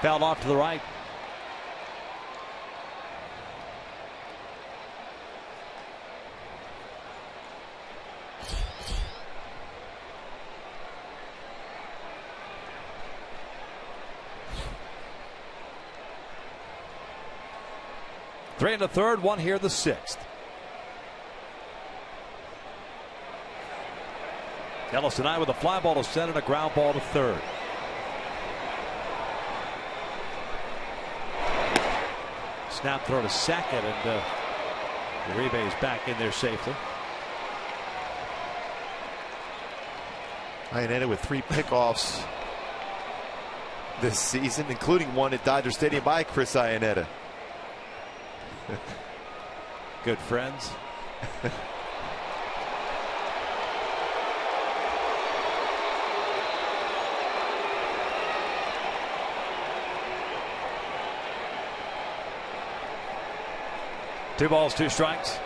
Fouled off to the right. Three in the third, one here in the sixth. Ellis tonight with a fly ball to center and a ground ball to third. Snap throw to second, and Uribe is back in there safely. Iannetta with 3 pickoffs this season, including one at Dodger Stadium by Chris Iannetta. Good friends. Two balls, two strikes.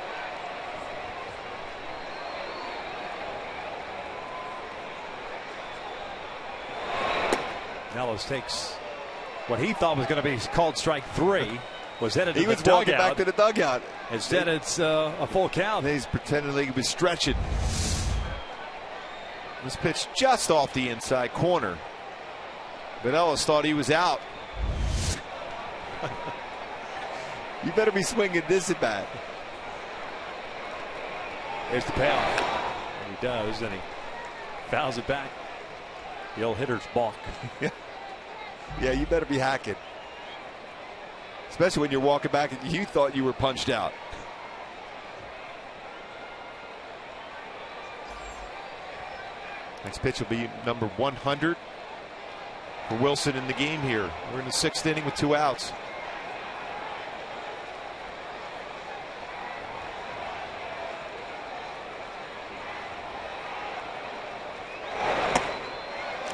Ellis takes what he thought was going to be called strike 3. Was headed to the dugout. He was walking back to the dugout. Instead, it's a full count. He's pretending like he was stretching. This pitch just off the inside corner. But Ellis thought he was out. You better be swinging this at bat. There's the payoff. And he does, and he fouls it back. The old hitter's balk. Yeah, you better be hacking. Especially when you're walking back and you thought you were punched out. Next pitch will be number 100 for Wilson in the game here. We're in the 6th inning with 2 outs.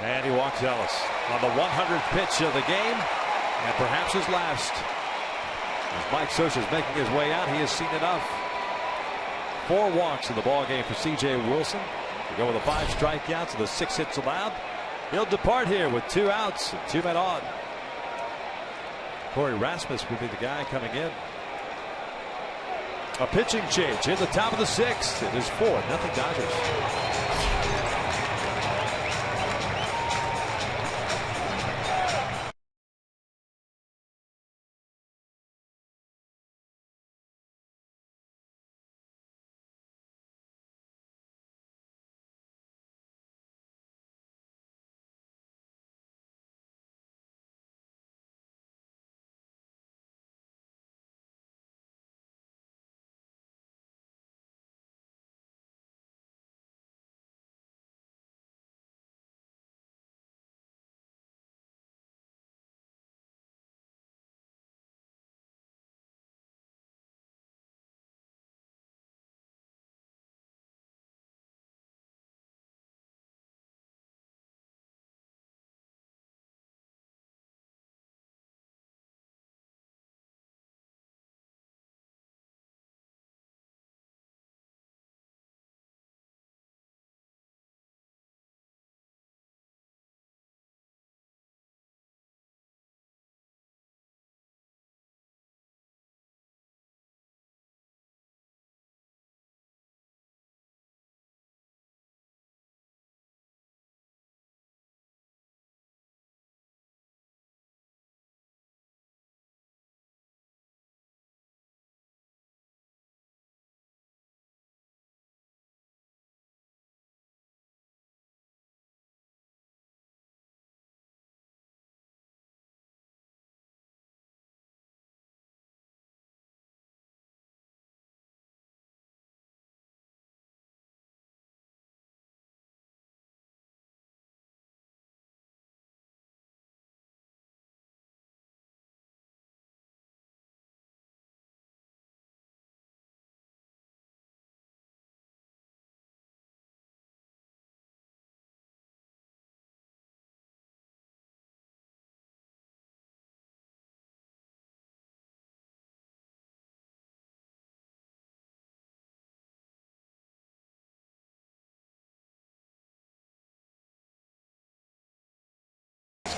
And he walks Ellis on the 100th pitch of the game, and perhaps his last. As Mike Scioscia is making his way out, he has seen enough. 4 walks in the ball game for C.J. Wilson. To go with the 5 strikeouts and the 6 hits allowed. He'll depart here with 2 outs and 2 men on. Corey Rasmus will be the guy coming in. A pitching change in the top of the 6th. It is 4-0 Dodgers.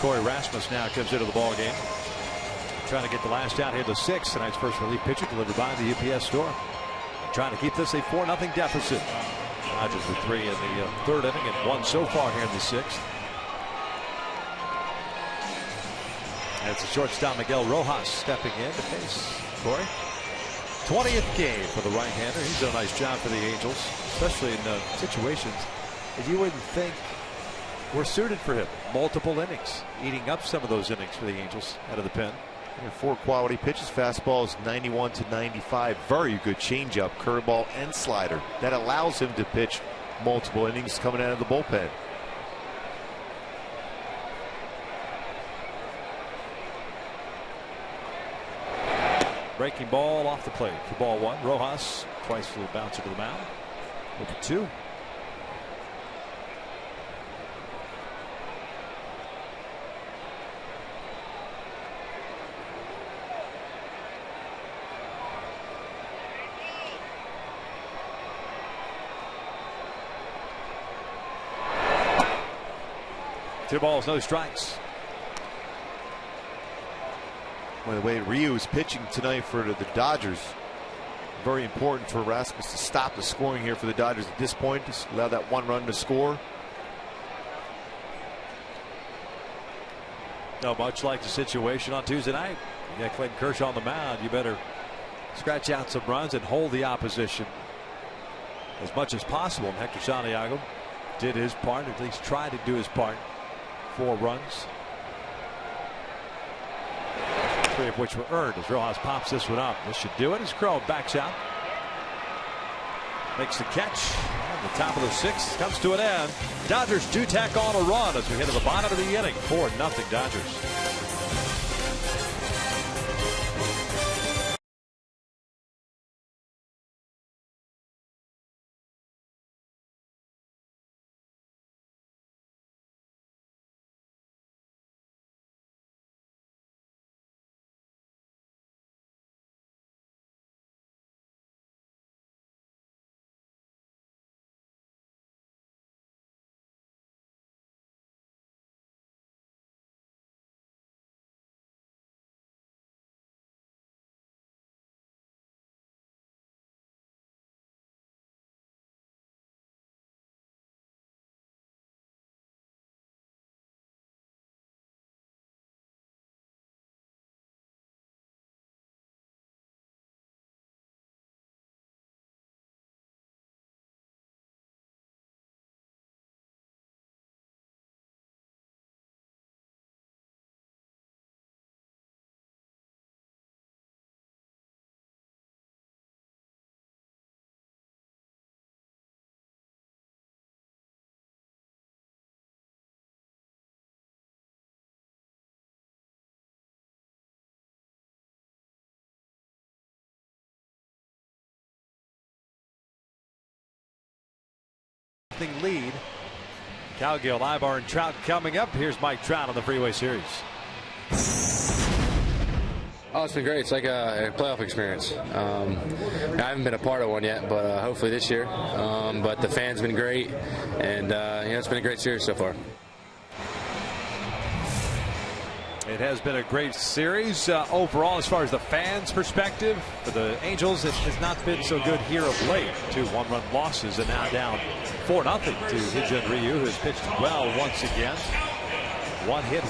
Corey Rasmus now comes into the ball game, trying to get the last out here in the 6th. Tonight's first relief pitcher delivered by the UPS store. Trying to keep this a 4-0 deficit. Dodgers with 3 in the 3rd inning and 1 so far here in the 6th. And it's the shortstop Miguel Rojas stepping in to face Corey. 20th game for the right-hander. He's done a nice job for the Angels, especially in situations that you wouldn't think were suited for him. Multiple innings, eating up some of those innings for the Angels out of the pen. 4 quality pitches, fastballs 91 to 95. Very good changeup, curveball, and slider. That allows him to pitch multiple innings coming out of the bullpen. Breaking ball off the plate for ball 1. Rojas twice will bounce it to the mound. Look at 2. Two balls, no strikes. Well, the way Ryu is pitching tonight for the Dodgers, very important for Rasmus to stop the scoring here for the Dodgers at this point. Just allow that 1 run to score. No, much like the situation on Tuesday night. You got Clayton Kershaw on the mound. You better scratch out some runs and hold the opposition as much as possible. And Hector Santiago did his part, at least tried to do his part. 4 runs, 3 of which were earned as Rojas pops this one up. This should do it as Crow backs out. Makes the catch. And the top of the 6th comes to an end. Dodgers do tack on a run as we hit to the bottom of the inning. 4-0 Dodgers. Lead. Cowgill, Ibar, and Trout coming up. Here's Mike Trout on the Freeway Series. Oh, it's been great. It's like a playoff experience. I haven't been a part of one yet, but hopefully this year. But the fans been great, and it's been a great series so far. It has been a great series overall as far as the fans' perspective. For the Angels, it has not been so good here of late. 2 one-run losses and now down 4-0 to Hyun-Jin Ryu, who has pitched well once again. 1 hit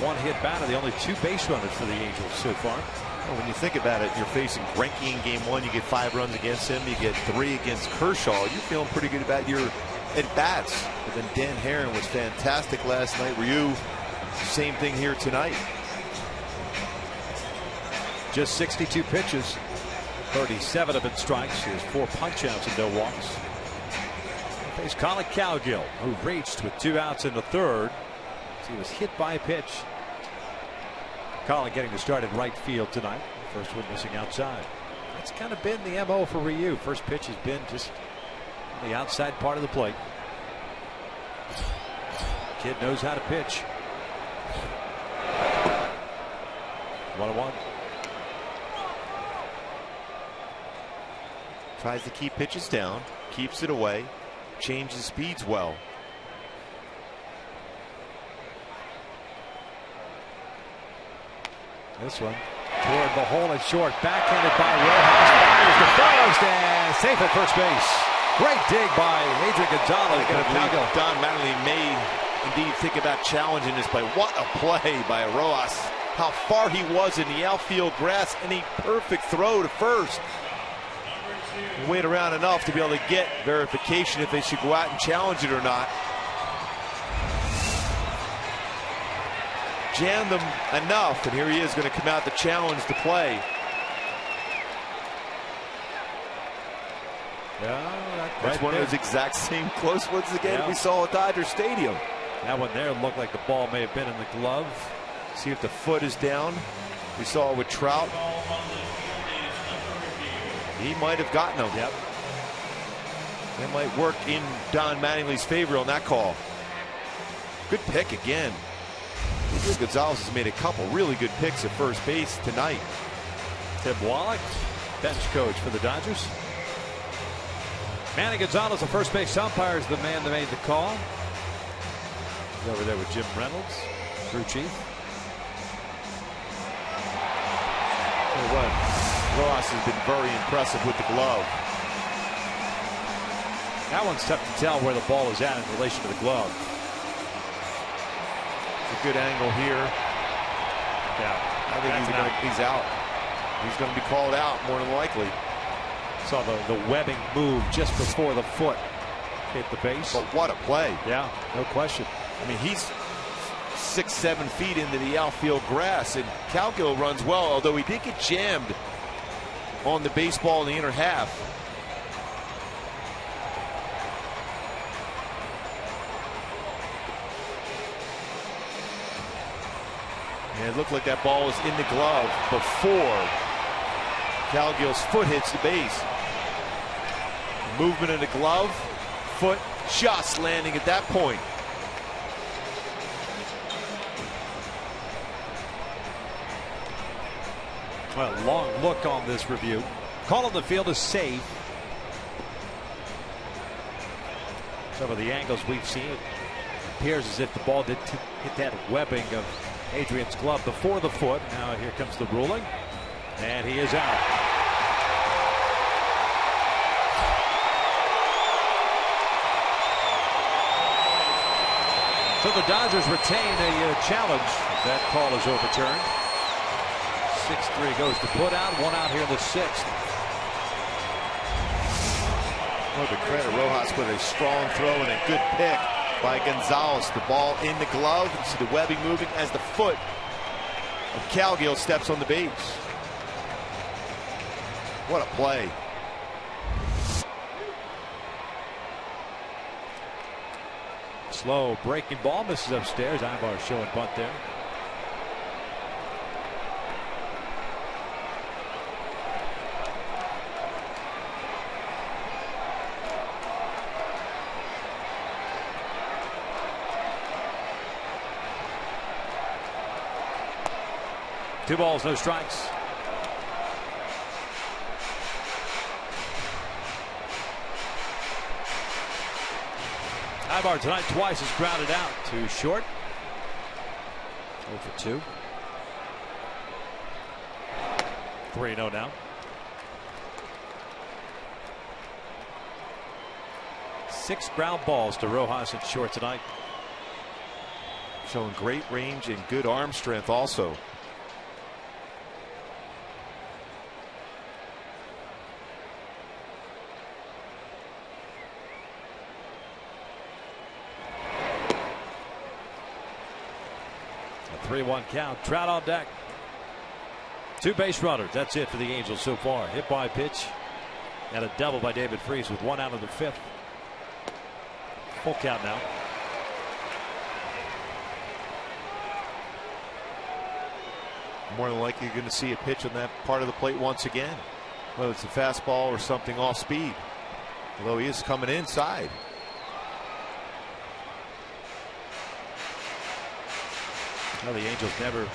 batter, the only 2 base runners for the Angels so far. Well, when you think about it, you're facing Greinke in game 1. You get 5 runs against him. You get 3 against Kershaw. You're feeling pretty good about your at-bats. But then Dan Herron was fantastic last night. Ryu, same thing here tonight. Just 62 pitches, 37 have been strikes. He has 4 punch-outs and no walks. Face Colin Cowgill, who reached with 2 outs in the 3rd. He was hit by a pitch. Colin getting the start in right field tonight. First one missing outside. That's kind of been the MO for Ryu. First pitch has been just on the outside part of the plate. Kid knows how to pitch. 1-1. Tries to keep pitches down, keeps it away, changes speeds well. This one toward the hole and short. Backhanded by Rojas. Fires to first and safe at first base. Great dig by Adrian Gonzalez. Don Mattingly may indeed think about challenging this play. What a play by Rojas. How far he was in the outfield grass, and a perfect throw to first. Wait around enough to be able to get verification if they should go out and challenge it or not. Jammed them enough, and here he is going to come out to challenge the play. Yeah, that's one of those exact same close ones again we saw at Dodger Stadium. That one there looked like the ball may have been in the glove. See if the foot is down. We saw it with Trout. He might have gotten him. Yep. That might work in Don Mattingly's favor on that call. Good pick again. Gonzalez has made a couple really good picks at first base tonight. Tim Wallach, bench coach for the Dodgers. Manny Gonzalez, the first base umpire, is the man that made the call. He's over there with Jim Reynolds, crew chief. Tell you what, Rojas has been very impressive with the glove. That one's tough to tell where the ball is at in relation to the glove. It's a good angle here. Yeah, I think he's out. He's going to be called out more than likely. Saw the webbing move just before the foot hit the base. But what a play. Yeah, no question. I mean, he's 6-7 feet into the outfield grass, and Cowgill runs well, although he did get jammed on the baseball in the inner half. And it looked like that ball was in the glove before Cowgill's foot hits the base. Movement in the glove, foot just landing at that point. Well, long look on this review. Call on the field is safe. Some of the angles we've seen, it appears as if the ball did hit that webbing of Adrian's glove before the foot. Now here comes the ruling, and he is out. So the Dodgers retain a challenge. That call is overturned. 6-3 goes to put out. One out here in the sixth. Well, the credit Rojas with a strong throw and a good pick by Gonzalez. The ball in the glove. You see the webbing moving as the foot of Cowgill steps on the base. What a play. Slow breaking ball, misses upstairs. Ibar showing bunt there. Two balls, no strikes. Ibar tonight twice is grounded out to short. 0 for 2. 3-0 now. 6 ground balls to Rojas at short tonight. Showing great range and good arm strength also. A 3-1 count. Trout on deck. 2 base runners. That's it for the Angels so far. Hit by pitch and a double by David Freese with 1 out of the 5th. Full count now. More than likely you're going to see a pitch on that part of the plate once again, whether it's a fastball or something off speed, although he is coming inside. Well, the Angels never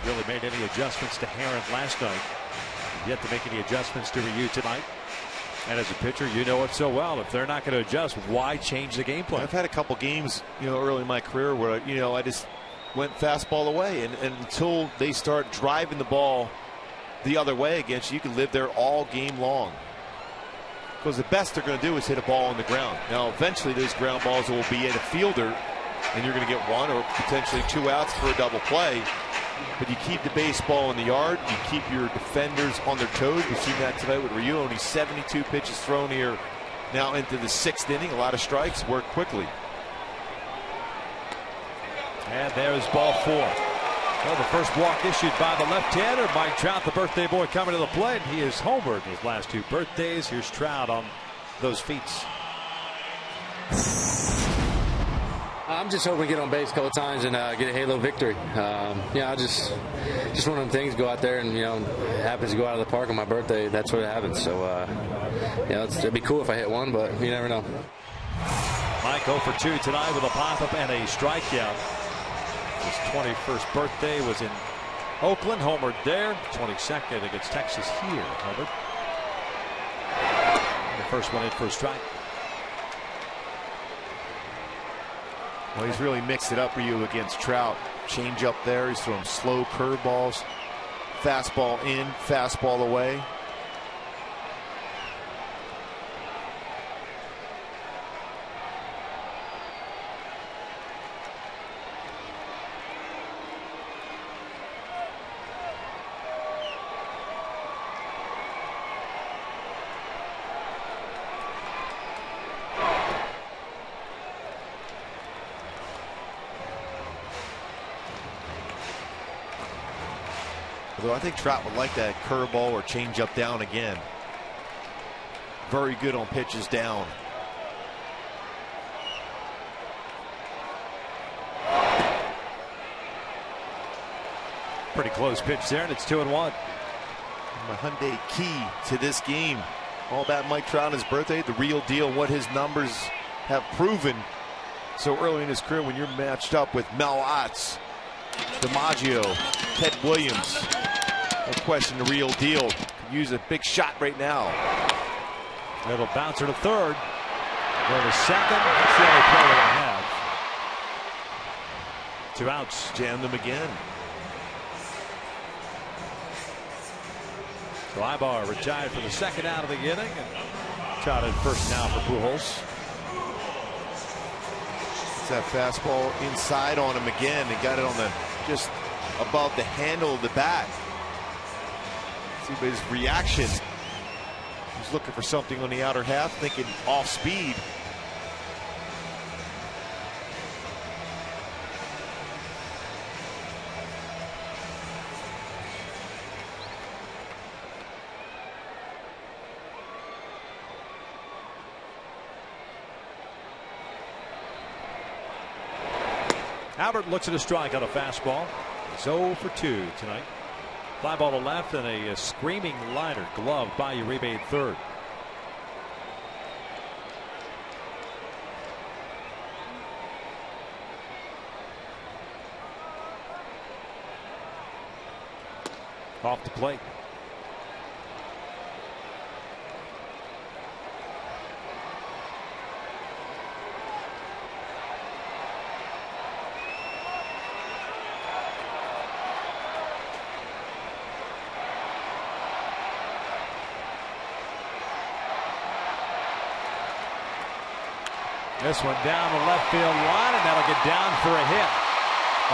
really made any adjustments to Herron last night. Yet to make any adjustments to Ryu tonight. And as a pitcher, you know it so well. If they're not going to adjust, why change the game plan? I've had a couple games, early in my career where, I just went fastball away. And until they start driving the ball the other way against you, you can live there all game long. Because the best they're going to do is hit a ball on the ground. Now, eventually, those ground balls will be at a fielder, and you're going to get 1 or potentially 2 outs for a double play. But you keep the baseball in the yard. You keep your defenders on their toes. We've seen that tonight with Ryu. Only 72 pitches thrown here now into the 6th inning. A lot of strikes. Work quickly. And there's ball 4. Well, the first walk issued by the left-hander, Mike Trout, the birthday boy, coming to the plate. He has homered his last 2 birthdays. Here's Trout on those feats. I'm just hoping to get on base a couple times and get a halo victory. Just one of them things. Go out there and it happens to go out of the park on my birthday. That's what happens. So it'd be cool if I hit one, but you never know. Mike 0 for 2 tonight with a pop-up and a strikeout. His 21st birthday was in Oakland, homered there. 22nd against Texas here, homered. And the first one in for a strike. Well, he's really mixed it up for you against Trout. Change up there. He's throwing slow curveballs. Fastball in, fastball away. Although I think Trout would like that curveball or changeup down again. Very good on pitches down. Pretty close pitch there, and it's 2-1. The Hyundai key to this game. All about Mike Trout on his birthday, the real deal, what his numbers have proven so early in his career when you're matched up with Mel Otts, DiMaggio, Ted Williams. No question, the real deal. Could use a big shot right now. It'll bounce her to third. Go to second. That's the only play they have. 2 outs. Jammed them again. So Ibar retired for the 2nd out of the inning. And Trout at first now for Pujols. It's that fastball inside on him again. They got it on the just above the handle of the bat. See his reaction. He's looking for something on the outer half, thinking off speed. Albert looks at a strike on a fastball. He's 0 for 2 tonight. Fly ball to left and a screaming liner gloved by Uribe at third. Off the plate. This one down the left field line, and that'll get down for a hit.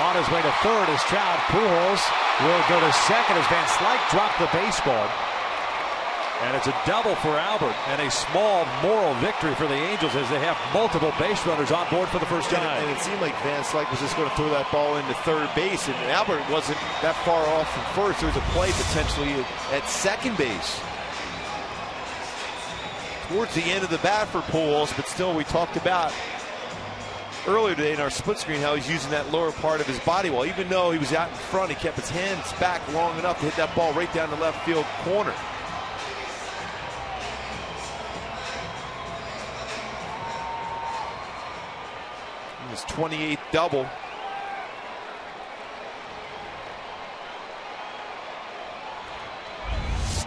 On his way to third is Trout. Pujols will go to second as Van Slyke dropped the baseball. And it's a double for Albert, and a small moral victory for the Angels as they have multiple base runners on board for the first time. And it seemed like Van Slyke was just going to throw that ball into third base, and Albert wasn't that far off from first. There was a play potentially at second base. Towards the end of the bat for Pujols, but still, we talked about earlier today in our split screen how he's using that lower part of his body. Well, even though he was out in front, he kept his hands back long enough to hit that ball right down the left field corner. His 28th double.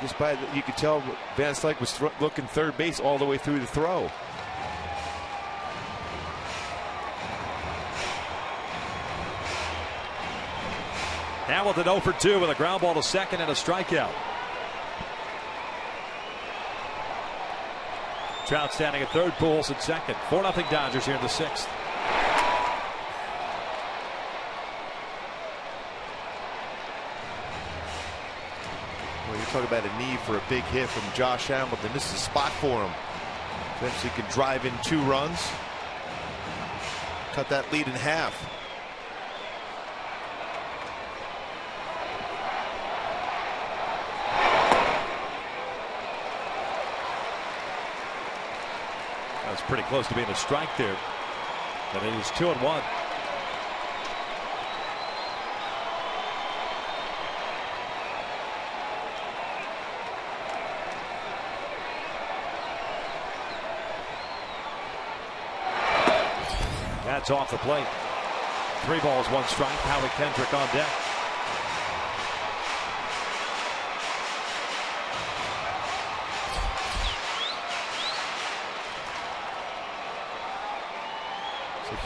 Just by you could tell Van Slyke was looking third base all the way through the throw. Hamilton 0 for 2 with a ground ball to second and a strikeout. Trout standing at third, Pujols at second. 4-0 Dodgers here in the sixth. Well, you're talking about a need for a big hit from Josh Hamilton. This is a spot for him. Eventually can drive in 2 runs. Cut that lead in half. That's pretty close to being a strike there. But it is 2-1. That's off the plate. 3 balls, 1 strike. Howie Kendrick on deck.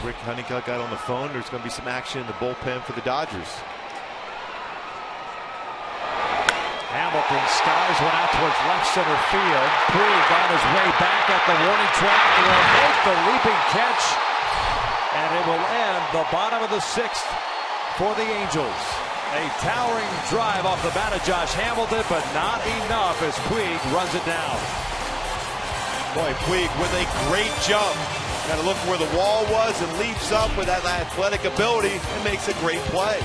Rick Honeycutt got on the phone. There's going to be some action in the bullpen for the Dodgers. Hamilton skies one out towards left center field. Puig on his way back at the warning track. Will make the leaping catch. And it will end the bottom of the 6th for the Angels. A towering drive off the bat of Josh Hamilton, but not enough as Puig runs it down. Boy, Puig with a great jump. Got to look where the wall was and leaps up with that athletic ability and makes a great play.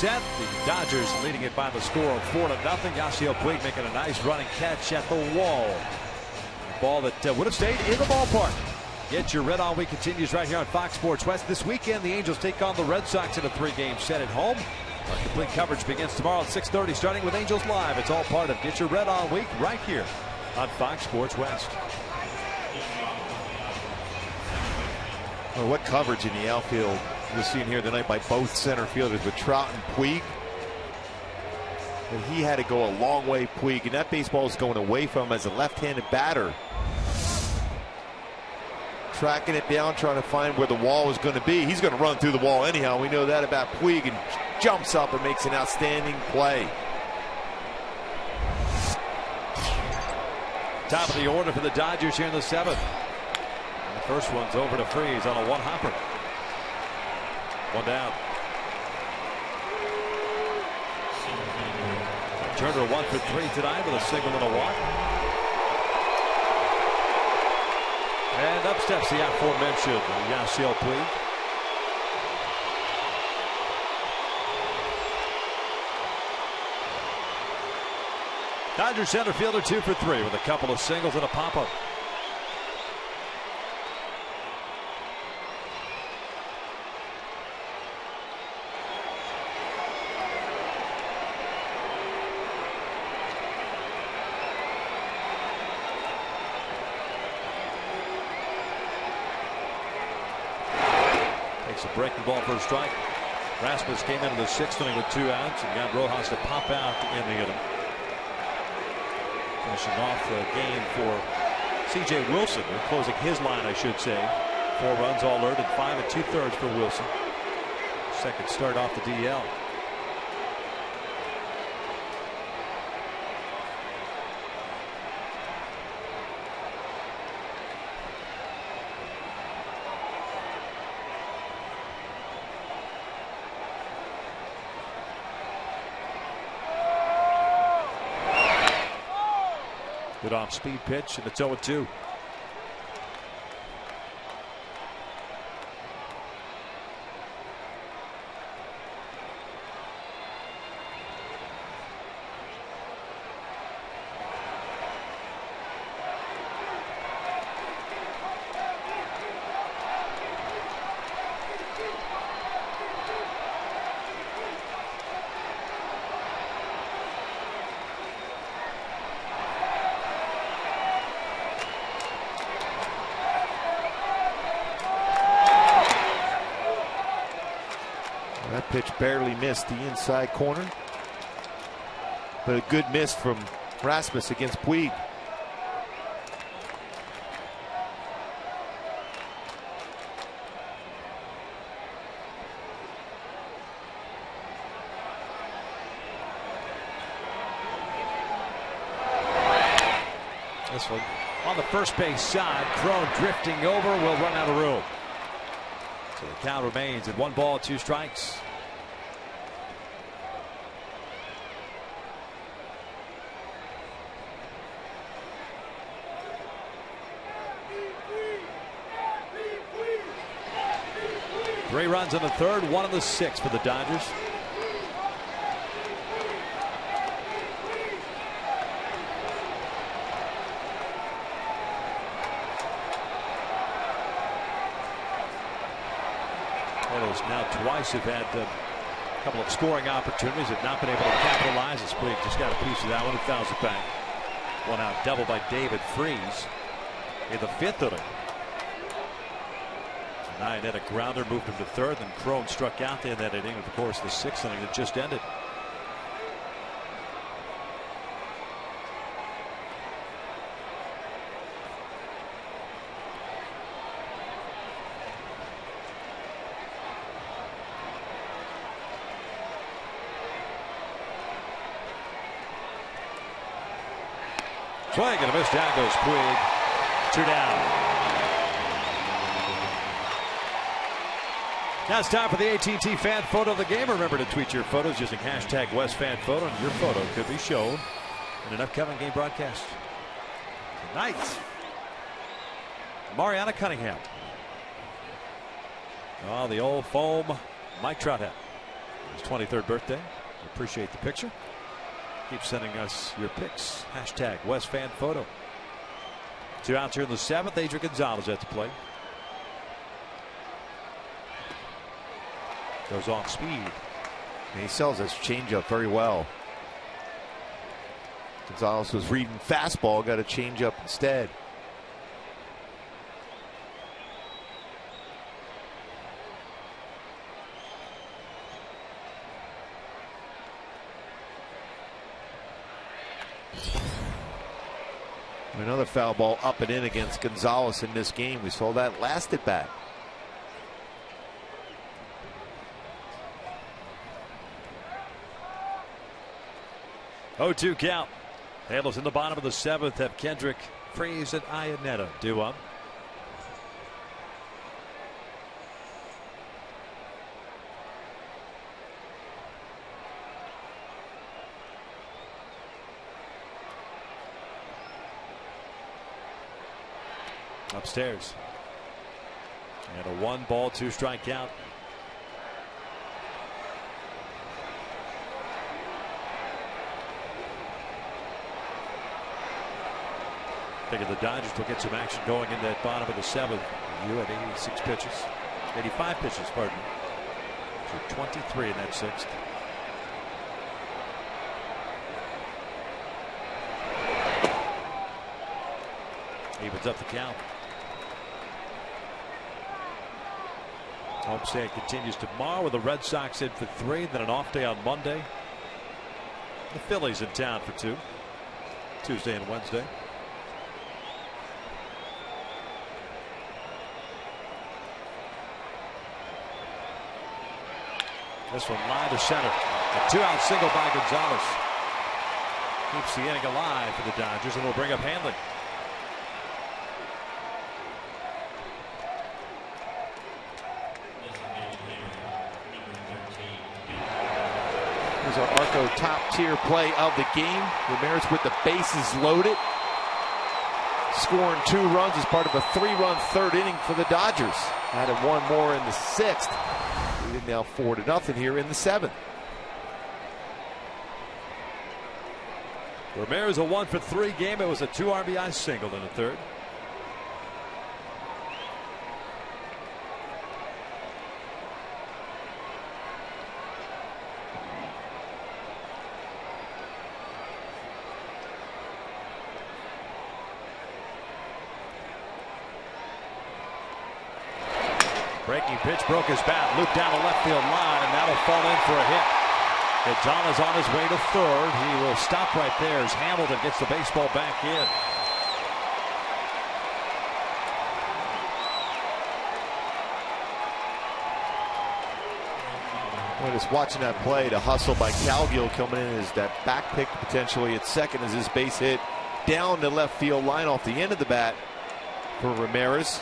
The Dodgers leading it by the score of 4-0. Yasiel Puig making a nice running catch at the wall. A ball that would have stayed in the ballpark. Get your Red On Week continues right here on Fox Sports West. This weekend, the Angels take on the Red Sox in a 3-game set at home. Our complete coverage begins tomorrow at 6:30, starting with Angels Live. It's all part of Get Your Red On Week right here on Fox Sports West. Well, what coverage in the outfield we're seeing here tonight by both center fielders with Trout and Puig. And he had to go a long way, Puig, and that baseball is going away from him as a left-handed batter. Tracking it down, trying to find where the wall is going to be. He's going to run through the wall anyhow. We know that about Puig, and jumps up and makes an outstanding play. Top of the order for the Dodgers here in the 7th. And the first one's over to Freese on a 1-hopper. 1 down. Turner 1 for 3 tonight with a single and a walk. And up steps the aforementioned Yasiel Puig. Dodgers center fielder 2 for 3 with a couple of singles and a pop-up. It's a breaking ball for a strike. Rasmus came into the 6th inning with 2 outs and got Rojas to pop out in the inning. Finishing off the game for C.J. Wilson, or closing his line, I should say. 4 runs all earned and 5 2/3 for Wilson. Second start off the DL. Good off-speed pitch, and it's 0-2. That pitch barely missed the inside corner, but a good miss from Rasmus against Puig. This one on the first base side. Crone drifting over, will run out of room. So the count remains at 1 ball, 2 strikes. Three runs in the 3rd, 1 in the 6th for the Dodgers. Orioles now twice have had a couple of scoring opportunities, have not been able to capitalize. This Puig just got a piece of that one and fouls it back. 1 out double by David Freese in the 5th inning. Nine had a grounder, moved him to 3rd, and Crone struck out in that inning. Of course, the 6th inning that just ended. Swing and a miss. Down goes Puig. 2 down. Now it's time for the AT&T fan photo of the game. Remember to tweet your photos using hashtag WestFanPhoto, and your photo could be shown in an upcoming game broadcast. Tonight, Mariana Cunningham. Oh, the old foam Mike Trout hat. His 23rd birthday. We appreciate the picture. Keep sending us your pics. Hashtag WestFanPhoto. 2 outs here in the 7th. Adrian Gonzalez at the plate. Goes off speed. And he sells his changeup very well. Gonzalez was reading fastball, got a changeup instead. Another foul ball up and in against Gonzalez in this game. We saw that last at bat. 0-2 count. Halos in the bottom of the 7th have Kendrick, Freese, and Iannetta due up. Upstairs. And a 1 ball, 2 strike count. Figure the Dodgers will get some action going in that bottom of the 7th. You at 86 pitches. 85 pitches, pardon me. So 23 in that 6th. Evens up the count. Homestand continues tomorrow with the Red Sox in for 3, then an off day on Monday. The Phillies in town for 2, Tuesday and Wednesday. This one line to center. A 2-out single by Gonzalez. Keeps the inning alive for the Dodgers, and will bring up Hanley. Here's our Arco top tier play of the game. Ramirez with the bases loaded, scoring 2 runs as part of a 3-run third inning for the Dodgers. Added 1 more in the 6th. Leading now 4-0 here in the 7th. Ramirez a 1-for-3 game. It was a 2 RBI single in the 3rd. Breaking pitch broke his bat, looped down the left field line, and that'll fall in for a hit. Gonzalez on his way to 3rd. He will stop right there as Hamilton gets the baseball back in. Well, just watching that play, the hustle by Calgill coming in as that back pick potentially at second as his base hit down the left field line off the end of the bat for Ramirez.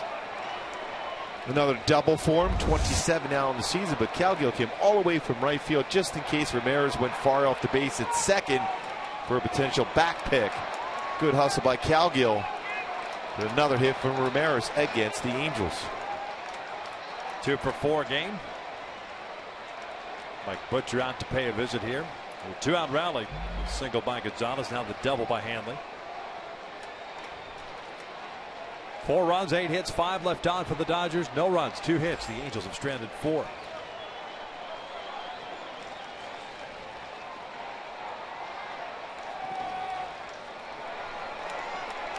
Another double for him, 27 now in the season, but Calgill came all the way from right field just in case Ramirez went far off the base at second for a potential back pick. Good hustle by Calgill. But another hit from Ramirez against the Angels. 2-for-4 game. Mike Butcher out to pay a visit here. A 2-out rally. Single by Gonzalez, now the double by Hanley. 4 runs, 8 hits, 5 left on for the Dodgers. No runs, 2 hits. The Angels have stranded 4.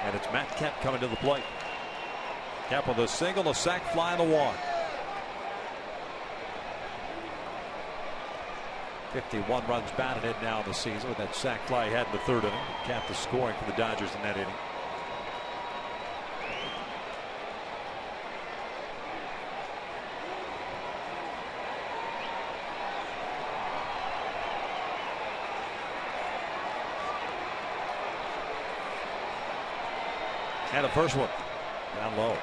And it's Matt Kemp coming to the plate. Kemp with a single, a sac fly, and a walk. 51 runs batted in now in the season with that sac fly he had in the 3rd inning. Kemp is scoring for the Dodgers in that inning. And the first one down low.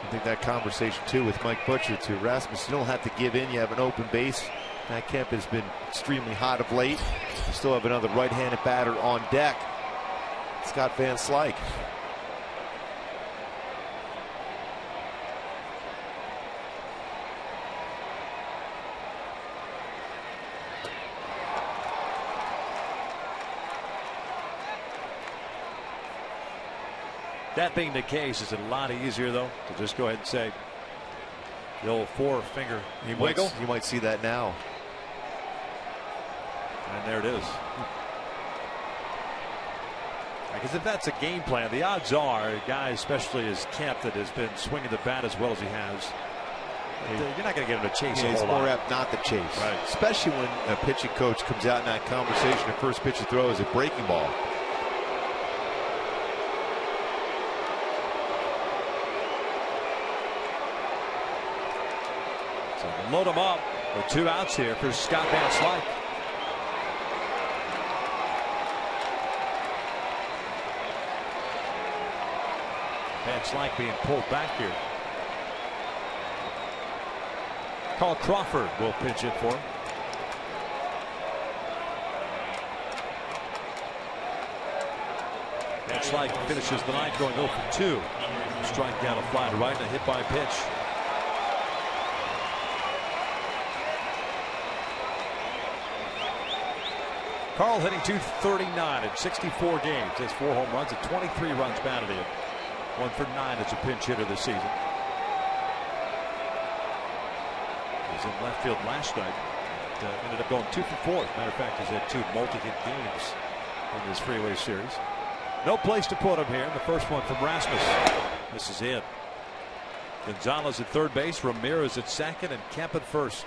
I think that conversation too with Mike Butcher to Rasmus, you don't have to give in. You have an open base. Matt Kemp has been extremely hot of late. You still have another right-handed batter on deck. Scott Van Slyke. That being the case, is it a lot easier though to just go ahead and say the old 4-finger wiggle? You might see that now. And there it is. Because if that's a game plan, the odds are a guy, especially as Kemp, that has been swinging the bat as well as he has, you're not going to get him to chase a He's whole more lot. apt not to chase. Right. Especially when a pitching coach comes out in that conversation, the first pitch you throw is a breaking ball. Load him up with 2 outs here for Scott Van Slyke. Van Slyke being pulled back here. Carl Crawford will pitch it for him. Van Slyke finishes the night going 0 for 2. Strike down, a fly to right, and a hit by pitch. Carl hitting .239 in 64 games. Has 4 home runs and 23 runs batted in. 1 for 9 as a pinch hitter this season. He was in left field last night. Ended up going 2 for 4. As a matter of fact, he's had 2 multi-hit games in this freeway series. No place to put him here. The first one from Rasmus. This is in. Gonzalez at third base, Ramirez at second, and Kemp at first.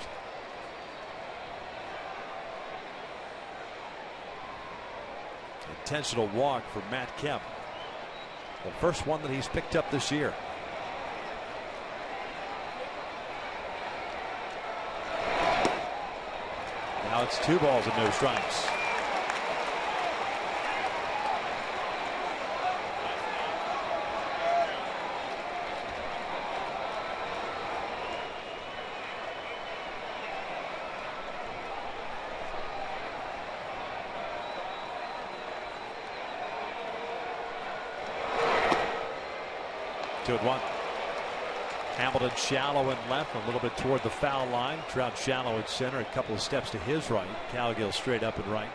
Intentional walk for Matt Kemp. The first one that he's picked up this year. Now it's 2 balls and no strikes. Two and one. Hamilton shallow and left, a little bit toward the foul line. Trout shallow at center, a couple of steps to his right. Cowgill straight up and right.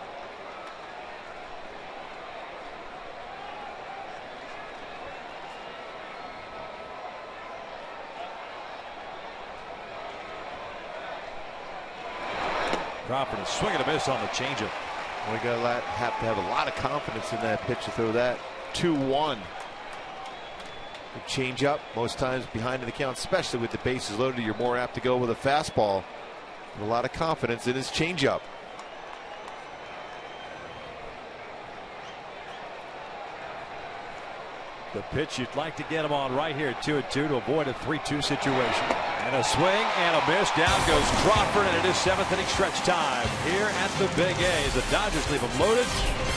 Crawford is swinging a miss on the changeup. We have to have a lot of confidence in that pitch to throw that. 2-1. Change up most times behind the count, especially with the bases loaded. You're more apt to go with a fastball. With a lot of confidence in his changeup. The pitch you'd like to get him on right here, 2-2, to avoid a 3-2 situation. And a swing and a miss. Down goes Crawford, and it is 7th inning stretch time here at the Big A as the Dodgers leave him loaded,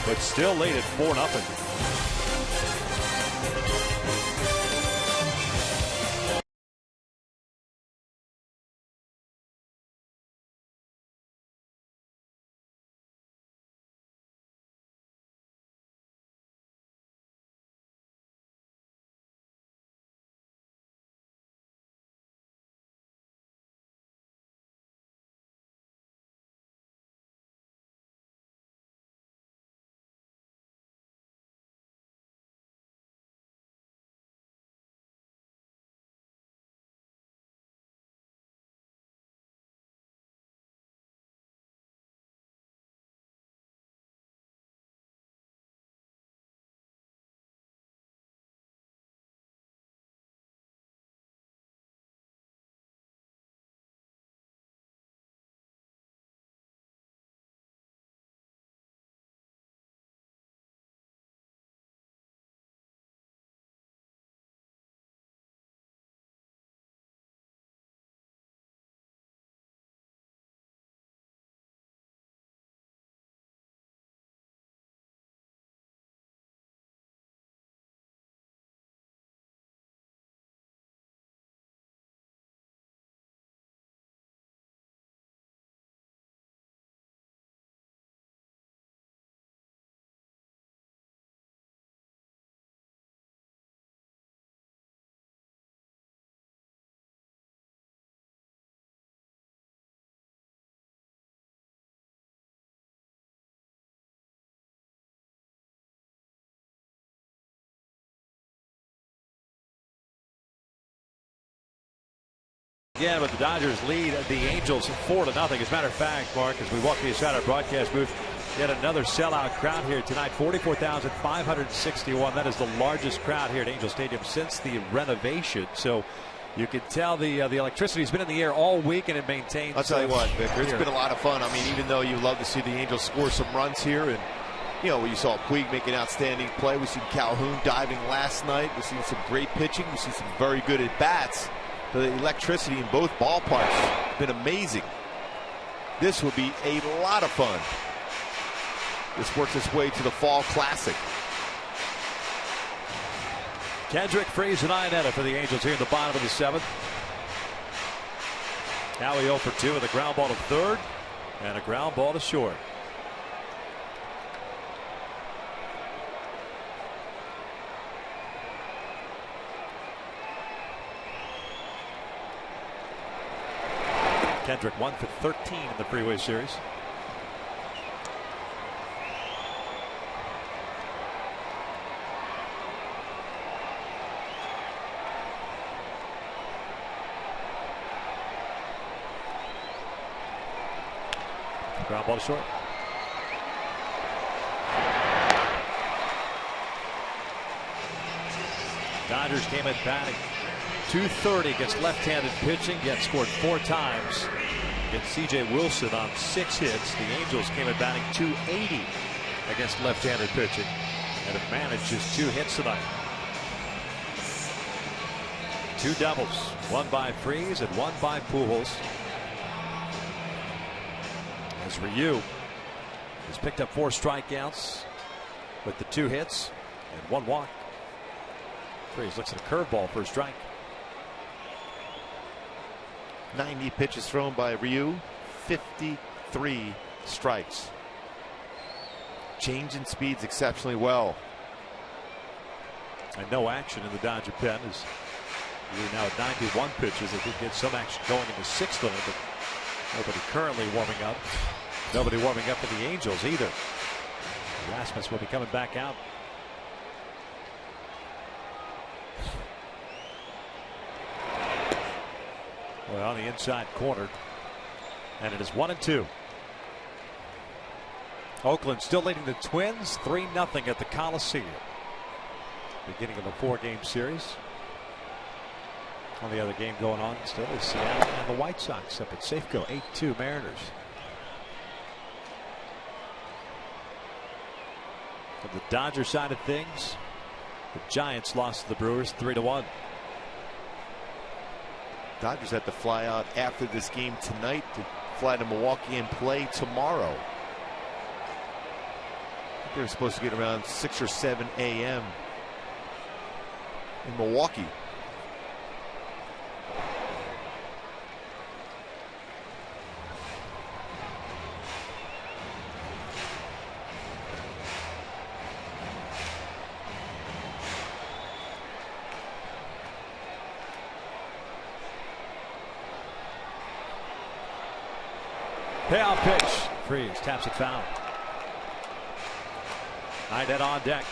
but still lead at 4-0. Again, but the Dodgers lead the Angels 4-0. As a matter of fact, Mark, as we walk inside our broadcast booth, yet another sellout crowd here tonight. 44,561. That is the largest crowd here at Angel Stadium since the renovation. So you can tell the electricity's been in the air all week, and it maintains. I'll tell you what, Victor, it's been a lot of fun. I mean, even though you love to see the Angels score some runs here, and you know, we saw Puig make an outstanding play. We've seen Calhoun diving last night. We've seen some great pitching. We've seen some very good at bats. The electricity in both ballparks has been amazing. This would be a lot of fun. This works its way to the Fall Classic. Kendrick frees an Iannetta for the Angels here in the bottom of the 7th. Now he 0 for 2 with a ground ball to third and a ground ball to short. Kendrick 1 for 13 in the Freeway Series. Ground ball to short. Dodgers came in batting .230 against left-handed pitching, yet scored 4 times against C.J. Wilson on 6 hits. The Angels came in batting .280 against left-handed pitching and have managed just 2 hits tonight. 2 doubles, 1 by Freese and 1 by Pujols. As Ryu has picked up 4 strikeouts with the 2 hits and 1 walk. Freese looks at a curveball for a strike. 90 pitches thrown by Ryu, 53 strikes. Changing speeds exceptionally well. And no action in the Dodger pen is we're now at 91 pitches. They did get some action going in the 6th inning, but nobody currently warming up. Nobody warming up for the Angels either. Rasmus will be coming back out. Well, on the inside corner, and it is 1-2. Oakland still leading the Twins 3-0 at the Coliseum. Beginning of a 4-game series. Only other game going on still is Seattle and the White Sox up at Safeco. 8-2 Mariners. From the Dodger side of things, the Giants lost to the Brewers 3-1. Dodgers have to fly out after this game tonight to fly to Milwaukee and play tomorrow. They're supposed to get around 6 or 7 a.m. in Milwaukee. Payoff pitch. Freese taps it foul. Dead on deck.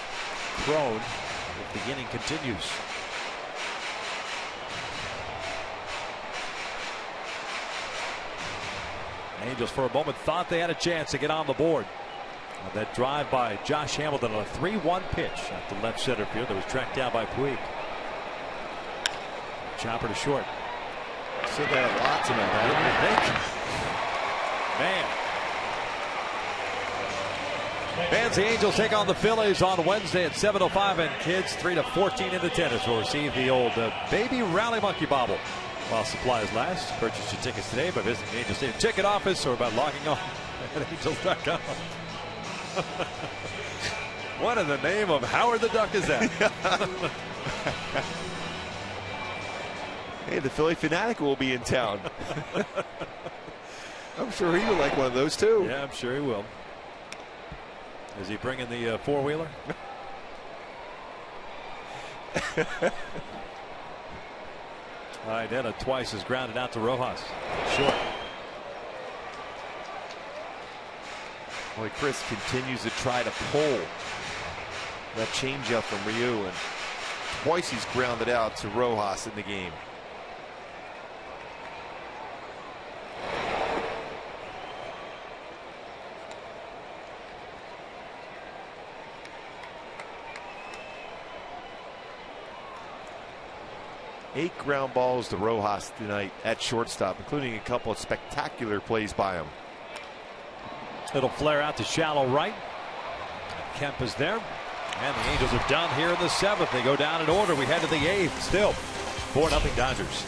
Crone. If the inning continues. Angels for a moment thought they had a chance to get on the board. That drive by Josh Hamilton on a 3-1 pitch at the left center field that was tracked down by Puig. Chopper to short. Said that a lot tonight, didn't you think? Man. Fans, the Angels take on the Phillies on Wednesday at 7:05, and kids 3 to 14 in the tennis will receive the old baby rally monkey bobble while supplies last. Purchase your tickets today by visiting the Angels Stadium ticket office or by logging on at angels.com. What in the name of Howard the Duck is that? Hey, the Philly Fanatic will be in town. I'm sure he would like one of those too. Yeah, I'm sure he will. Is he bringing the four-wheeler? Anna twice is grounded out to Rojas. Short. Boy, Chris continues to try to pull that changeup from Ryu, and twice he's grounded out to Rojas in the game. Eight ground balls to Rojas tonight at shortstop, including a couple of spectacular plays by him. It'll flare out to shallow right. Kemp is there. And the Angels are done here in the 7th. They go down in order. We head to the 8th. Still 4-0 Dodgers.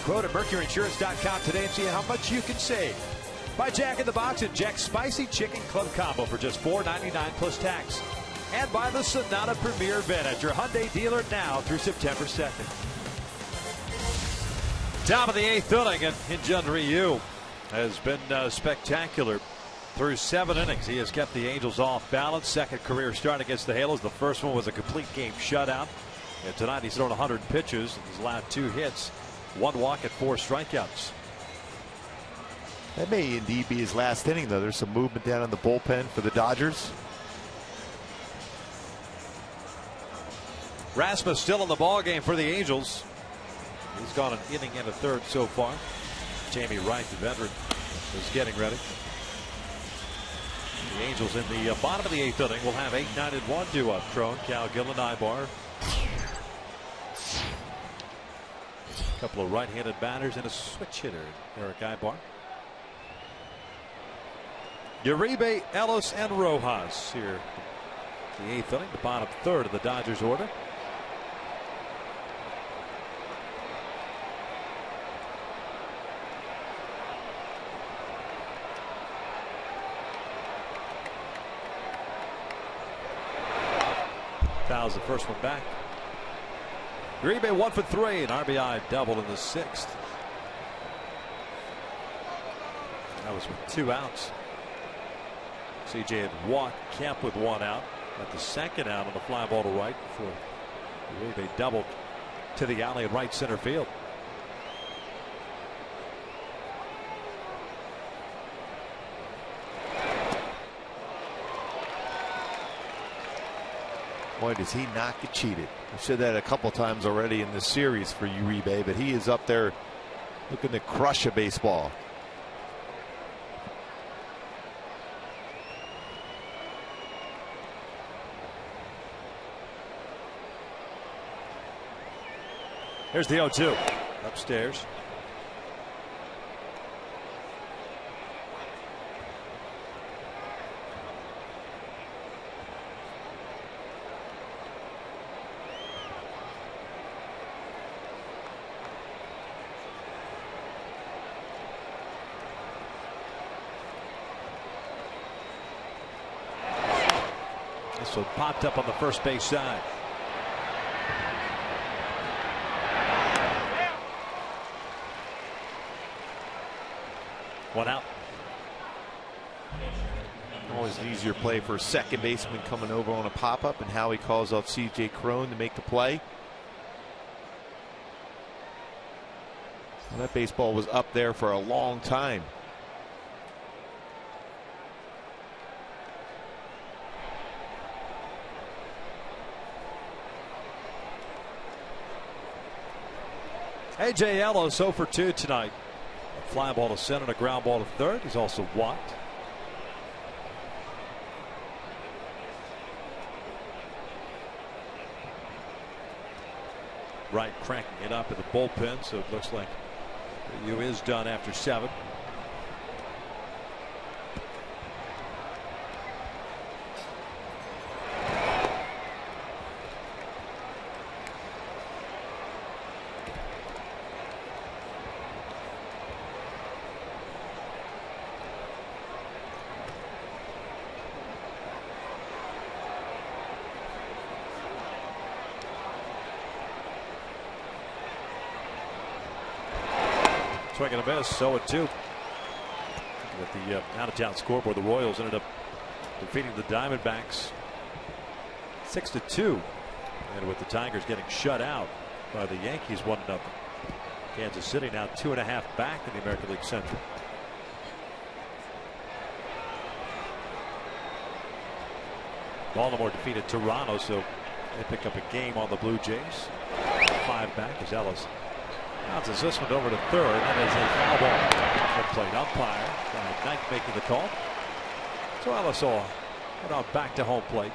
Quote at mercuryinsurance.com today and see how much you can save. Buy Jack in the Box and Jack's Spicy Chicken Club Combo for just $4.99 plus tax. And buy the Sonata Premier Event at your Hyundai dealer now through September 2nd. Top of the 8th inning, and Hyun-Jin Ryu has been spectacular. Through 7 innings, he has kept the Angels off balance. Second career start against the Halos. The first one was a complete game shutout. And tonight he's thrown 100 pitches. His last 2 hits, 1 walk and 4 strikeouts. That may indeed be his last inning, though. There's some movement down in the bullpen for the Dodgers. Rasmus still in the ballgame for the Angels. He's gone an inning and a third so far. Jamie Wright, the veteran, is getting ready. The Angels in the bottom of the 8th inning will have 8, 9, and 1 due up. Crone, Cowgill, and Ibar. A couple of right-handed batters and a switch hitter, Eric Ibar. Uribe, Ellis, and Rojas here. The 8th inning, the bottom third of the Dodgers order. Fouls the first one back. Uribe 1 for 3, an RBI double in the 6th. That was with 2 outs. CJ had walked Kemp with 1 out. Got the second out on the fly ball to right before Uribe doubled to the alley in right center field. Boy, does he not get cheated. I've said that a couple times already in this series for Uribe, but he is up there looking to crush a baseball. Here's the 0-2 upstairs. This one popped up on the first base side. One out. Always an easier play for a second baseman coming over on a pop-up, and Howie calls off C.J. Crone to make the play. Well, that baseball was up there for a long time. A.J. Ellis 0 for 2 tonight. A fly ball to center and a ground ball to third. He's also walked. Wright cranking it up in the bullpen, so it looks like Ryu is done after 7. Swing and a miss, 0-2. With the out-of-town scoreboard, the Royals ended up defeating the Diamondbacks 6-2, and with the Tigers getting shut out by the Yankees 1-0. Kansas City now 2.5 back in the American League Central. Baltimore defeated Toronto, so they pick up a game on the Blue Jays. 5 back as Ellis bounces this one over to third. That is a foul ball. Home plate umpire, Knight making the call. So Ellis went on back to home plate.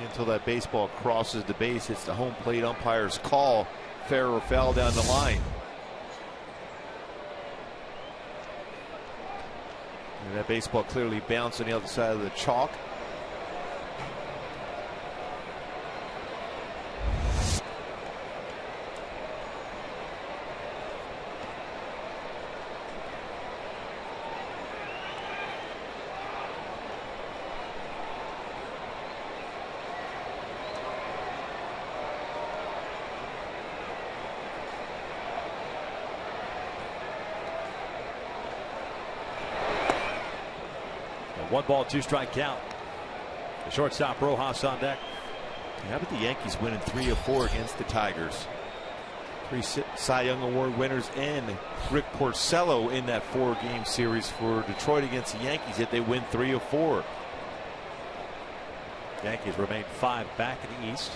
Until that baseball crosses the base, it's the home plate umpire's call. Fair or foul down the line. And that baseball clearly bounced on the other side of the chalk. A 1-ball, 2-strike count. The shortstop Rojas on deck. How about the Yankees winning 3 of 4 against the Tigers? 3 Cy Young Award winners and Rick Porcello in that 4-game series for Detroit against the Yankees, yet they win 3 of 4. Yankees remain 5 back in the East.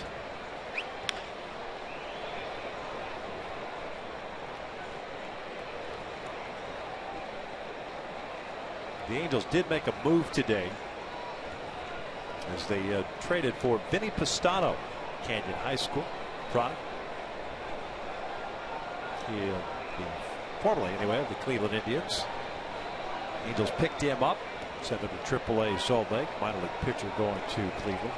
The Angels did make a move today as they traded for Vinny Pistano, Canyon High School product. He formerly anyway of the Cleveland Indians. Angels picked him up, sent him to AAA Salt Lake, minor league pitcher going to Cleveland.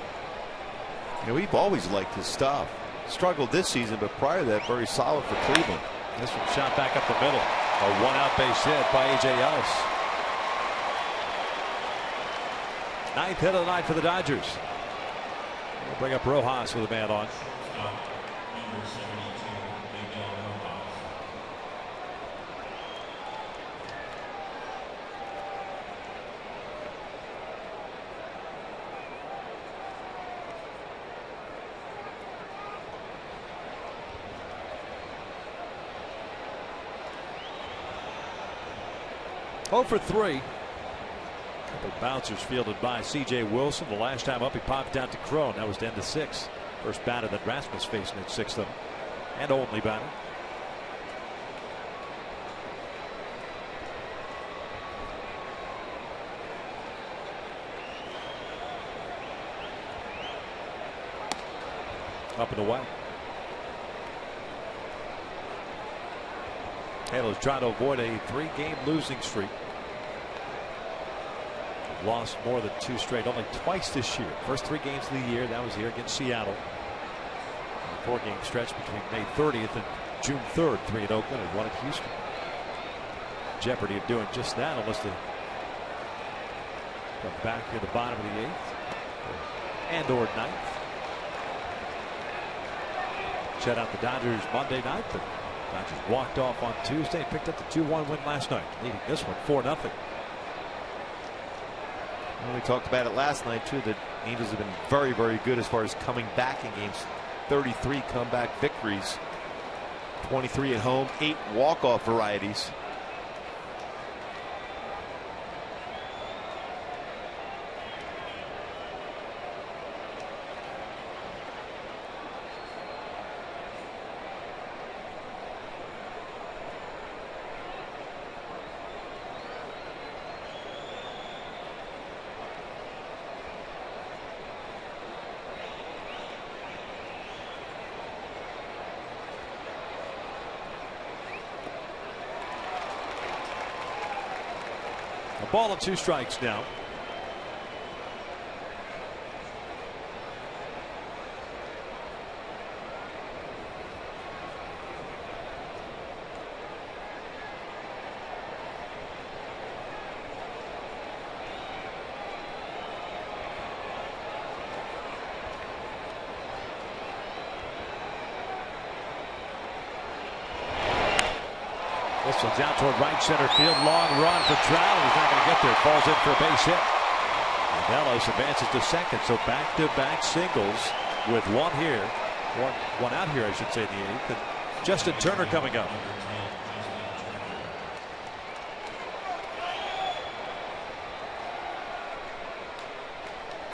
You know, we've always liked his stuff. Struggled this season, but prior to that, very solid for Cleveland. This one shot back up the middle. A 1-out base hit by A.J. Ellis. 9th hit of the night for the Dodgers. We'll bring up Rojas with a man on. Oh for 3. Couple bouncers fielded by C.J. Wilson. The last time up he popped down to Crone. That was to end the 6th. First batter that Rasmus facing at 6th of them, and only batter. Up and away. Halos trying to avoid a 3-game losing streak. Lost more than 2 straight, only twice this year. First 3 games of the year, that was here against Seattle. A 4-game stretch between May 30th and June 3rd. 3 at Oakland and 1 at Houston. Jeopardy of doing just that unless they come back here the bottom of the 8th and or 9th. Shut out the Dodgers Monday night, but Dodgers walked off on Tuesday, picked up the 2-1 win last night, leading this one 4-0. Well, we talked about it last night too. The Angels have been very, very good as far as coming back in games. 33 comeback victories, 23 at home, 8 walk-off varieties. A ball and 2 strikes now. This one's out toward right center field. Long run for Trout. He's not going to get there. Falls in for a base hit. And Ellis advances to second. So back-to-back singles with one here. One out here, I should say, in the 8th. And Justin Turner coming up.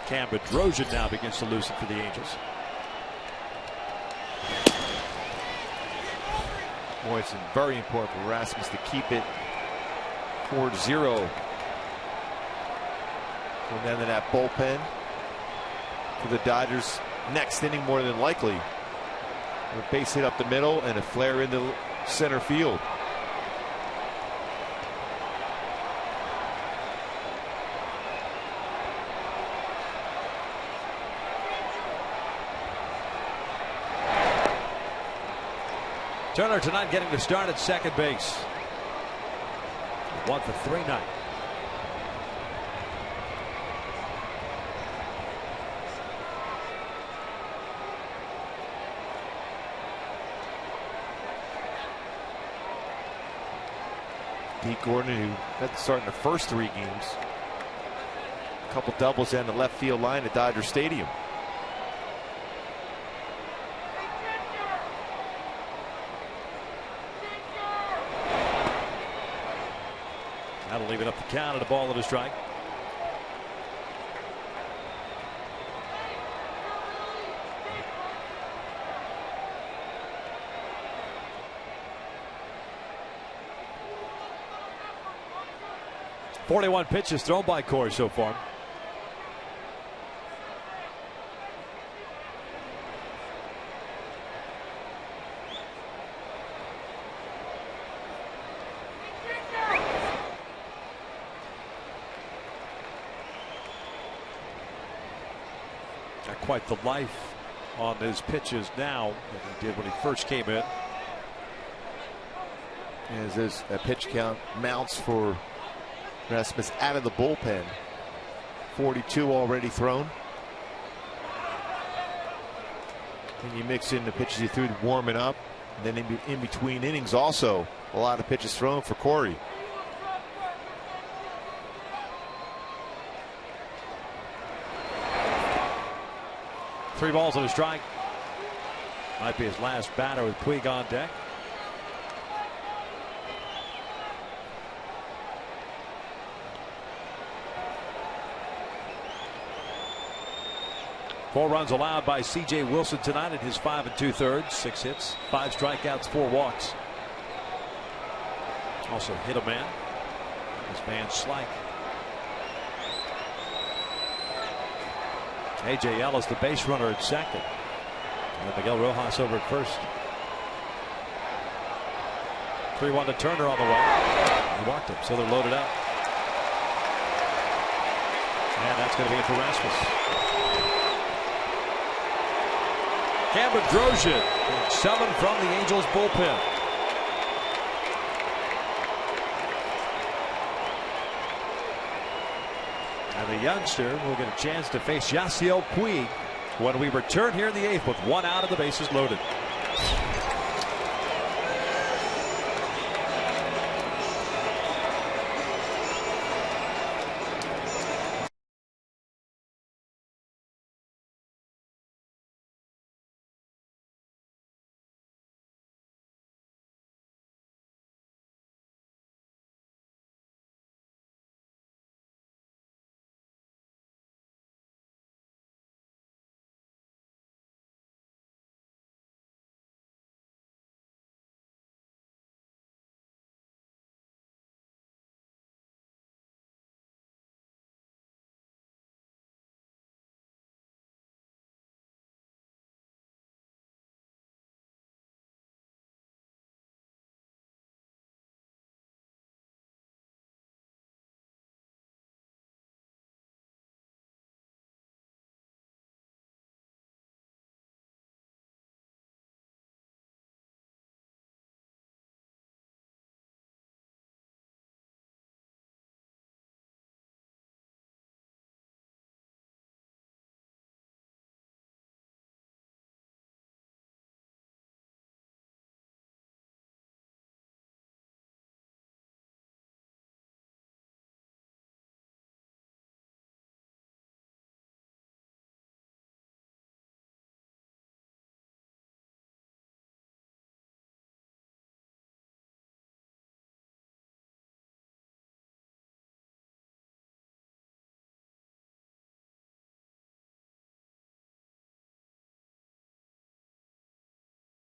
Cam Bedrosian now begins to loosen for the Angels. Boy, it's very important for Rasmus to keep it 4-0. And then to that bullpen for the Dodgers next inning, more than likely. A base hit up the middle and a flare into center field. Turner tonight getting the start at second base. 1 for 3 now. Pete Gordon, who had to start in the first 3 games, A couple doubles down the left field line at Dodger Stadium. That'll leave it up the count at a ball and a strike. .41 pitches thrown by Corey so far. Got quite the life on his pitches now than he did when he first came in. As this pitch count mounts for Rasmus out of the bullpen. 42 already thrown. And you mix in the pitches he threw warming up, and then in between innings also a lot of pitches thrown for Corey. Three balls and a strike. Might be his last batter with Puig on deck. Four runs allowed by C.J. Wilson tonight in his 5 2/3. 6 hits, 5 strikeouts, 4 walks. Also hit a man. This Van Slyke. A.J. Ellis, the base runner at second. And Miguel Rojas over at first. 3-1 to Turner on the way. He walked him, so they're loaded up. And that's going to be it for Rasmus. Cam Bedrosian summoned from the Angels bullpen. And the youngster will get a chance to face Yasiel Puig when we return here in the 8th with 1 out and the bases loaded.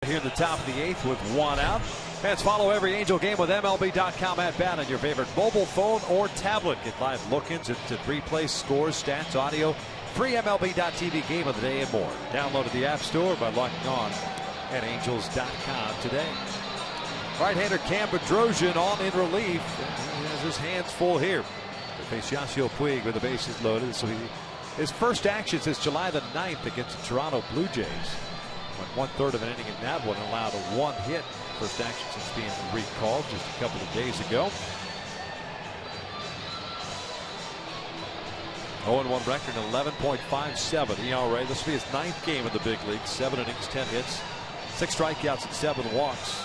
Here in the top of the 8th with 1 out. Fans, follow every Angel game with MLB.com at bat on your favorite mobile phone or tablet. Get live look-ins into replays, scores, stats, audio, free MLB.tv game of the day and more. Download at the App Store by logging on at Angels.com today. Right-hander Cam Bedrosian on in relief. He has his hands full here. They face Yasiel Puig with the bases loaded. So his first action since July the 9th against the Toronto Blue Jays. Went 1/3 of an inning in that one and allowed a 1 hit. First action since being recalled just a couple of days ago. 0-1 record, 11.57 ERA. This will be his 9th game in the big leagues. 7 innings, 10 hits, 6 strikeouts, and 7 walks.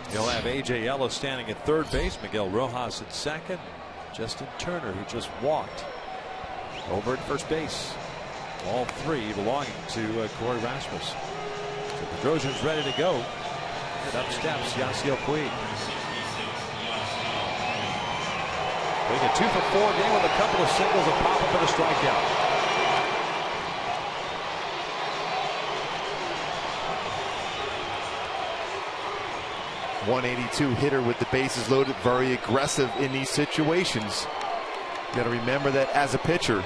He'll have A.J. Ellis standing at third base, Miguel Rojas at second, Justin Turner, who just walked over at first base. All three belonging to Corey Rasmus. So Bedrosian's ready to go. And up steps Yasiel Puig. Puig a 2 for 4 game with a couple of singles, a pop up and a strikeout. .182 hitter with the bases loaded, very aggressive in these situations. You got to remember that as a pitcher.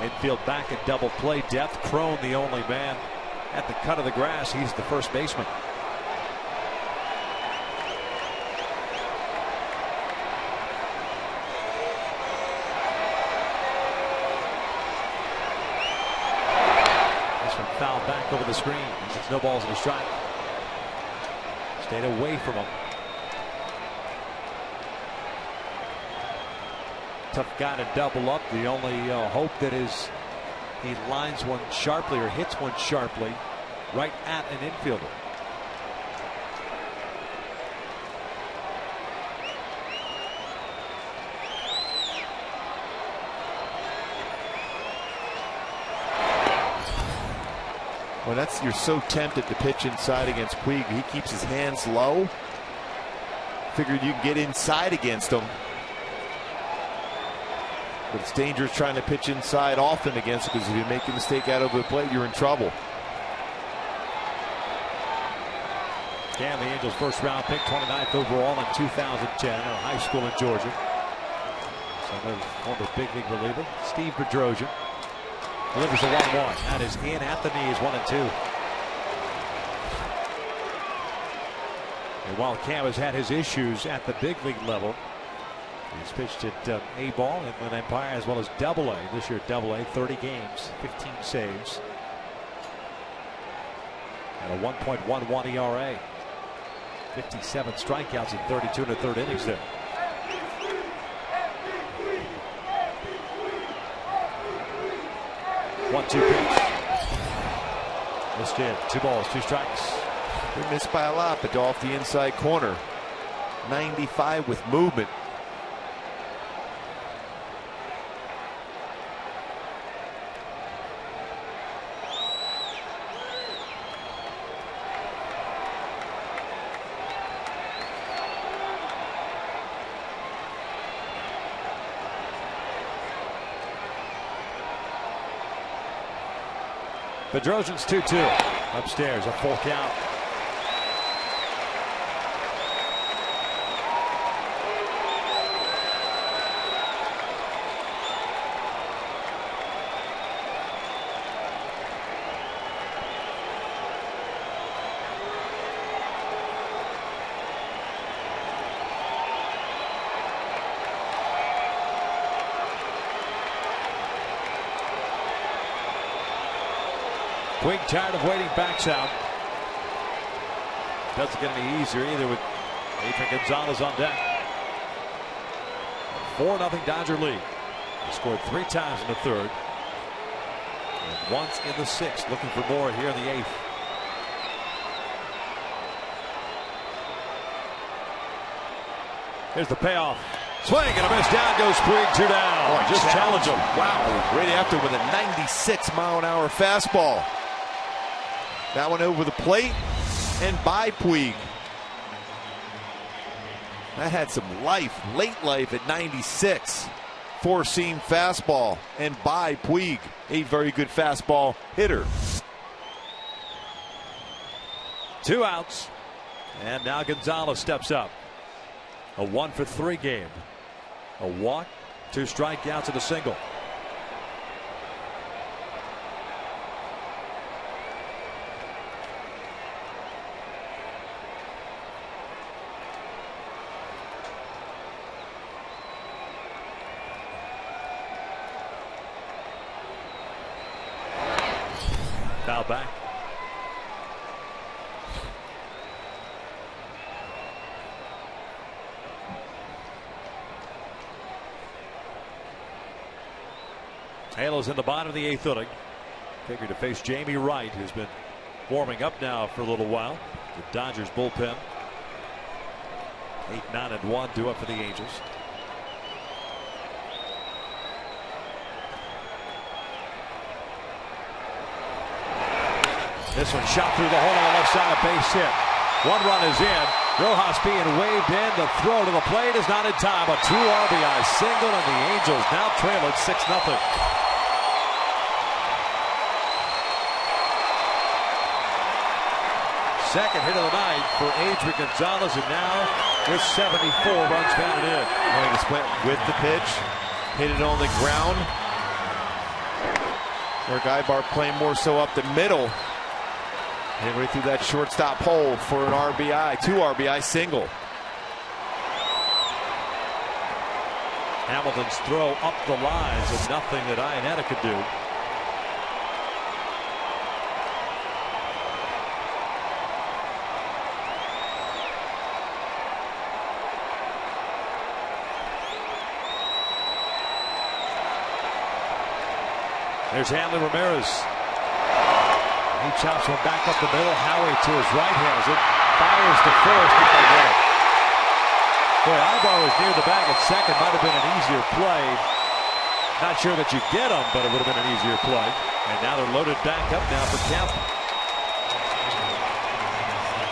Infield back at double play depth. Crone the only man at the cut of the grass. He's the first baseman. This one fouled back over the screen. It's no balls and a strike. Stayed away from him. Tough guy to double up. The only hope that is he lines one sharply or hits one sharply right at an infielder. Well, you're so tempted to pitch inside against Puig. He keeps his hands low. Figured you can get inside against him. But it's dangerous trying to pitch inside often against him, because if you make a mistake out over the plate, you're in trouble. Cam, the Angels' first round pick, 29th overall in 2010 out of high school in Georgia. So former big league reliever Steve Bedrosian delivers a 1-1. That is in at the knees, 1-2. And while Cam has had his issues at the big league level, he's pitched at A-ball in Inland Empire as well as Double-A. This year Double-A, 30 games, 15 saves, and a 1.11 ERA. 57 strikeouts in 32 and a third innings there. One-two pitch. Missed it. 2 balls, 2 strikes. They missed by a lot, but off the inside corner. 95 with movement. Bedrosian's 2-2. Upstairs, a full count. Puig tired of waiting, backs out. Doesn't get any easier either with Adrian Gonzalez on deck. 4-0 Dodger lead. He scored 3 times in the third and once in the 6th. Looking for more here in the 8th. Here's the payoff. Swing and a miss. Down goes Puig. 2 down. Oh, just challenge him. Wow. Right after with a 96-mile-an-hour fastball. That one over the plate and by Puig. That had some life, late life at 96. 4-seam fastball and by Puig, a very good fastball hitter. 2 outs, and now Gonzalez steps up. A 1-for-3 game. A walk, 2 strikeouts, and a single. Foul back. Halos in the bottom of the 8th inning. Figured to face Jamie Wright, who's been warming up now for a little while. The Dodgers bullpen. 8-9-1 due up for the Angels. This one shot through the hole on the left side, a base hit. One run is in. Rojas being waved in. The throw to the plate is not in time. A 2 RBI single, and the Angels now trail it 6-0. Second hit of the night for Adrian Gonzalez, and now with 74 runs batted in. Well, he just went with the pitch, hit it on the ground. Where Guybar playing more so up the middle. Hit right through that shortstop hole for an RBI, 2 RBI single. Hamilton's throw up the lines is nothing that Iannetta could do. There's Hanley Ramirez. He chops one back up the middle. Howie to his right has it. Fires to first. Boy, Ibar was near the bag at second. Might have been an easier play. Not sure that you get him, but it would have been an easier play. And now they're loaded back up now for Kemp.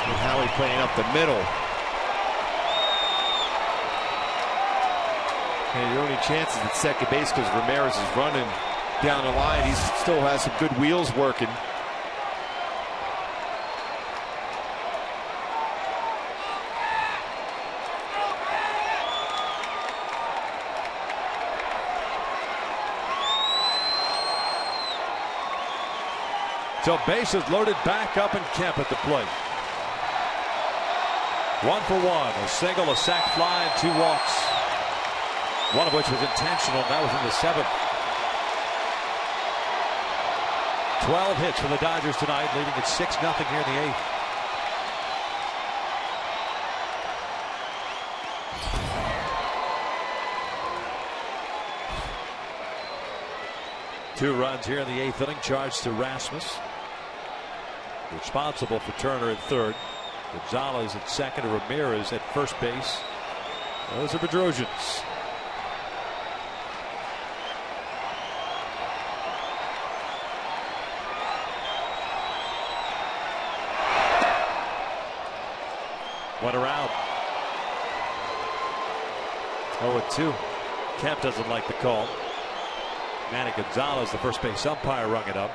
And Howie playing up the middle. And the only chances at second base because Ramirez is running down the line. He still has some good wheels working. So bases loaded back up, and Kemp at the plate. 1 for 1, a single, a sac fly, and 2 walks. One of which was intentional. That was in the 7th. 12 hits for the Dodgers tonight, leading at 6-0 here in the 8th. Two runs here in the 8th inning, charged to Rasmus. Responsible for Turner at third. Gonzalez at second, and Ramirez at first base. Those are Bedrosians. One around. 0-2. Kemp doesn't like the call. Manny Gonzalez, the first base umpire, rung it up.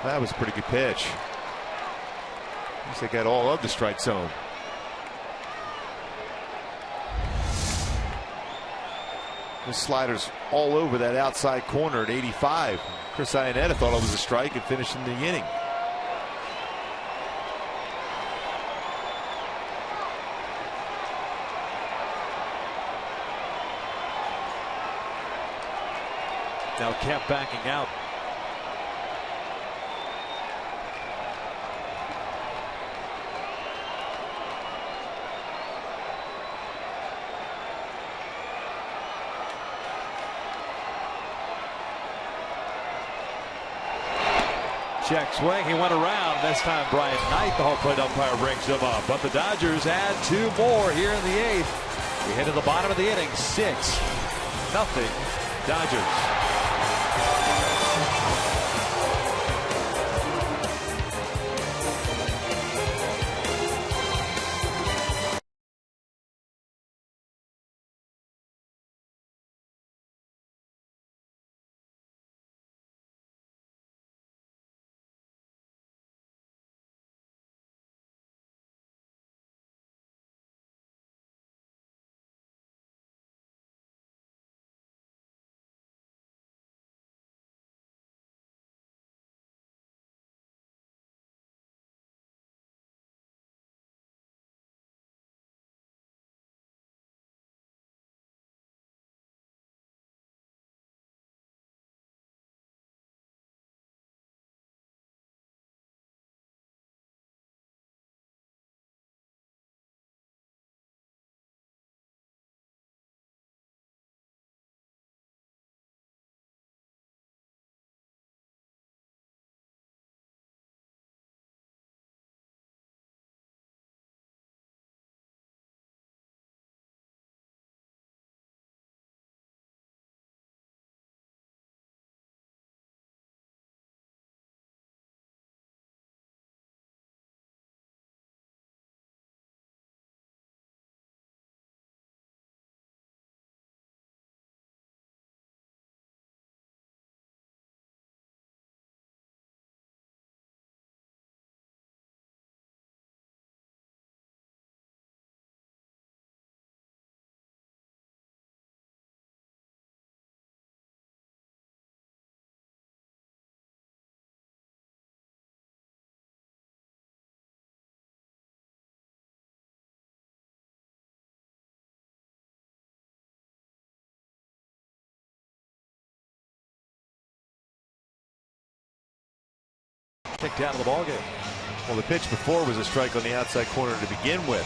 That was a pretty good pitch. They got all of the strike zone. The slider's all over that outside corner at 85. Chris Iannetta thought it was a strike and finished in the inning. Now Kemp backing out. Check swing. He went around. This time Brian Knight, the home plate umpire, brings him up. But the Dodgers add 2 more here in the 8th. We head to the bottom of the inning. 6-0 Dodgers. kicked out of the ballgame. Well, the pitch before was a strike on the outside corner to begin with.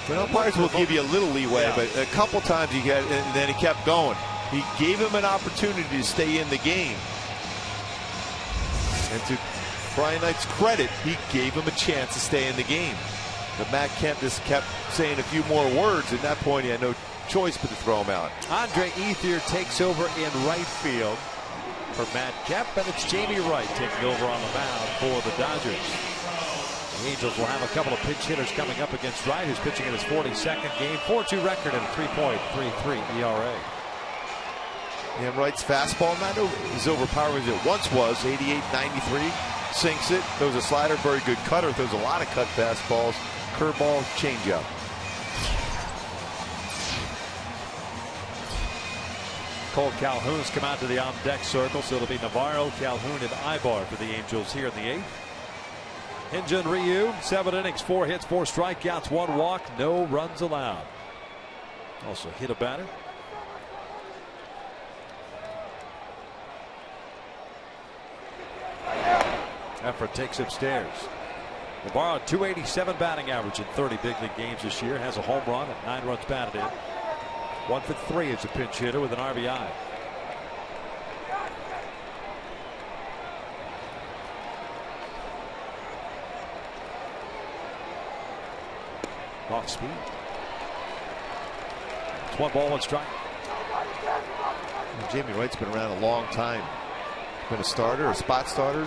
But umpires will give you a little leeway, but a couple times he got, and then he kept going. He gave him an opportunity to stay in the game. And to Brian Knight's credit, he gave him a chance to stay in the game. But Matt Kemp just kept saying a few more words. At that point, he had no choice but to throw him out. Andre Ethier takes over in right field for Matt Kemp, and it's Jamie Wright taking over on the mound for the Dodgers. The Angels will have a couple of pinch hitters coming up against Wright, who's pitching in his 42nd game, 4.2 record and a 3.33 ERA. And Wright's fastball not as overpowering as it once was. 88-93, sinks it, throws a slider, very good cutter, throws a lot of cut fastballs, curveball, changeup. Cole Calhoun's come out to the on-deck circle, so it'll be Navarro, Calhoun, and Ibar for the Angels here in the 8th. Hyun-Jin Ryu, 7 innings, 4 hits, 4 strikeouts, 1 walk, no runs allowed. Also hit a batter. Effort takes upstairs. Navarro, 287 batting average in 30 big league games this year, has a home run and 9 runs batted in. 1 for 3 as a pinch hitter with an RBI. Off speed. It's 1 ball, 1 strike. And Jamie Wright's been around a long time. Been a starter, a spot starter.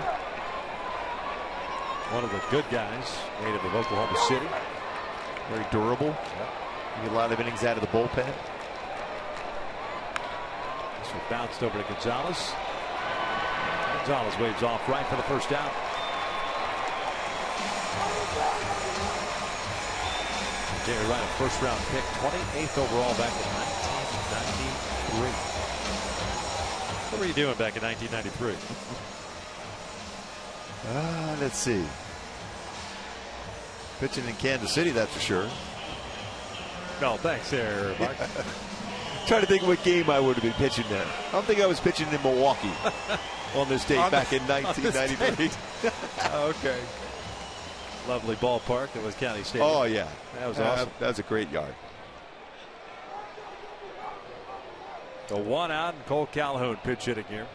One of the good guys, native of Oklahoma City. Very durable. Yep. You get a lot of innings out of the bullpen. This was bounced over to Gonzalez. Gonzalez waves off right for the first out. Jamie Wright, a first-round pick, 28th overall back in 1993. What were you doing back in 1993? Let's see. Pitching in Kansas City, that's for sure. No, thanks there, Mark. Trying to think of what game I would have been pitching there. I don't think I was pitching in Milwaukee on this date back in 1993. Okay. Lovely ballpark. It was County Stadium. Oh, yeah. That was awesome. That was a great yard. The 1 out, and Cole Calhoun pitch hitting here.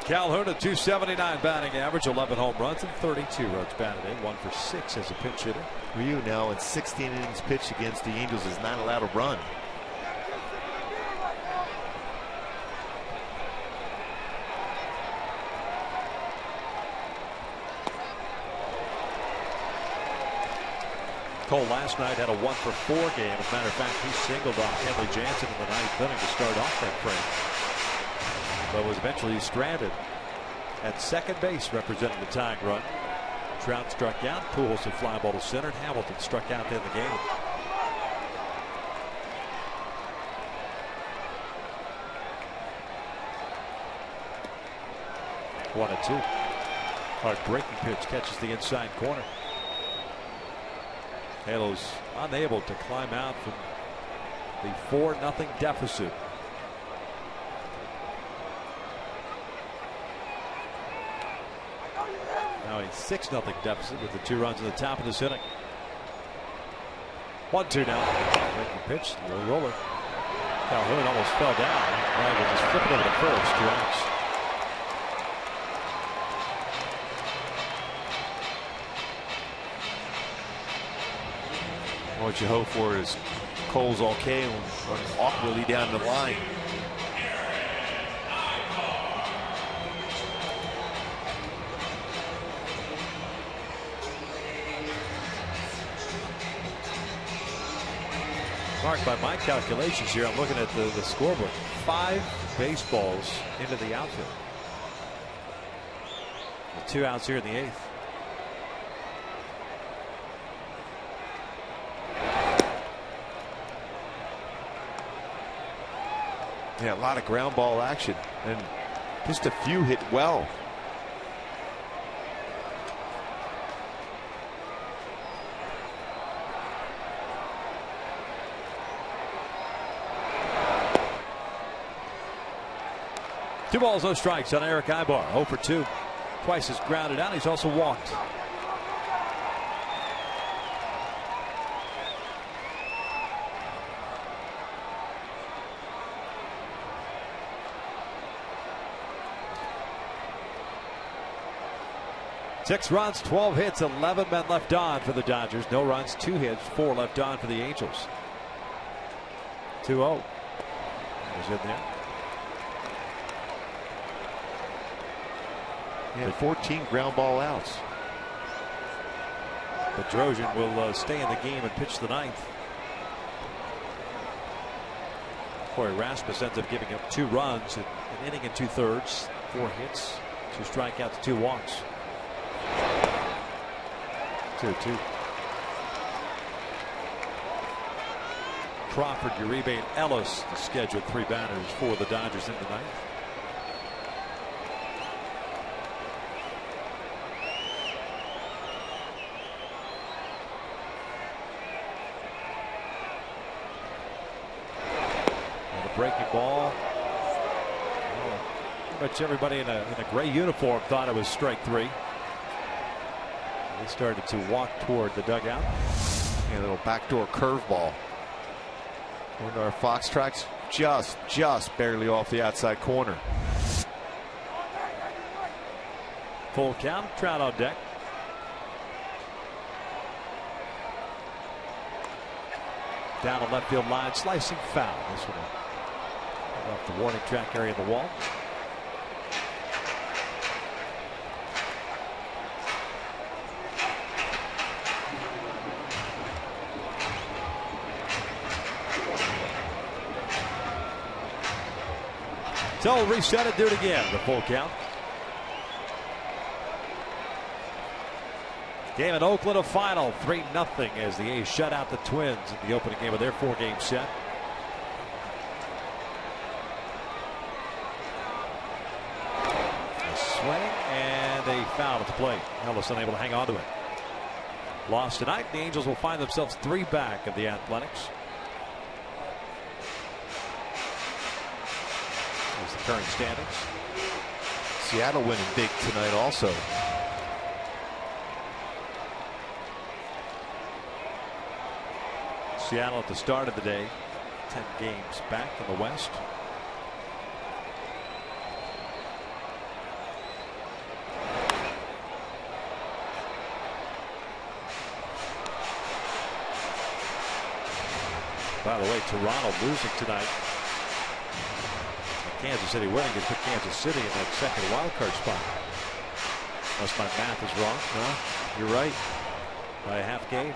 Calhoun, a 279 batting average, 11 home runs and 32 runs batted in, 1 for 6 as a pinch hitter. Ryu now in 16 innings pitched against the Angels is not allowed to run. Cole last night had a 1 for 4 game. As a matter of fact, he singled off Kenley Jansen in the 9th inning to start off that frame, but was eventually stranded at second base, representing the tying run. Trout struck out, Pujols a fly ball to center, and Hamilton struck out to end the game. One and 2. Hard breaking pitch catches the inside corner. Halos unable to climb out from the 4-0 deficit. Now a 6-0 deficit with the 2 runs in the top of this inning. 1-2 now. Breaking pitch, low roller. Calhoun almost fell down. Ryan will just flip it over to first. 2 outs. What you hope for is Cole's okay and run awkwardly down the line. Mark, by my calculations here, I'm looking at the scoreboard. 5 baseballs into the outfield. 2 outs here in the 8th. Yeah, a lot of ground ball action, and just a few hit well. 2 balls, no strikes on Eric Ibar. 0 for 2. Twice has grounded out. He's also walked. Six runs, 12 hits, 11 men left on for the Dodgers. No runs, 2 hits, 4 left on for the Angels. 2-0. Was in there. He had 14 ground ball outs. Bedrosian will stay in the game and pitch the 9th. Corey Rasmus ends up giving up 2 runs in an inning and 2/3, 4 hits, 2 strikeouts, 2 walks. 2-2. Crawford, Uribe, and Ellis the scheduled 3 batters for the Dodgers in the 9th. And a breaking ball. Well, pretty much everybody in a gray uniform thought it was strike 3. They started to walk toward the dugout. A little backdoor curveball. One of our Fox tracks just barely off the outside corner. Full count. Trout on deck. Down the left field line, slicing foul. This one off the warning track area of the wall. So we'll reset it, do it again. The full count. Game in Oakland, a final 3-0 as the A's shut out the Twins in the opening game of their 4-game set. A swing and a foul at the plate. Ellis unable to hang on to it. Lost tonight. The Angels will find themselves 3 back of the Athletics. Here's the current standings. Seattle winning big tonight also. Seattle at the start of the day, 10 games back in the West. By the way, Toronto losing tonight. Kansas City winning has put Kansas City in that second wild card spot. Unless my math is wrong. No, you're right. By a half game.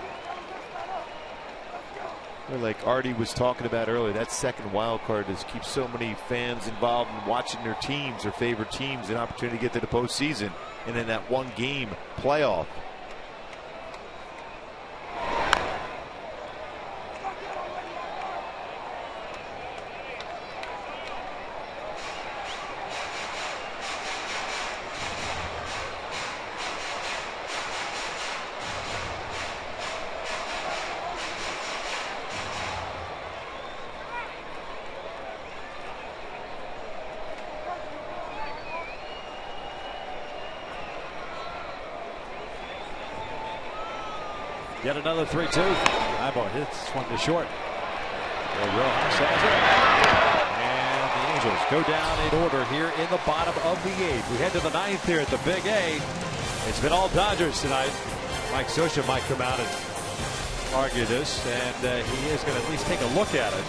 Like Artie was talking about earlier, that second wild card just keeps so many fans involved in watching their teams, their favorite teams, an opportunity to get to the postseason, and then that one game playoff. Yet another 3-2. Ibar hits one to short. Rojas has it. And the Angels go down in order here in the bottom of the 8th. We head to the 9th here at the Big A. It's been all Dodgers tonight. Mike Scioscia might come out and argue this, and he is going to at least take a look at it.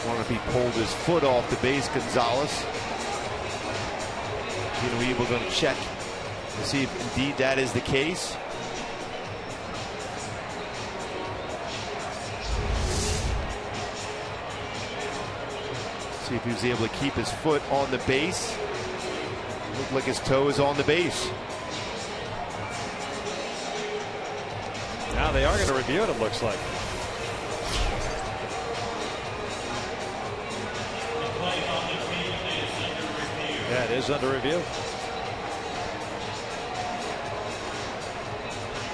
Wonder if he pulled his foot off the base, Gonzalez. We're going to check to see if indeed that is the case. See if he was able to keep his foot on the base. Looked like his toe is on the base. Now they are going to review it, it looks like. Yeah, it is under review.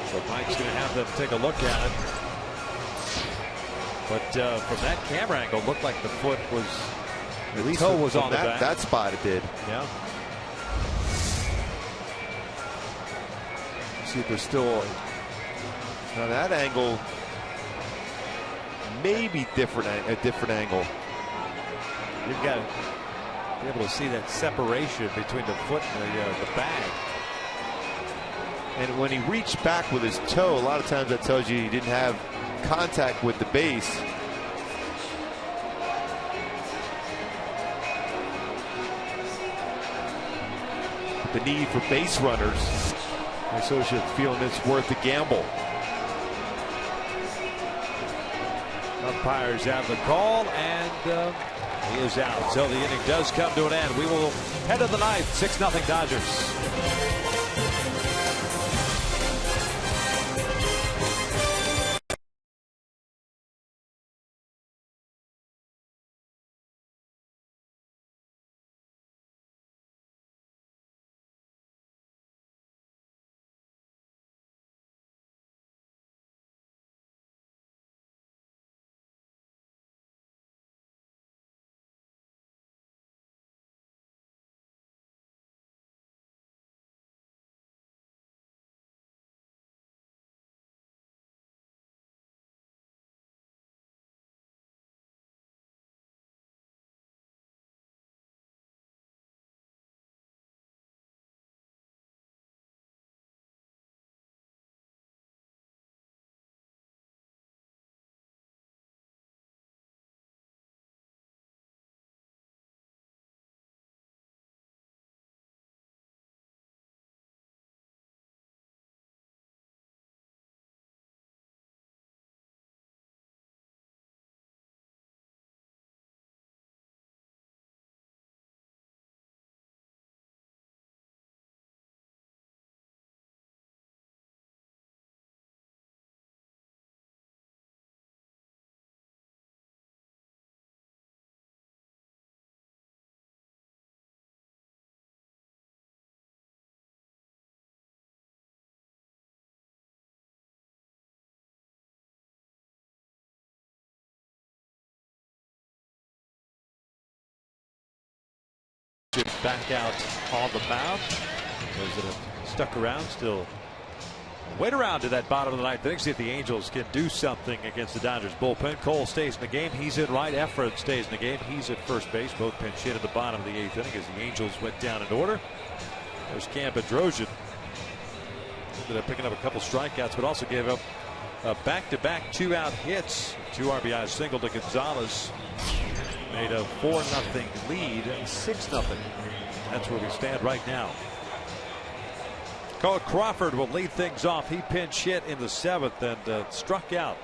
So Mike's going to have them take a look at it. But from that camera angle, it looked like the foot was At least toe was on that spot it did. Yeah. See if there's still now that angle. Maybe a different angle. You've got to be able to see that separation between the foot and the bag. And when he reached back with his toe, a lot of times that tells you he didn't have contact with the base. The need for base runners. The associate feeling it's worth the gamble. Umpires have the call, and he is out. So the inning does come to an end. We will head to the ninth. 6-0 Dodgers. Back out on the mound. Those that have stuck around still wait around to that bottom of the ninth inning, see if the Angels can do something against the Dodgers bullpen. Cole stays in the game. He's in right. Efron stays in the game. He's at first base. Both pinch hit at the bottom of the 8th inning as the Angels went down in order. There's Cam Bedrosian. Ended up picking up a couple strikeouts, but also gave up a back-to-back 2-out hits. 2 RBI single to Gonzalez. Made a 4-0 lead and 6-0. That's where we stand right now. Cole Crawford will lead things off. He pinch hit in the 7th and struck out.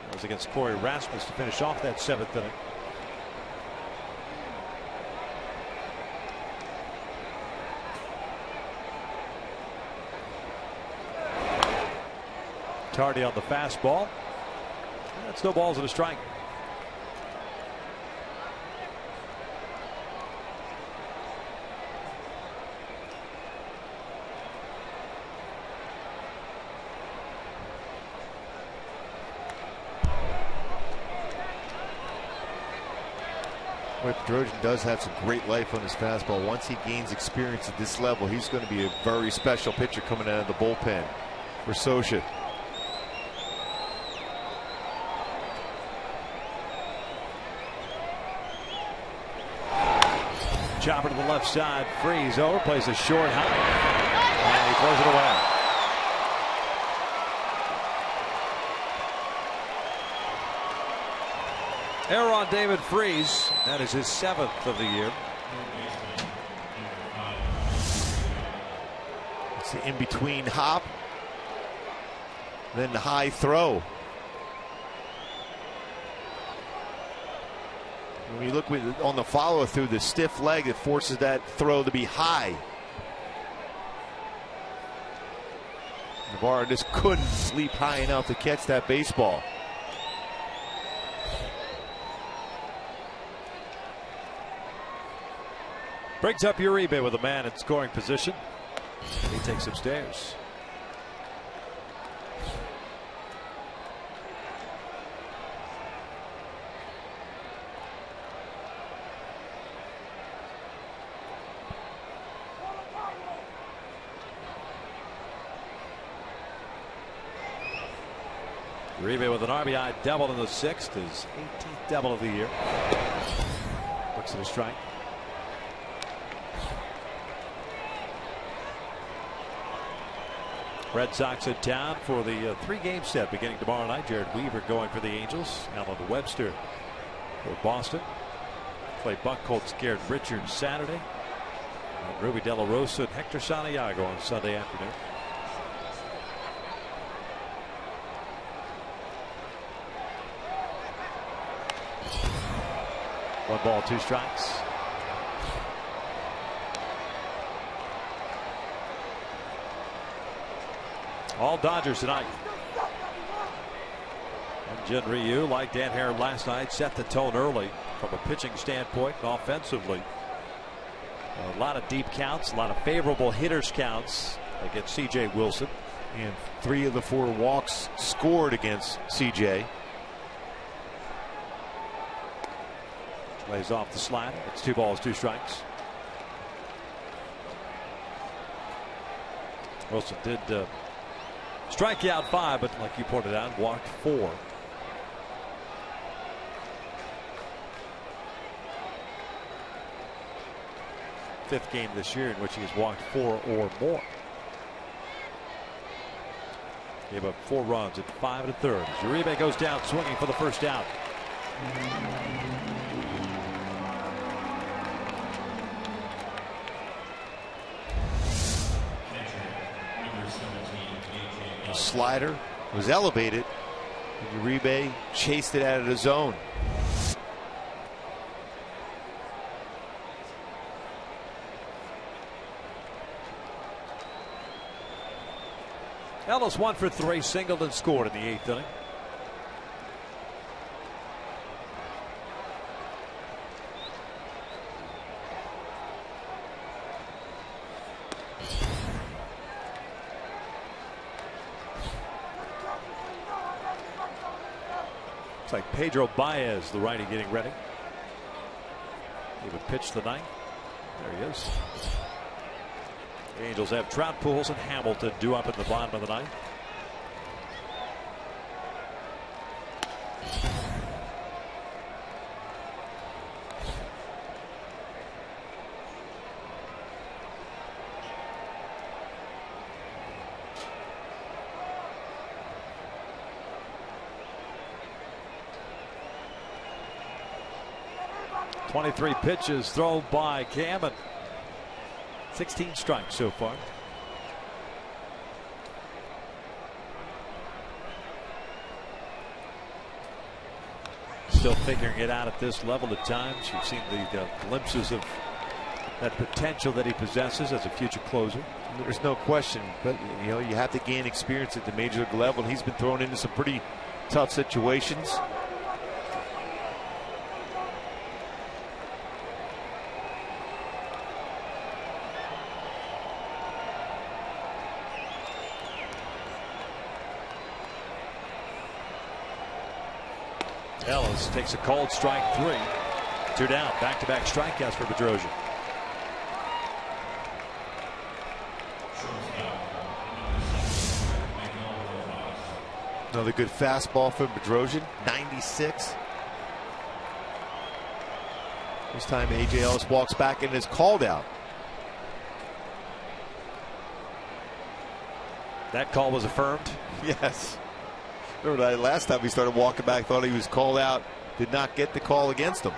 That was against Corey Rasmus to finish off that 7th inning. Tardy on the fastball. That's no balls and a strike. Bedrosian does have some great life on his fastball. Once he gains experience at this level, he's going to be a very special pitcher coming out of the bullpen for Socha. Chopper to the left side. Freeze over. Plays a short high. And he throws it away. Error on David Freeze. That is his 7th of the year. It's the in-between hop. Then the high throw. When you look on the follow through, the stiff leg that forces that throw to be high. Navarro just couldn't leap high enough to catch that baseball. Brings up Uribe with a man in scoring position. He takes upstairs. Uribe with an RBI double in the 6th, his 18th double of the year. Looks at a strike. Red Sox in town for the 3-game set beginning tomorrow night. Jared Weaver going for the Angels. Alan Webster for Boston. Play Buck Colts, Garrett Richards Saturday. And Ruby De La Rosa and Hector Santiago on Sunday afternoon. One ball, 2 strikes. All Dodgers tonight. And Jin Ryu, like Dan Hare last night, set the tone early from a pitching standpoint and offensively. A lot of deep counts, a lot of favorable hitters counts against C.J. Wilson. And 3 of the 4 walks scored against C.J. Lays off the slider. It's 2 balls, 2 strikes. Wilson did strike out 5, but like you pointed out, walked 4. Fifth game this year in which he has walked 4 or more. Gave up 4 runs at 5 1/3. Uribe goes down swinging for the first out. The slider was elevated. And Uribe chased it out of the zone. Ellis 1 for 3, singled and scored in the 8th inning. Looks like Pedro Baez, the righty, getting ready. He would pitch the 9th. There he is. The Angels have Trout, Pujols, and Hamilton due up at the bottom of the 9th. .23 pitches thrown by Cam, and 16 strikes so far. Still figuring it out at this level at times. You've seen the glimpses of that potential that he possesses as a future closer. There's no question, but you know, you have to gain experience at the major league level. He's been thrown into some pretty tough situations. Ellis takes a cold strike 3. 2 down. Back-to-back strikeouts for Bedrosian. Another good fastball from Bedrosian. 96. This time A.J. Ellis walks back and is called out. That call was affirmed. Yes. Remember that last time he started walking back, thought he was called out, did not get the call against him.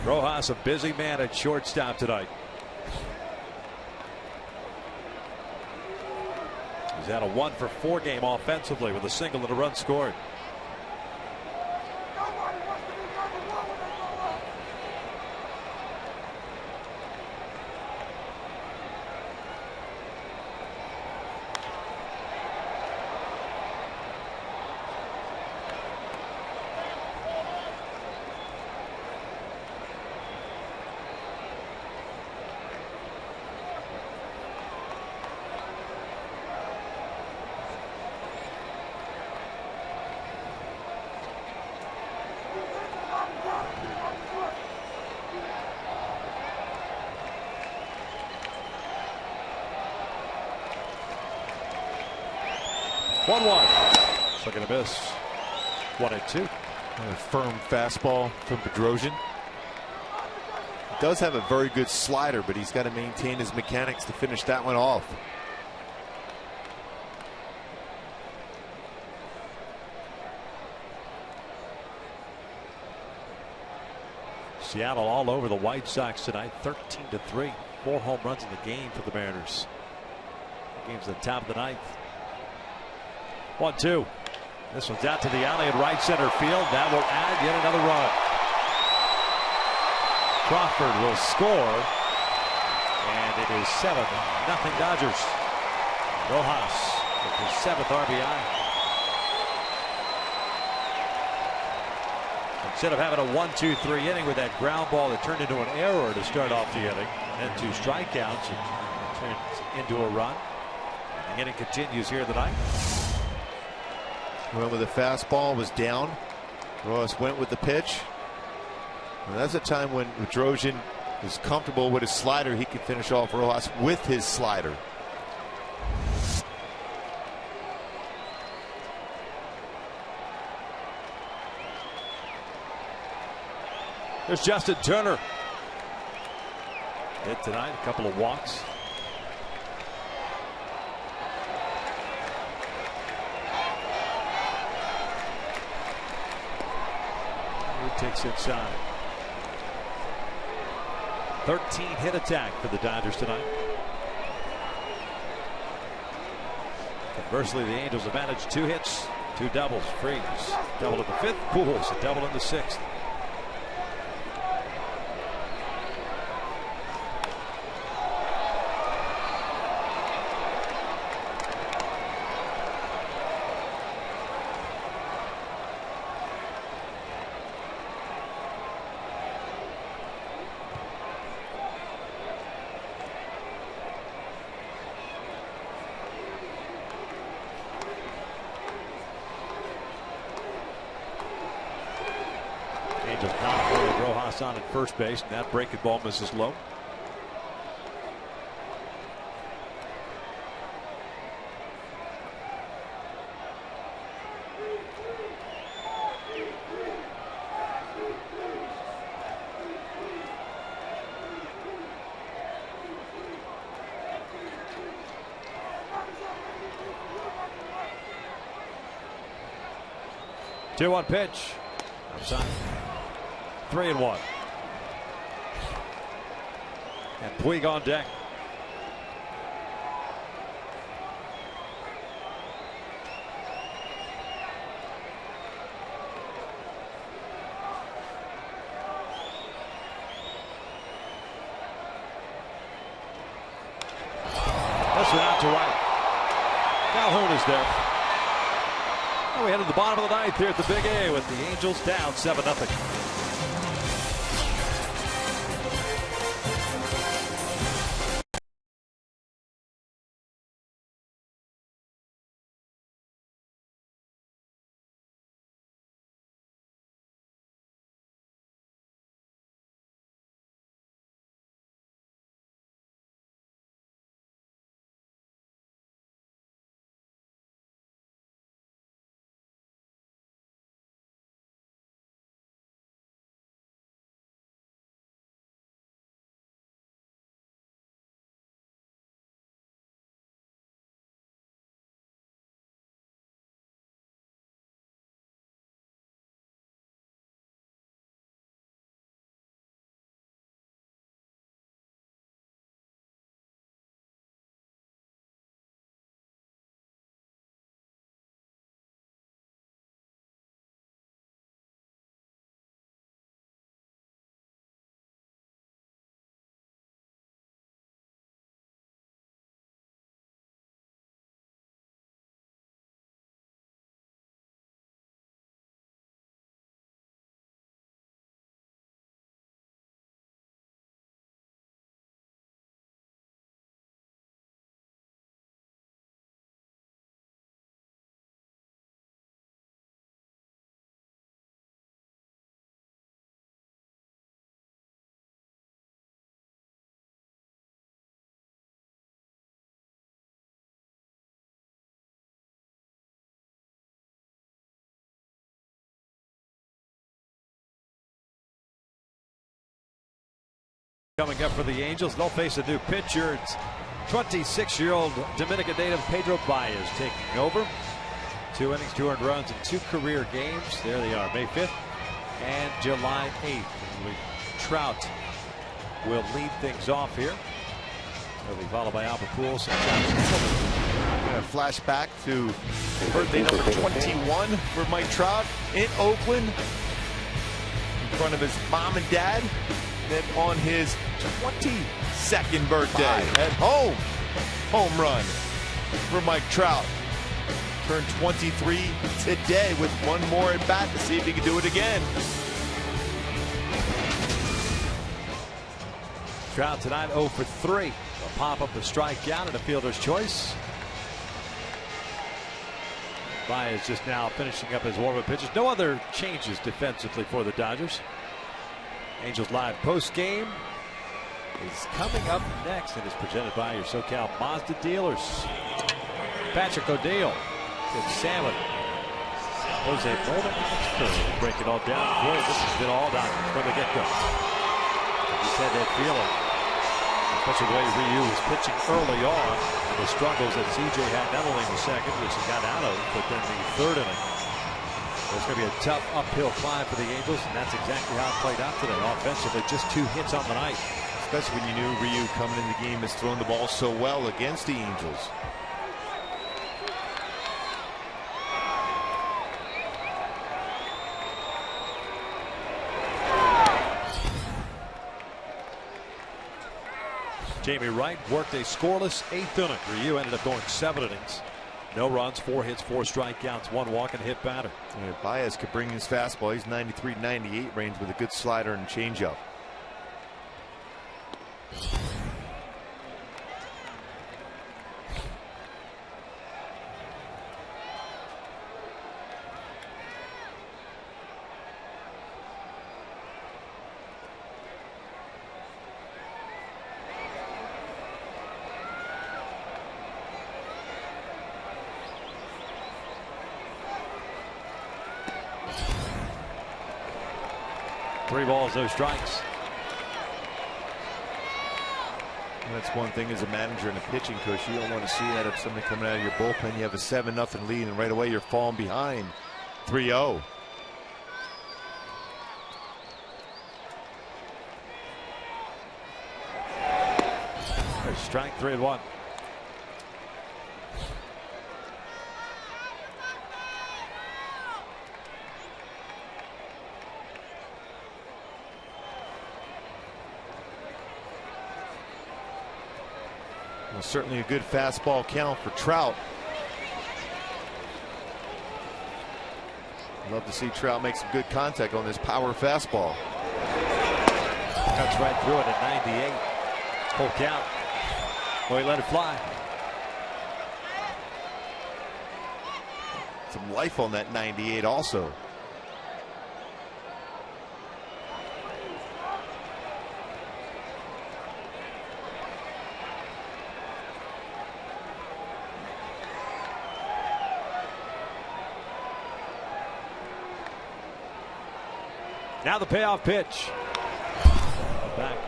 Rojas, a busy man at shortstop tonight. He's had a 1 for 4 game offensively with a single and a run scored. 1-1. Swing and a miss. 1-2. A firm fastball from Bedrosian. Does have a very good slider, but he's got to maintain his mechanics to finish that one off. Seattle all over the White Sox tonight, 13-3. 4 home runs in the game for the Mariners. The game's at the top of the ninth. 1-2. This one's out to the alley in right center field. That will add yet another run. Crawford will score, and it is 7-0 Dodgers. Rojas with his 7th RBI. Instead of having a 1-2-3 inning with that ground ball that turned into an error to start off the inning, and 2 strikeouts, it turns into a run. The inning continues here tonight. Remember, the fastball was down. Rojas went with the pitch. And that's a time when Bedrosian is comfortable with his slider. He can finish off Rojas with his slider. There's Justin Turner. Hit tonight, a couple of walks. He takes inside. 13-hit attack for the Dodgers tonight. Conversely, the Angels have managed 2 hits, 2 doubles. Freeze, double in the 5th. Pujols, a double in the 6th. Angels not with Rojas on at first base, and that breaking ball misses low. Two-one pitch. Outside. 3-1. And Puig on deck. This one out to right. Calhoun is there. Oh, we head to the bottom of the ninth here at the Big A with the Angels down 7-0. Coming up for the Angels, they'll face a new pitcher. It's 26-year-old Dominican native Pedro Baez taking over. 2 innings, 2 earned runs in 2 career games. There they are, May 5th and July 8th. Trout will lead things off here. He'll be followed by Albert Pujols and Johnson. Going to flash back to birthday number 21 for Mike Trout in Oakland, in front of his mom and dad. Then on his 22nd birthday at home, home run for Mike Trout. Turned 23 today with 1 more at bat to see if he can do it again. Trout tonight 0 for 3. A pop-up, a strikeout, and a fielder's choice. Baez just now finishing up his warm-up pitches. No other changes defensively for the Dodgers. Angels Live post-game is coming up next and is presented by your SoCal Mazda dealers. Patrick O'Neill gets salmon. Jose Bowman will break it all down for you. This has been all Dodgers from the get-go. Just had that feeling, especially the way Ryu was pitching early on, and the struggles that CJ had not only in the second, which he got out of, but then the third inning. It's going to be a tough uphill climb for the Angels, and that's exactly how it played out today. Offensively, just 2 hits on the night. Especially when you knew Ryu coming in the game has thrown the ball so well against the Angels. Jamie Wright worked a scoreless 8th inning. Ryu ended up going 7 innings. No runs, 4 hits, 4 strikeouts, 1 walk and hit batter. Yeah, Baez could bring his fastball. He's 93-98 range with a good slider and changeup. Three balls, no strikes. And that's one thing as a manager and a pitching coach. You don't want to see that if somebody coming out of your bullpen, you have a 7-0 lead, and right away you're falling behind 3-0. Strike 3-1. Well, certainly a good fastball count for Trout. Love to see Trout make some good contact on this power fastball. Cuts right through it at 98. Full count. Boy, let it fly. Some life on that 98 also. Now the payoff pitch. Back.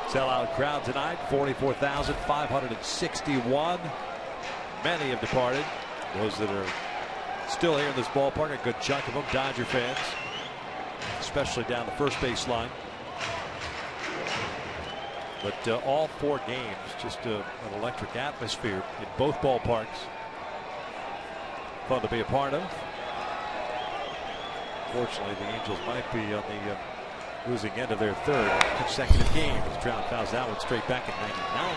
Sellout crowd tonight, 44,561. Many have departed. Those that are still here in this ballpark, a good chunk of them Dodger fans, especially down the first base line. But all 4 games, just an electric atmosphere in both ballparks. Fun to be a part of. Fortunately, the Angels might be on the losing end of their 3rd consecutive game as Trout fouls that one straight back at 99.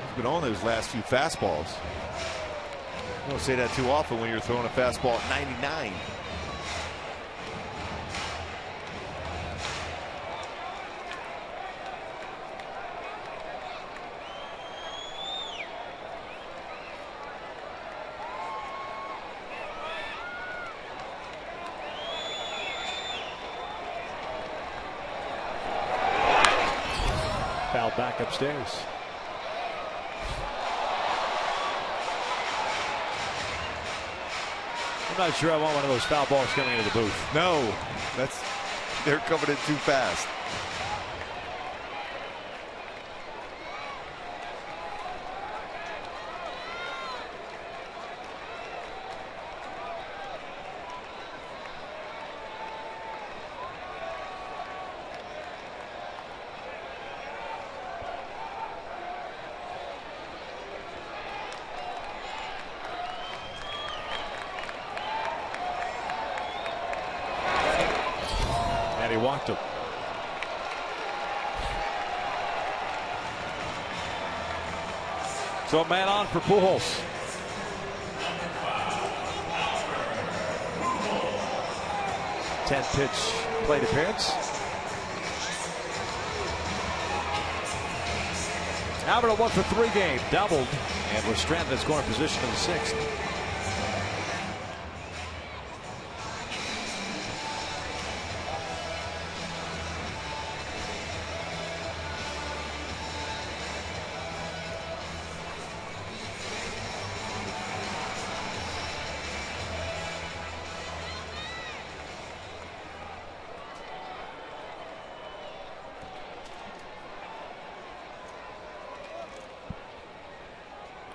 He's been on those last few fastballs. You don't say that too often when you're throwing a fastball at 99. back upstairs. I'm not sure I want one of those foul balls coming into the booth. No, they're coming in too fast. He walked him. So a man on for Pujols. Pitch plate appearance. Albert a 1-for-3 game, doubled, and was stranded in scoring position in the 6th.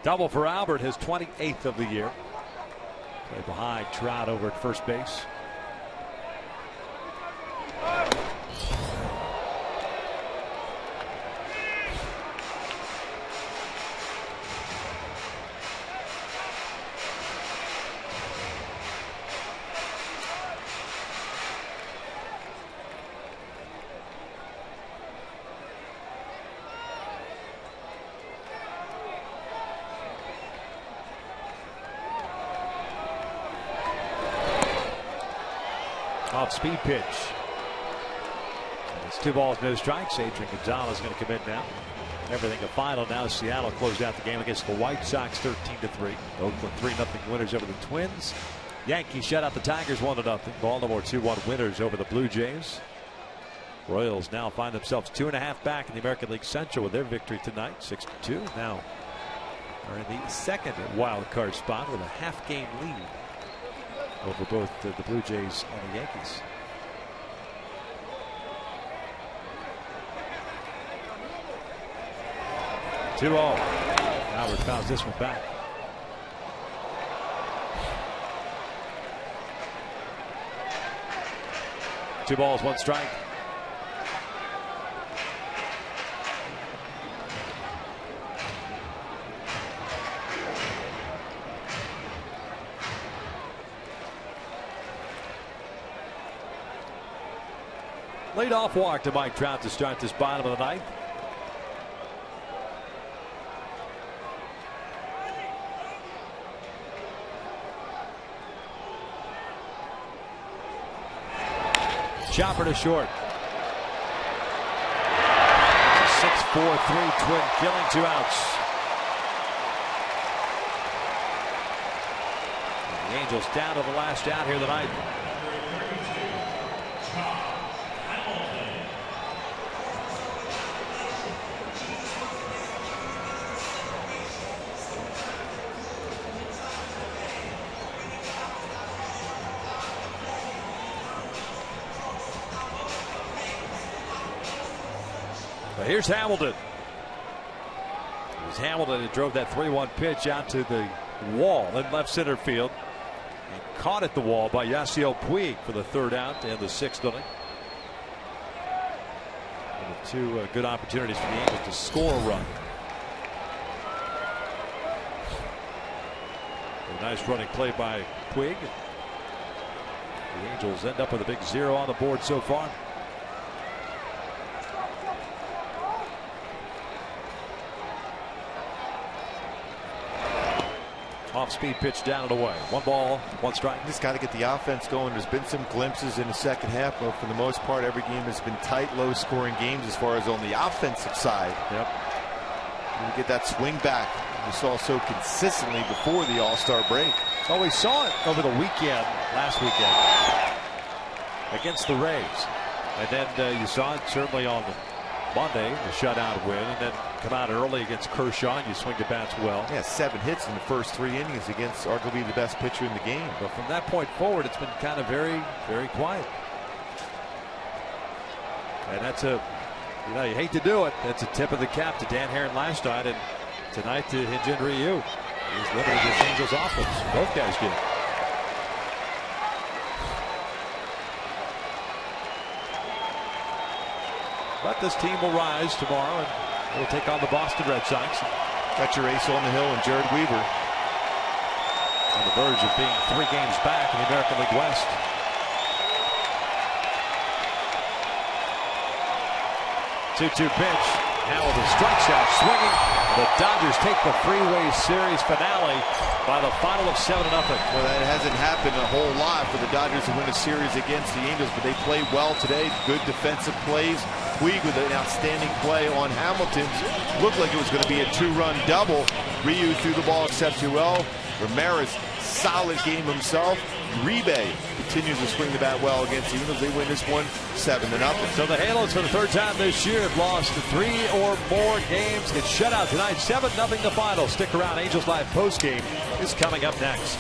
Double for Albert, his 28th of the year. Play behind Trout over at first base. Off-speed pitch. It's 2 balls, no strikes. Adrian Gonzalez going to come in now. Everything a final now. Seattle closed out the game against the White Sox 13-3. Oakland 3-0 winners over the Twins. Yankees shut out the Tigers 1-0. Baltimore 2-1 winners over the Blue Jays. Royals now find themselves 2.5 back in the American League Central with their victory tonight, 6-2. Now are in the second wild card spot with a half-game lead over both the Blue Jays and the Yankees. Two all. Albert fouls this one back. Two balls, one strike. Leadoff walk to Mike Trout to start this bottom of the ninth. Chopper to short. 6-4-3 Twin killing, 2 outs. The Angels down to the last out here tonight. Here's Hamilton. It was Hamilton who drove that 3-1 pitch out to the wall in left center field and caught at the wall by Yasiel Puig for the 3rd out and the 6th inning. And 2 good opportunities for the Angels to score a run. A nice running play by Puig. The Angels end up with a big 0 on the board so far. Off-speed pitch down and away. 1 ball, 1 strike. Just got to get the offense going. There's been some glimpses in the second half, but for the most part, every game has been tight, low-scoring games as far as on the offensive side. Yep. You get that swing back we saw so consistently before the All-Star break. Oh, we saw it over the weekend, last weekend, against the Rays. And then you saw it certainly on Monday, the shutout win, and then come out early against Kershaw and you swing the bats well. Yeah, 7 hits in the first 3 innings against arguably the best pitcher in the game. But from that point forward, it's been kind of very, very quiet. And that's you hate to do it. That's a tip of the cap to Dan Herron last night, and tonight to Hyun-Jin Ryu. He's limited this Angels offense. Both guys did. But this team will rise tomorrow and will take on the Boston Red Sox. Got your ace on the hill and Jared Weaver. On the verge of being 3 games back in the American League West. Two-two pitch. Now with a strike shot swinging. The Dodgers take the Freeway Series finale by the final of 7-0. Well, that hasn't happened a whole lot for the Dodgers to win a series against the Angels, but they played well today. Good defensive plays. Puig with an outstanding play on Hamilton's. Looked like it was going to be a 2-run double. Ryu threw the ball exceptionally well. Ramirez, solid game himself. Uribe continues to swing the bat well against the Angels. They win this one 7-0. So the Halos for the 3rd time this year have lost 3 or more games. Get shut out tonight. 7-0 the final. Stick around. Angels Live postgame is coming up next.